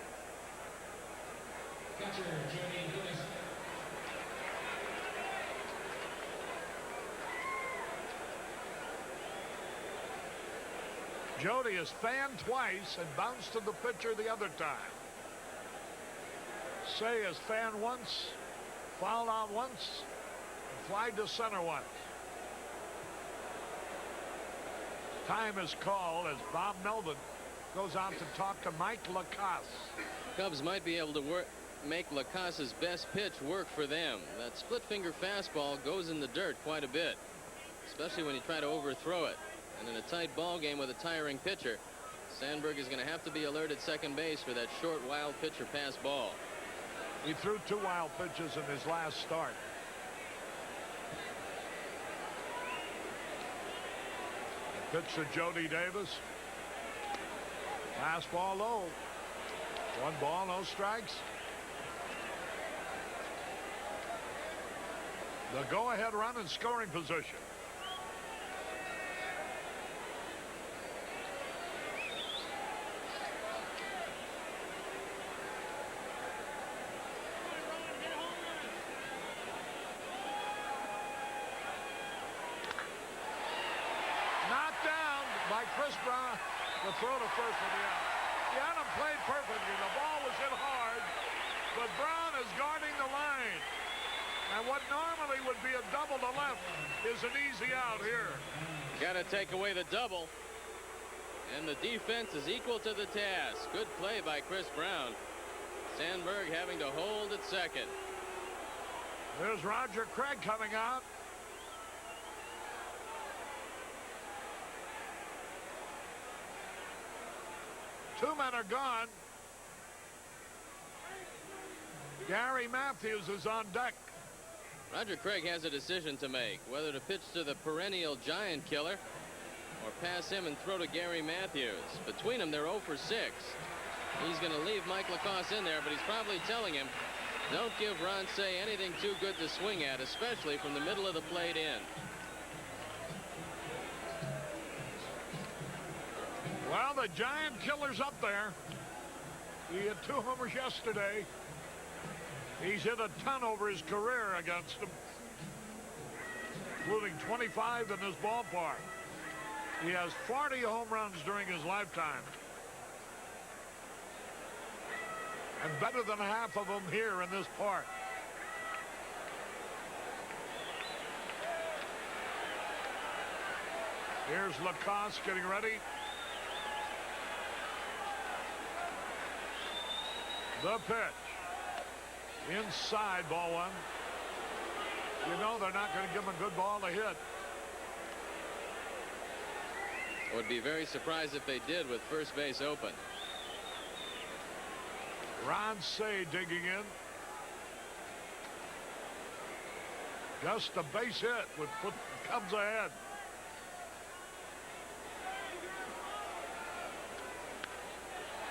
Jody is fanned twice and bounced to the pitcher the other time. Say is fanned once, fouled out once, and flied to center once. Time is called as Bob Melvin goes out to talk to Mike Lacasse. Cubs might be able to make Lacasse's best pitch work for them. That split finger fastball goes in the dirt quite a bit, especially when you try to overthrow it. And in a tight ball game with a tiring pitcher, Sandberg is going to have to be alert at second base for that short, wild pitcher pass ball. He threw 2 wild pitches in his last start. Pitch to Jody Davis. Fastball low. 1 ball, no strikes. The go-ahead run in scoring position. Chris Brown, the throw to first for the out. Yannem played perfectly. The ball was hit hard, but Brown is guarding the line. And what normally would be a double to left is an easy out here. Got to take away the double. And the defense is equal to the task. Good play by Chris Brown. Sandberg having to hold at second. There's Roger Craig coming out. Two men are gone. Gary Matthews is on deck. Roger Craig has a decision to make, whether to pitch to the perennial giant killer or pass him and throw to Gary Matthews. Between them, they're 0 for 6. He's going to leave Mike Lacasse in there, but he's probably telling him, don't give Ron Cey anything too good to swing at, especially from the middle of the plate in. Well, the giant killer's up there. He had 2 homers yesterday. He's hit a ton over his career against them, including 25 in this ballpark. He has 40 home runs during his lifetime. And better than half of them here in this park. Here's Lacasse getting ready. The pitch. Inside, ball 1. You know they're not going to give him a good ball to hit. Would be very surprised if they did with first base open. Ron Cey digging in. Just a base hit would put the Cubs ahead.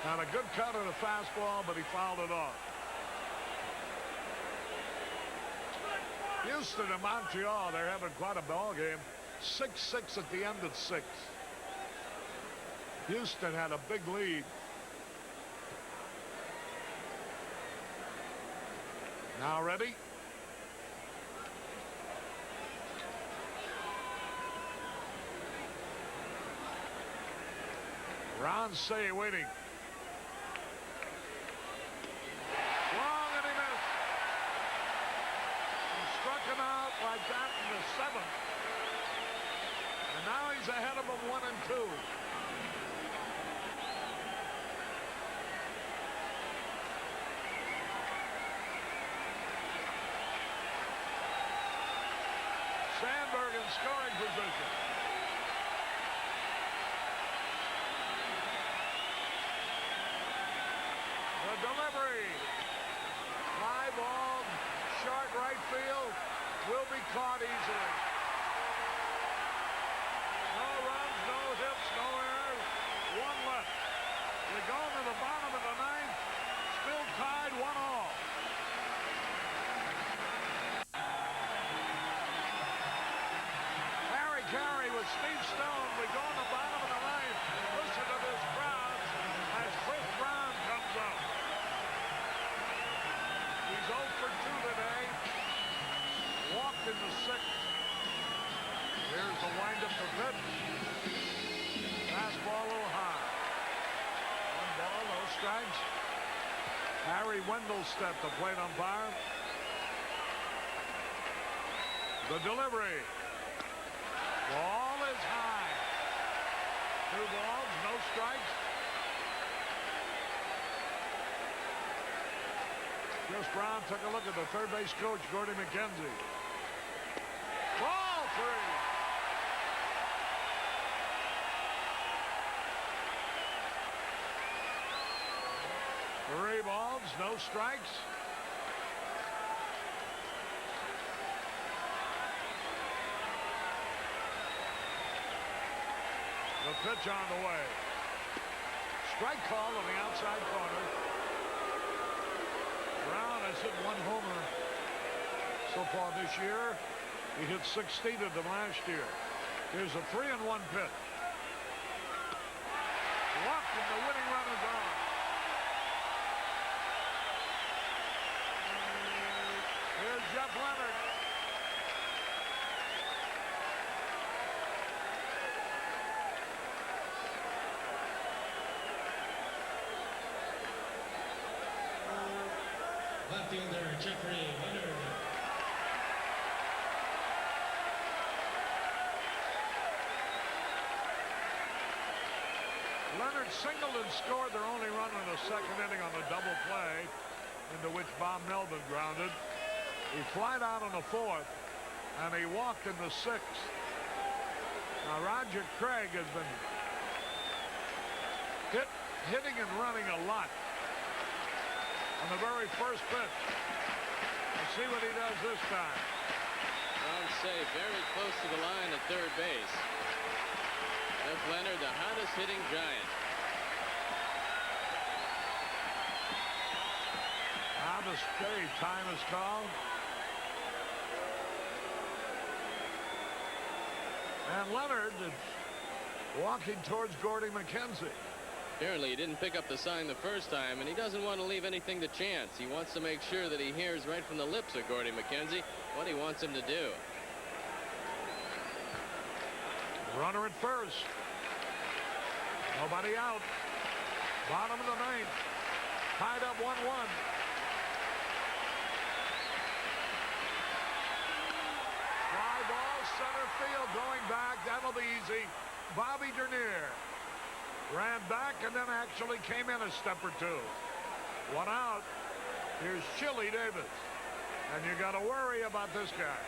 Not a good cut of the fastball, but he fouled it off. Houston and Montreal, they're having quite a ball game. 6-6 at the end of 6. Houston had a big lead. Now ready? Ron Cey waiting. Swung and he missed. He struck him out like that in the 7th. And now he's ahead of him 1-2. Sandberg in scoring position. The delivery. High ball, short right field, will be caught easily. No runs, no hits, no errors. 1 left. We go to the bottom of the 9th. Still tied 1-all. Carey with Steve Stone. We go on the bottom of the 9th. Listen to this crowd as Chris Brown comes up. Harry Wendelstedt, the plate umpire. The delivery. Ball is high. 2 balls, no strikes. Chris Brown took a look at the third base coach, Gordy McKenzie. Ball 3. 3 balls, no strikes. The pitch on the way. Strike call on the outside corner. Brown has hit 1 homer so far this year. He hit 16 of them last year. Here's a 3-1 pitch. Walked and the winning run is on. Here's Jeff Leonard. Left fielder Jeffrey Leonard. Leonard singled and scored their only run in the second inning on a double play, into which Bob Melvin grounded. He flied out on the 4th, and he walked in the 6th. Now Roger Craig has been hitting and running a lot on the very first pitch. Let's see what he does this time. Brown save very close to the line at third base. Jeff Leonard, the hottest hitting giant. Now the save time is called. And Leonard is walking towards Gordy McKenzie. Apparently he didn't pick up the sign the first time, and he doesn't want to leave anything to chance. He wants to make sure that he hears right from the lips of Gordy McKenzie what he wants him to do. Runner at first. Nobody out. Bottom of the 9th. Tied up 1-1. Fly ball, center field, going back. That'll be easy. Bobby Dernier ran back and then actually came in a step or 2. 1 out. Here's Chili Davis. And you got to worry about this guy.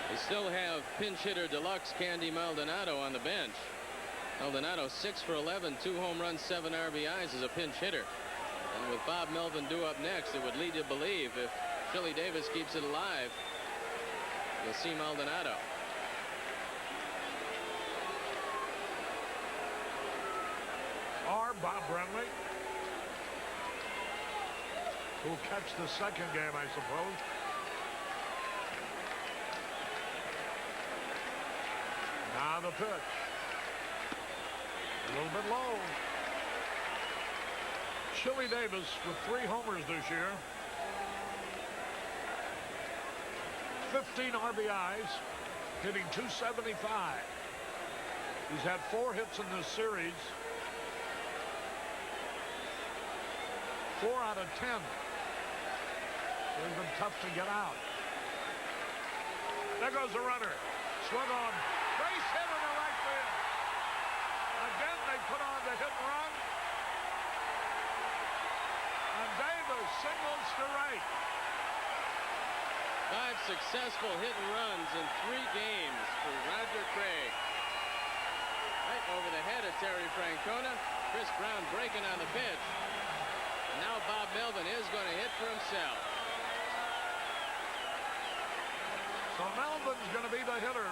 They still have pinch hitter deluxe Candy Maldonado on the bench. Maldonado 6 for 11, 2 home runs, 7 RBIs as a pinch hitter. And with Bob Melvin due up next, it would lead you to believe if Chili Davis keeps it alive, you'll see Maldonado. Or Bob Brenly, who'll catch the second game, I suppose. Now the pitch. A little bit low. Chili Davis with 3 homers this year. 15 RBIs, hitting .275. He's had 4 hits in this series. 4 out of 10. It's been tough to get out. There goes the runner. Swung on. Base hit in the right field. Again, they put on the hit and run. And Davis singles to right. 5 successful hit and runs in 3 games for Roger Craig. Right over the head of Terry Francona. Chris Brown breaking on the pitch. And now Bob Melvin is going to hit for himself. So Melvin's going to be the hitter.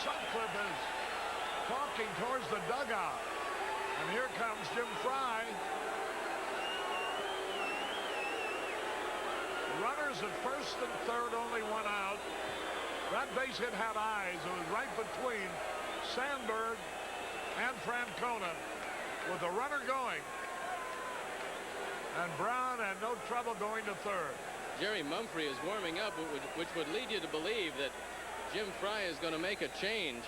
Sutcliffe is talking towards the dugout. And here comes Jim Fry. Runners at first and third, only 1 out. That base hit had eyes. It was right between Sandberg and Francona with the runner going. And Brown had no trouble going to third. Jerry Mumphrey is warming up, which would lead you to believe that Jim Fry is going to make a change.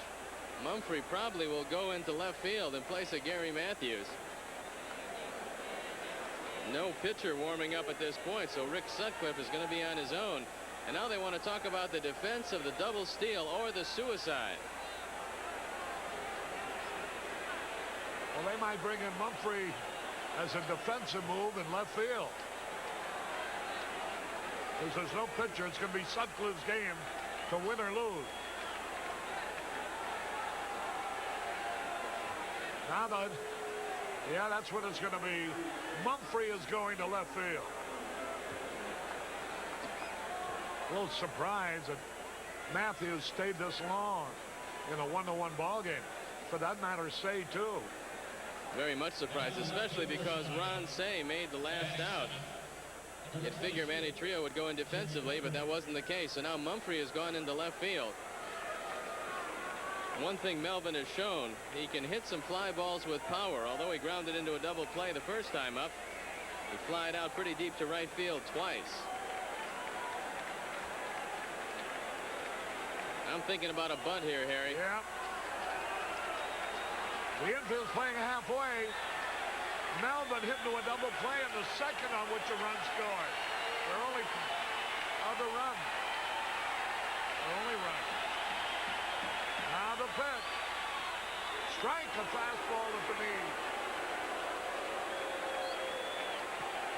Mumphrey probably will go into left field in place of Gary Matthews. No pitcher warming up at this point, so Rick Sutcliffe is going to be on his own. And now they want to talk about the defense of the double steal or the suicide. Well, they might bring in Mumphrey as a defensive move in left field. Because there's no pitcher, it's going to be Sutcliffe's game to win or lose. Now that, yeah, that's what it's going to be. Mumphrey is going to left field. A little surprised that Matthews stayed this long in a 1-1 ball game. For that matter, Say too. Very much surprised, especially because Ron Say made the last out. You'd figure Manny Trio would go in defensively, but that wasn't the case. So now Mumphrey has gone into left field. One thing Melvin has shown, he can hit some fly balls with power. Although he grounded into a double play the first time up, he flied out pretty deep to right field twice. I'm thinking about a bunt here, Harry. Yeah. The infield's playing halfway. Melvin hit into a double play in the second on which a run scored. Their only other run. Their only run. Now the pitch. Strike, a fastball at the knee.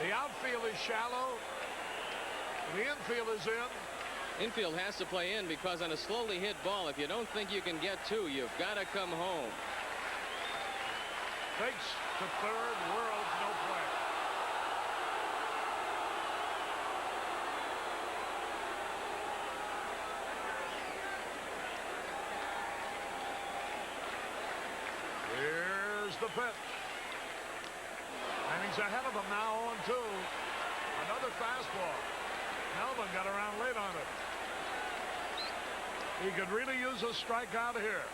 The outfield is shallow. The infield is in. Infield has to play in because on a slowly hit ball, if you don't think you can get two, you've got to come home. Takes to third, Worlds, no play. Here's the pitch. And he's ahead of him now, 0-2. Another fastball. Melvin got around late on it. He could really use a strikeout here.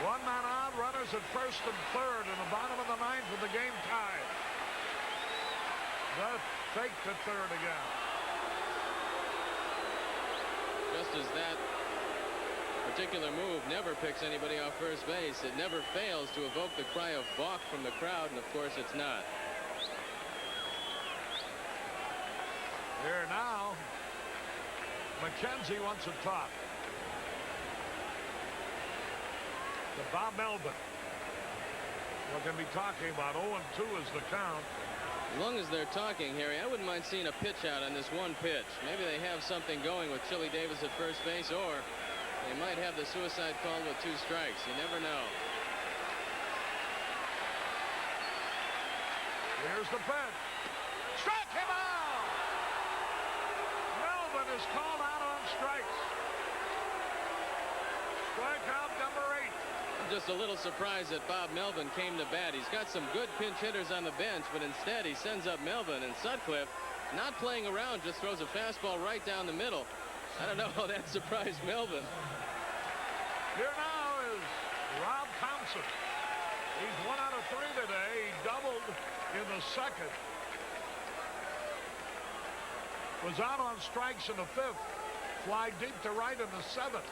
One man out, runners at first and third in the bottom of the ninth with the game tied. The fake to third again. Just as that particular move never picks anybody off first base, it never fails to evoke the cry of balk from the crowd, and of course it's not. Here now, McKenzie wants a top. To Bob Melvin. We're going to be talking about 0-2 is the count. As long as they're talking, Harry, I wouldn't mind seeing a pitch out on this one pitch. Maybe they have something going with Chili Davis at first base, or they might have the suicide call with 2 strikes. You never know. Here's the pitch. Strike him out! Melvin is called out on strikes. Strikeout number 8. I'm just a little surprised that Bob Melvin came to bat. He's got some good pinch hitters on the bench, but instead he sends up Melvin, and Sutcliffe, not playing around, just throws a fastball right down the middle. I don't know how that surprised Melvin. Here now is Rob Thompson. He's 1 out of 3 today. He doubled in the second. Was out on strikes in the 5th. Fly deep to right in the 7th.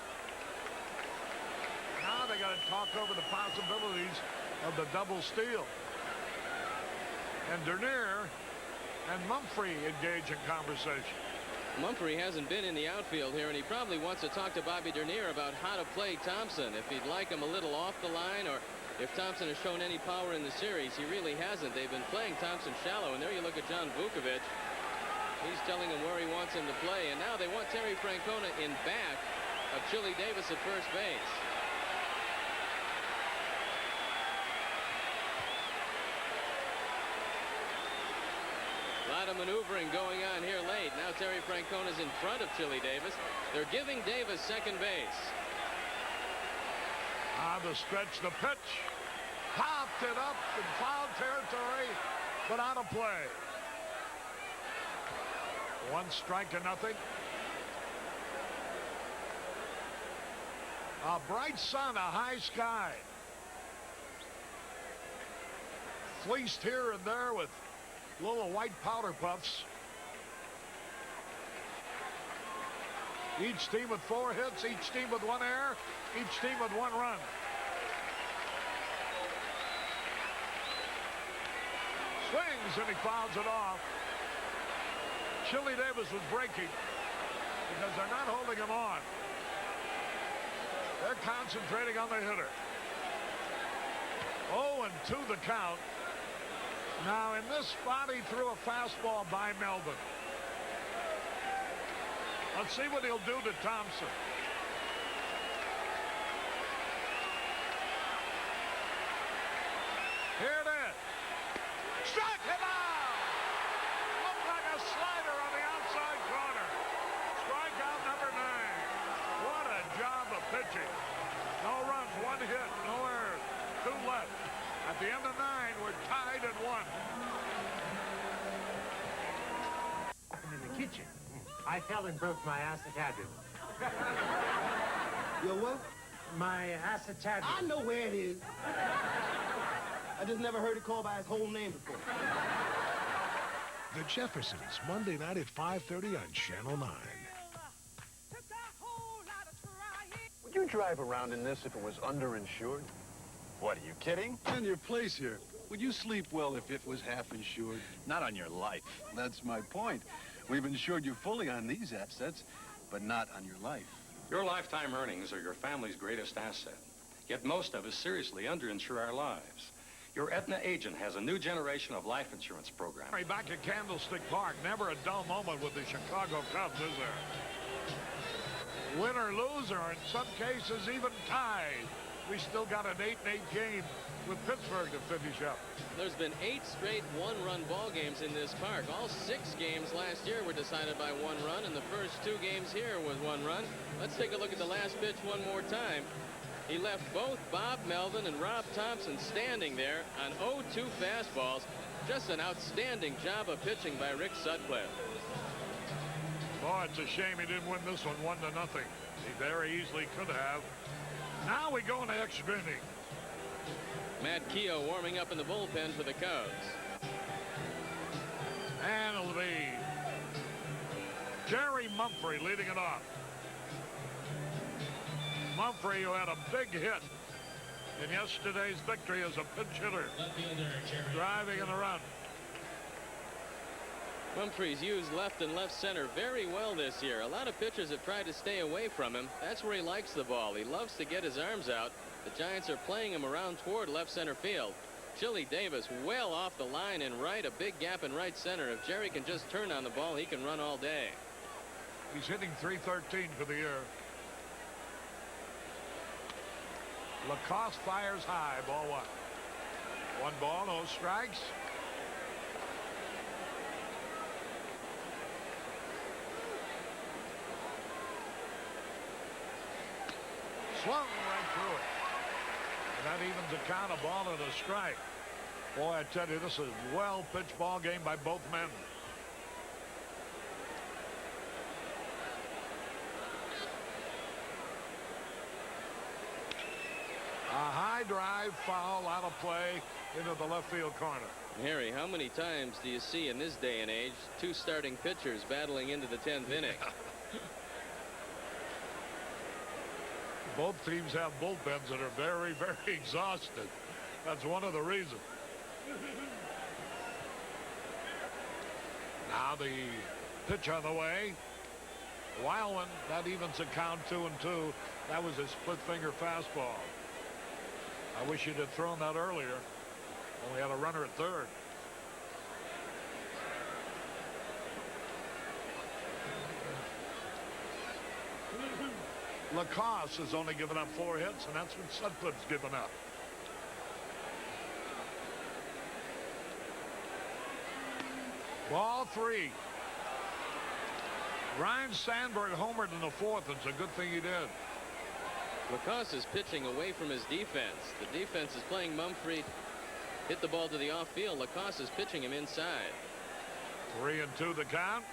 Now they got to talk over the possibilities of the double steal. And Dernier and Mumphrey engage in conversation. Mumphrey hasn't been in the outfield here, and he probably wants to talk to Bobby Dernier about how to play Thompson. If he'd like him a little off the line, or if Thompson has shown any power in the series. He really hasn't. They've been playing Thompson shallow, and there you look at John Vukovic. He's telling him where he wants him to play, and now they want Terry Francona in back of Chili Davis at first base. A lot of maneuvering going on here late. Now Terry Francona's in front of Chili Davis. They're giving Davis second base. On the stretch, the pitch. Popped it up in foul territory, but out of play. 1 strike to nothing. A bright sun, a high sky. Fleeced here and there with little white powder puffs. Each team with 4 hits, each team with 1 error, each team with 1 run. Swings and he fouls it off. Chili Davis was breaking because they're not holding him on. They're concentrating on the hitter. 0-2 the count. Now in this spot he threw a fastball by Melvin. Let's see what he'll do to Thompson. Here it is. Struck him out! Looked like a slider on the outside corner. Strikeout number 9. What a job of pitching. No runs, 1 hit, no errors, 2 left. At the end of 9, we're tied at 1. In the kitchen, I fell and broke my acetabular. Your what? My acetabular. I know where it is. I just never heard it called by its whole name before. The Jeffersons, Monday night at 5:30 on Channel 9. Would you drive around in this if it was underinsured? What, are you kidding? And your place here. Would you sleep well if it was half insured? Not on your life. That's my point. We've insured you fully on these assets, but not on your life. Your lifetime earnings are your family's greatest asset. Yet most of us seriously underinsure our lives. Your Aetna agent has a new generation of life insurance program. Back at Candlestick Park, never a dull moment with the Chicago Cubs, is there? Win or lose, or in some cases even tied. We still got an 8-8 game with Pittsburgh to finish up. There's been 8 straight one-run ball games in this park. All 6 games last year were decided by 1 run, and the first 2 games here was 1 run. Let's take a look at the last pitch one more time. He left both Bob Melvin and Rob Thompson standing there on 0-2 fastballs. Just an outstanding job of pitching by Rick Sutcliffe. Boy, it's a shame he didn't win this one 1-0. He very easily could have. Now we go into extra inning. Matt Keogh warming up in the bullpen for the Cubs. And it'll be Jerry Mumphrey leading it off. Mumphrey, who had a big hit in yesterday's victory as a pinch hitter, driving in the run. Mumphrey's used left and left center very well this year. A lot of pitchers have tried to stay away from him. That's where he likes the ball. He loves to get his arms out. The Giants are playing him around toward left center field. Chili Davis well off the line in right, a big gap in right center. If Jerry can just turn on the ball, he can run all day. He's hitting .313 for the year. Lacoste fires high, ball 1. 1 ball, no strikes. Swung right through it. And that evens the count, a ball and a strike. Boy, I tell you, this is a well-pitched ball game by both men. A high drive, foul, out of play into the left field corner. Harry, how many times do you see in this day and age 2 starting pitchers battling into the 10th inning? Both teams have bullpens that are very, very exhausted. That's one of the reasons. Now the pitch on the way. Wild one, that evens the count 2-2. That was a split finger fastball. I wish he'd have thrown that earlier. Only had a runner at third. Lacoste has only given up 4 hits, and that's what Sutcliffe's given up. Ball 3. Ryan Sandberg homered in the 4th. It's a good thing he did. Lacoste is pitching away from his defense. The defense is playing Mumphrey. Hit the ball to the off field. Lacoste is pitching him inside. 3-2 the count.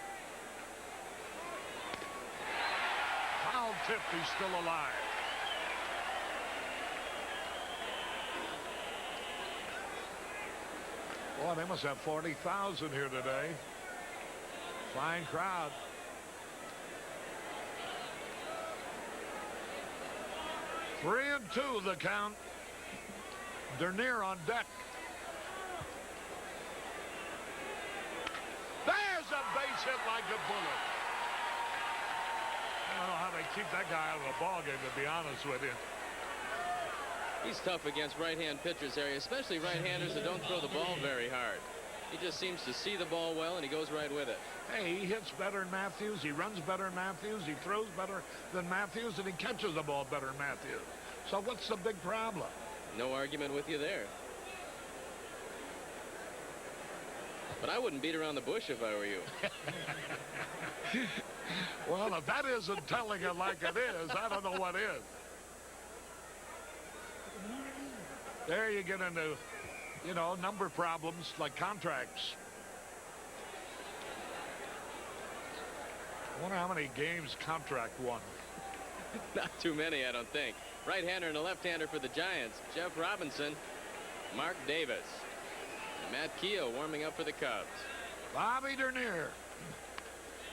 Foul tip, he's still alive. Boy, they must have 40,000 here today. Fine crowd. Three and two, the count. Dernier on deck. There's a base hit like a bullet. I don't know how they keep that guy out of the ball game, to be honest with you. He's tough against right-hand pitchers, Harry, especially right-handers that don't throw the ball very hard. He just seems to see the ball well, and he goes right with it. Hey, he hits better than Matthews. He runs better than Matthews. He throws better than Matthews, and he catches the ball better than Matthews. So what's the big problem? No argument with you there. But I wouldn't beat around the bush if I were you. Well, if that isn't telling it like it is, I don't know what is. There you get into, you know, number problems like contracts. I wonder how many games contract won. Not too many, I don't think. Right-hander and a left-hander for the Giants. Jeff Robinson, Mark Davis, and Matt Keogh warming up for the Cubs. Bobby Dernier.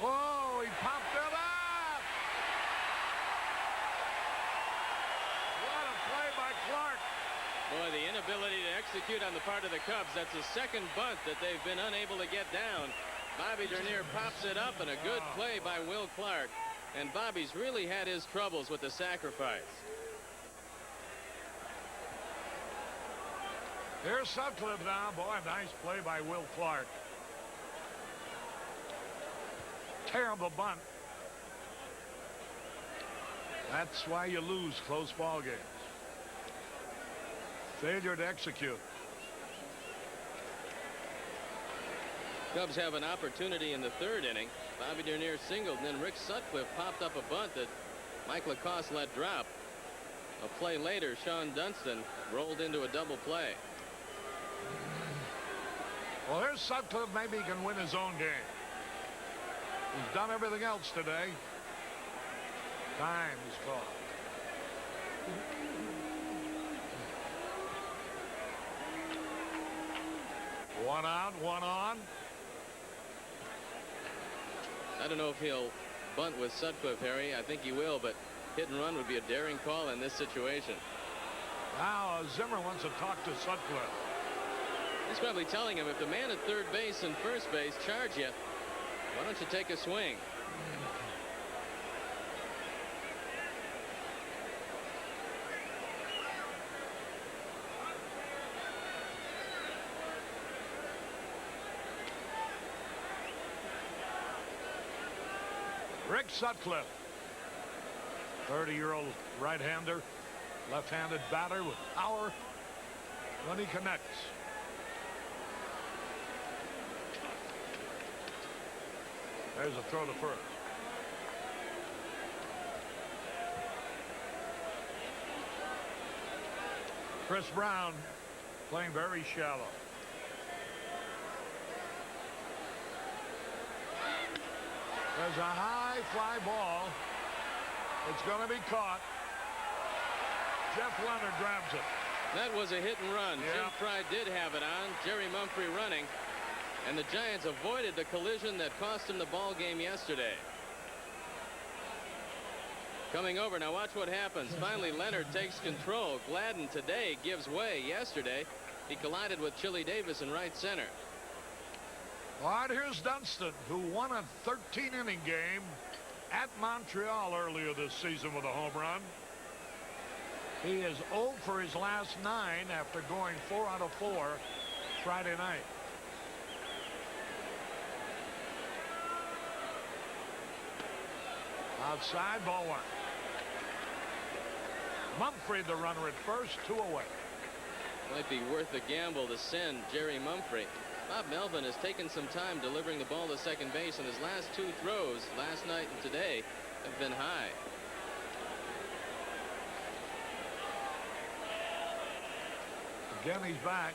Oh, he popped it up! What a play by Clark. Boy, the inability to execute on the part of the Cubs. That's the second bunt that they've been unable to get down. Bobby Dernier pops it up, and a good play by Will Clark. And Bobby's really had his troubles with the sacrifice. Here's Sutcliffe now. Boy, nice play by Will Clark. Terrible bunt. That's why you lose close ball games. Failure to execute. Cubs have an opportunity in the third inning. Bobby Dernier singled, and then Rick Sutcliffe popped up a bunt that Mike Lacoste let drop. A play later, Sean Dunston rolled into a double play. Well, here's Sutcliffe. Maybe he can win his own game. He's done everything else today. Time is called. One out, one on. I don't know if he'll bunt with Sutcliffe, Harry. I think he will, but hit and run would be a daring call in this situation. Now Zimmer wants to talk to Sutcliffe. He's probably telling him, if the man at third base and first base charge you, why don't you take a swing? Rick Sutcliffe, 30-year-old right-hander, left-handed batter with power when he connects. There's a throw to first. Chris Brown playing very shallow. There's a high fly ball. It's going to be caught. Jeff Leonard grabs it. That was a hit and run. Yeah. Jim Fry did have it on. Jerry Mumphrey running. And the Giants avoided the collision that cost them the ball game yesterday. Coming over. Now watch what happens. Finally, Leonard takes control. Gladden today gives way. Yesterday, he collided with Chili Davis in right center. All right, here's Dunston, who won a 13-inning game at Montreal earlier this season with a home run. He is 0 for his last 9 after going 4 out of 4 Friday night. Outside, ball one. Mumphrey, the runner at first, 2 away. Might be worth the gamble to send Jerry Mumphrey. Bob Melvin has taken some time delivering the ball to second base, and his last 2 throws, last night and today, have been high. Again, he's back.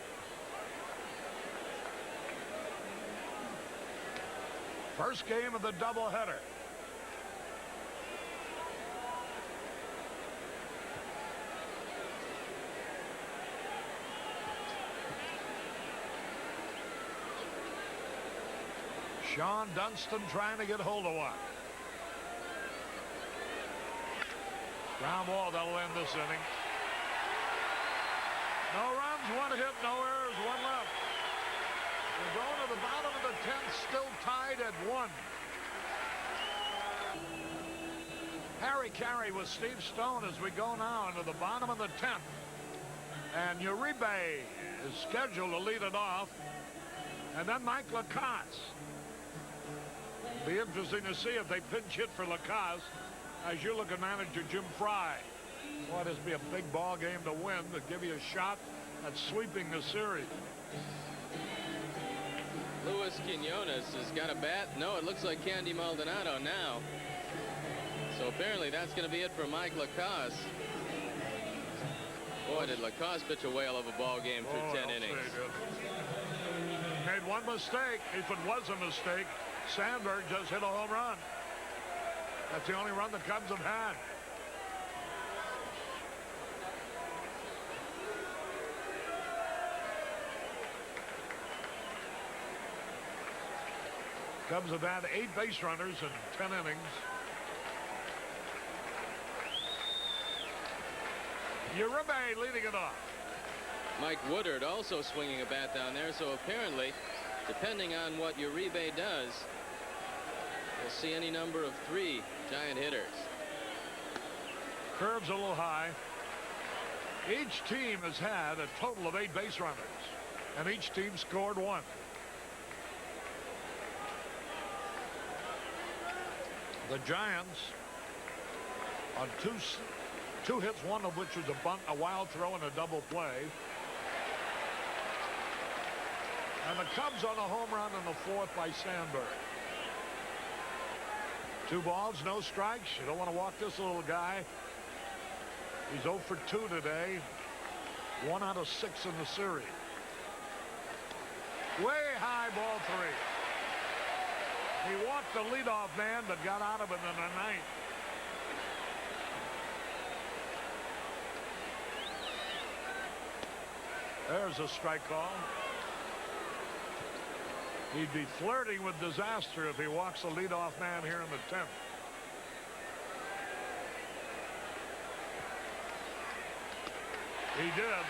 First game of the doubleheader. Sean Dunston trying to get hold of one. Ground ball, that'll end this inning. No runs, one hit, no errors, one left. We're going to the bottom of the 10th, still tied at 1. Harry Carey with Steve Stone as we go now into the bottom of the 10th. And Uribe is scheduled to lead it off. And then Mike Lacasse. Be interesting to see if they pinch hit for Lacasse as you look at manager Jim Fry. Boy, this will be a big ball game to win, to give you a shot at sweeping the series. Luis Quinones has got a bat. No, it looks like Candy Maldonado now. So apparently that's going to be it for Mike Lacasse. Boy, did Lacasse pitch a whale of a ball game through 10 innings. Made one mistake. If it was a mistake, Sandberg just hit a home run. That's the only run the Cubs have had. Cubs have had 8 base runners in 10 innings. Uribe leading it off. Mike Woodard also swinging a bat down there, so apparently, depending on what Uribe does, we'll see any number of 3 giant hitters. Curves a little high. Each team has had a total of 8 base runners, and each team scored 1. The Giants on two hits, one of which was a bunt, a wild throw, and a double play. And the Cubs on a home run in the 4th by Sandberg. 2 balls, no strikes. You don't want to walk this little guy. He's 0 for 2 today. 1 out of 6 in the series. Way high, ball 3. He walked the leadoff man, but got out of it in the 9th. There's a strike call. He'd be flirting with disaster if he walks the leadoff man here in the 10th. He did.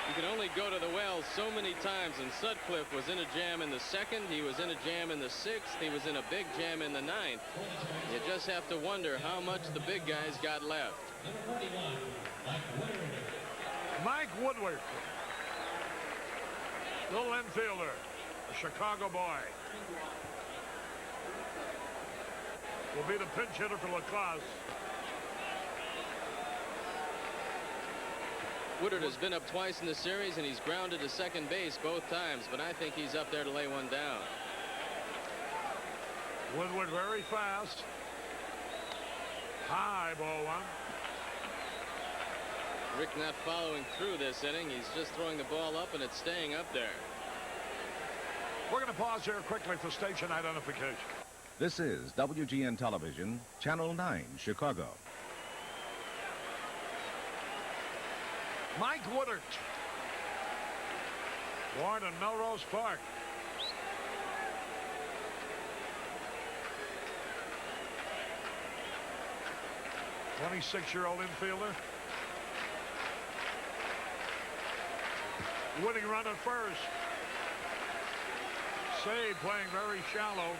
You can only go to the well so many times, and Sutcliffe was in a jam in the 2nd. He was in a jam in the 6th. He was in a big jam in the 9th. You just have to wonder how much the big guys got left. Mike Woodward, little infielder, a Chicago boy, will be the pinch hitter for Lacasse. Woodard has been up twice in the series, and he's grounded to second base both times, but I think he's up there to lay one down. Woodward very fast. High, ball 1. Rick not following through this inning. He's just throwing the ball up, and it's staying up there. We're going to pause here quickly for station identification. This is WGN Television, Channel 9, Chicago. Mike Woodard, born in Melrose Park. '26-year-old infielder. Winning run at first. Save playing very shallow.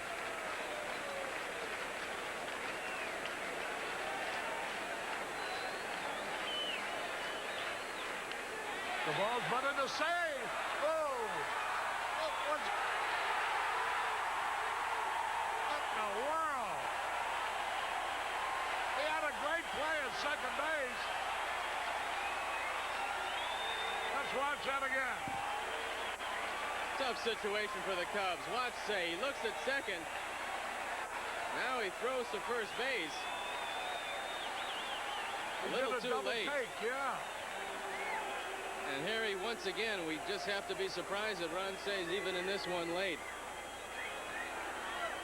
The ball's butted to save. Oh! What in the world? He had a great play at second base. Let's watch that again. Tough situation for the Cubs. Watch say. He looks at second. Now he throws to first base. A little too late. Take, yeah. And Harry, once again, we just have to be surprised that Ron Say's even in this one late.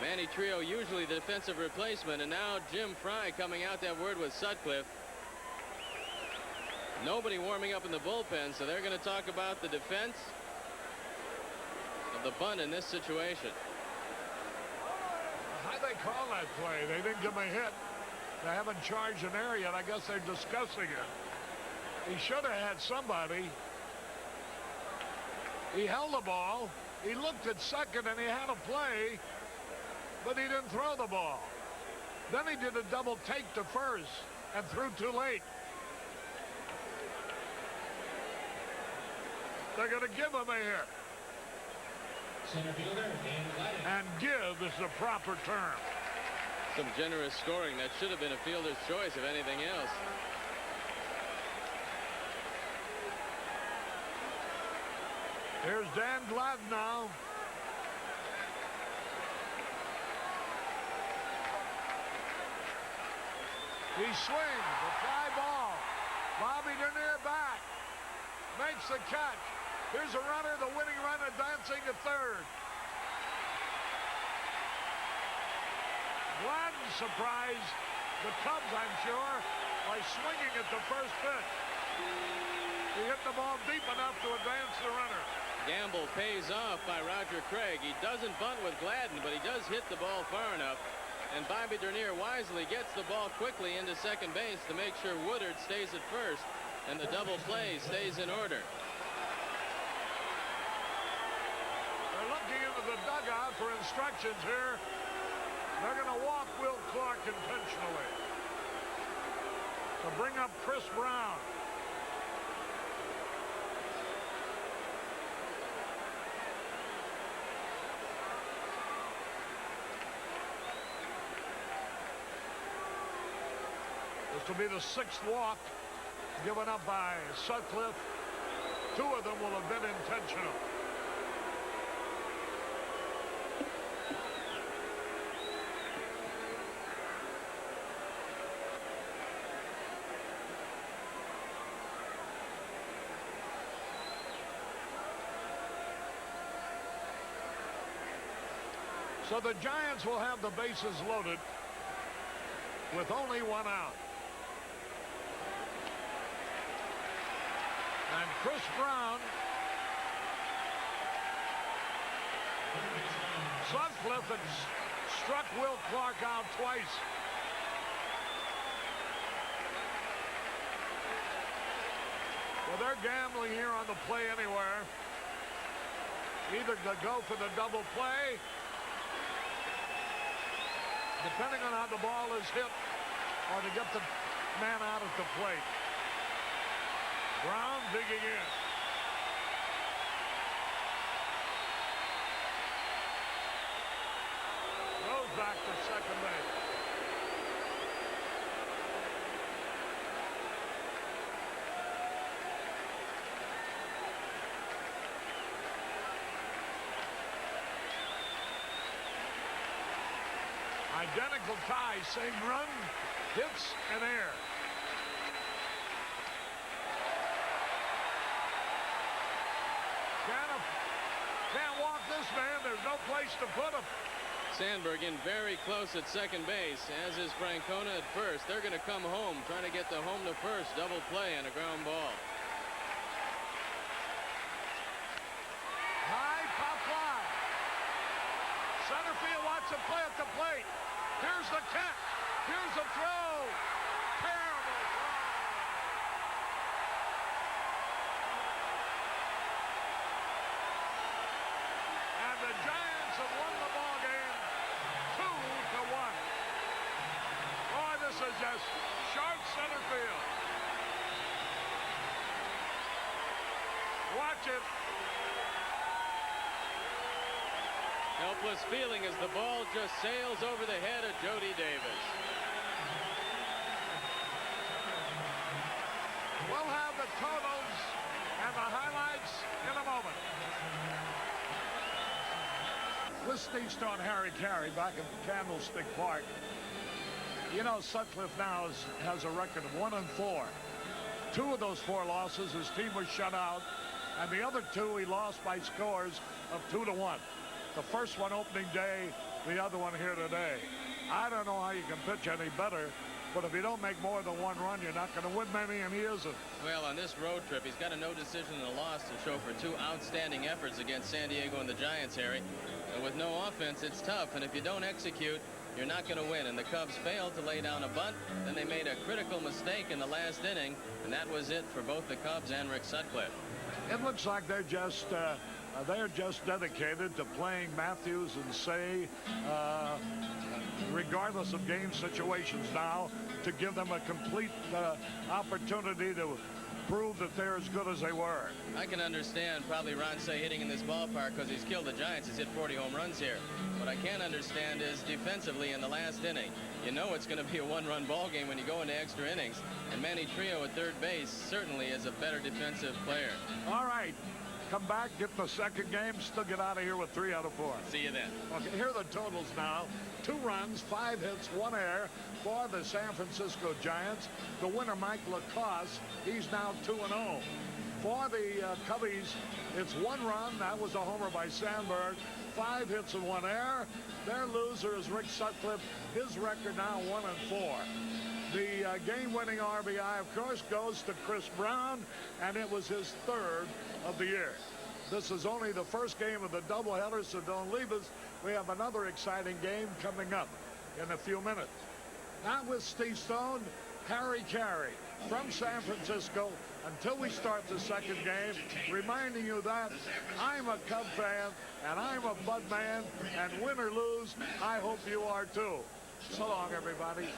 Manny Trio, usually the defensive replacement, and now Jim Fry coming out that word with Sutcliffe. Nobody warming up in the bullpen, so they're going to talk about the defense. the bunt in this situation. How'd they call that play? They didn't give him a hit. They haven't charged an error yet. I guess they're discussing it. He should have had somebody. He held the ball. He looked at second and he had a play, but he didn't throw the ball. Then he did a double take to first and threw too late. They're going to give him a hit. Center fielder, Dan Gladden. And give is the proper term. Some generous scoring. That should have been a fielder's choice, if anything else. Here's Dan Gladden now. He swings, a fly ball. Bobby Dernier back. Makes the catch. Here's a runner, the winning run advancing to third. Gladden surprised the Cubs, I'm sure, by swinging at the first pitch. He hit the ball deep enough to advance the runner. Gamble pays off by Roger Craig. He doesn't bunt with Gladden, but he does hit the ball far enough. And Bobby Dernier wisely gets the ball quickly into second base to make sure Woodard stays at first and the double play stays in order. They're looking into the dugout for instructions here. They're going to walk Will Clark intentionally to bring up Chris Brown. This will be the 6th walk given up by Sutcliffe. 2 of them will have been intentional. So the Giants will have the bases loaded with only 1 out. And Chris Brown, Sutcliffe had struck Will Clark out twice. Well, they're gambling here on the play anywhere. Either to go for the double play, depending on how the ball is hit, or to get the man out at the plate. Brown digging in. Goes back to second base. Identical tie, same run, hits, and air. Can't walk this man. There's no place to put him. Sandberg in very close at second base, as is Francona at first. They're going to come home, trying to get the home to first double play on a ground ball. High pop fly. Center field wants to play at the plate. Here's the catch. Here's the throw. Terrible throw. And the Giants have won the ball game 2-1. Boy, this is just sharp center field. Watch it. Helpless feeling as the ball just sails over the head of Jody Davis. We'll have the totals and the highlights in a moment. Listen east on Harry Carey back in Candlestick Park. You know, Sutcliffe now has a record of 1-4. 2 of those 4 losses, his team was shut out, and the other 2 he lost by scores of 2-1. The first one opening day, the other one here today. I don't know how you can pitch any better But if you don't make more than one run, you're not going to win many, and he isn't. Well, on this road trip, he's got a no decision and a loss to show for two outstanding efforts against San Diego and the Giants, Harry. And with no offense, it's tough, and if you don't execute, you're not going to win. And the Cubs failed to lay down a bunt. Then they made a critical mistake in the last inning, and that was it for both the Cubs and Rick Sutcliffe. It looks like they're just dedicated to playing Matthews and Say, regardless of game situations now, to give them a complete opportunity to prove that they're as good as they were. I can understand probably Ron Say hitting in this ballpark because he's killed the Giants. He's hit 40 home runs here. What I can't understand is defensively in the last inning. You know it's going to be a one-run ball game when you go into extra innings. And Manny Trio at third base certainly is a better defensive player. All right. Come back, get the second game, still get out of here with 3 out of 4. See you then. Okay, here are the totals now. 2 runs, 5 hits, 1 error for the San Francisco Giants. The winner, Mike Lacoste, he's now 2-0. For the Cubbies, it's 1 run. That was a homer by Sandberg. 5 hits and 1 error. Their loser is Rick Sutcliffe. His record now 1-4. The game-winning RBI, of course, goes to Chris Brown, and it was his 3rd of the year. This is only the first game of the doubleheader, so don't leave us. We have another exciting game coming up in a few minutes. Now with Steve Stone, Harry Carey from San Francisco until we start the second game, reminding you that I'm a Cub fan and I'm a Bud man, and win or lose, I hope you are too. So long, everybody.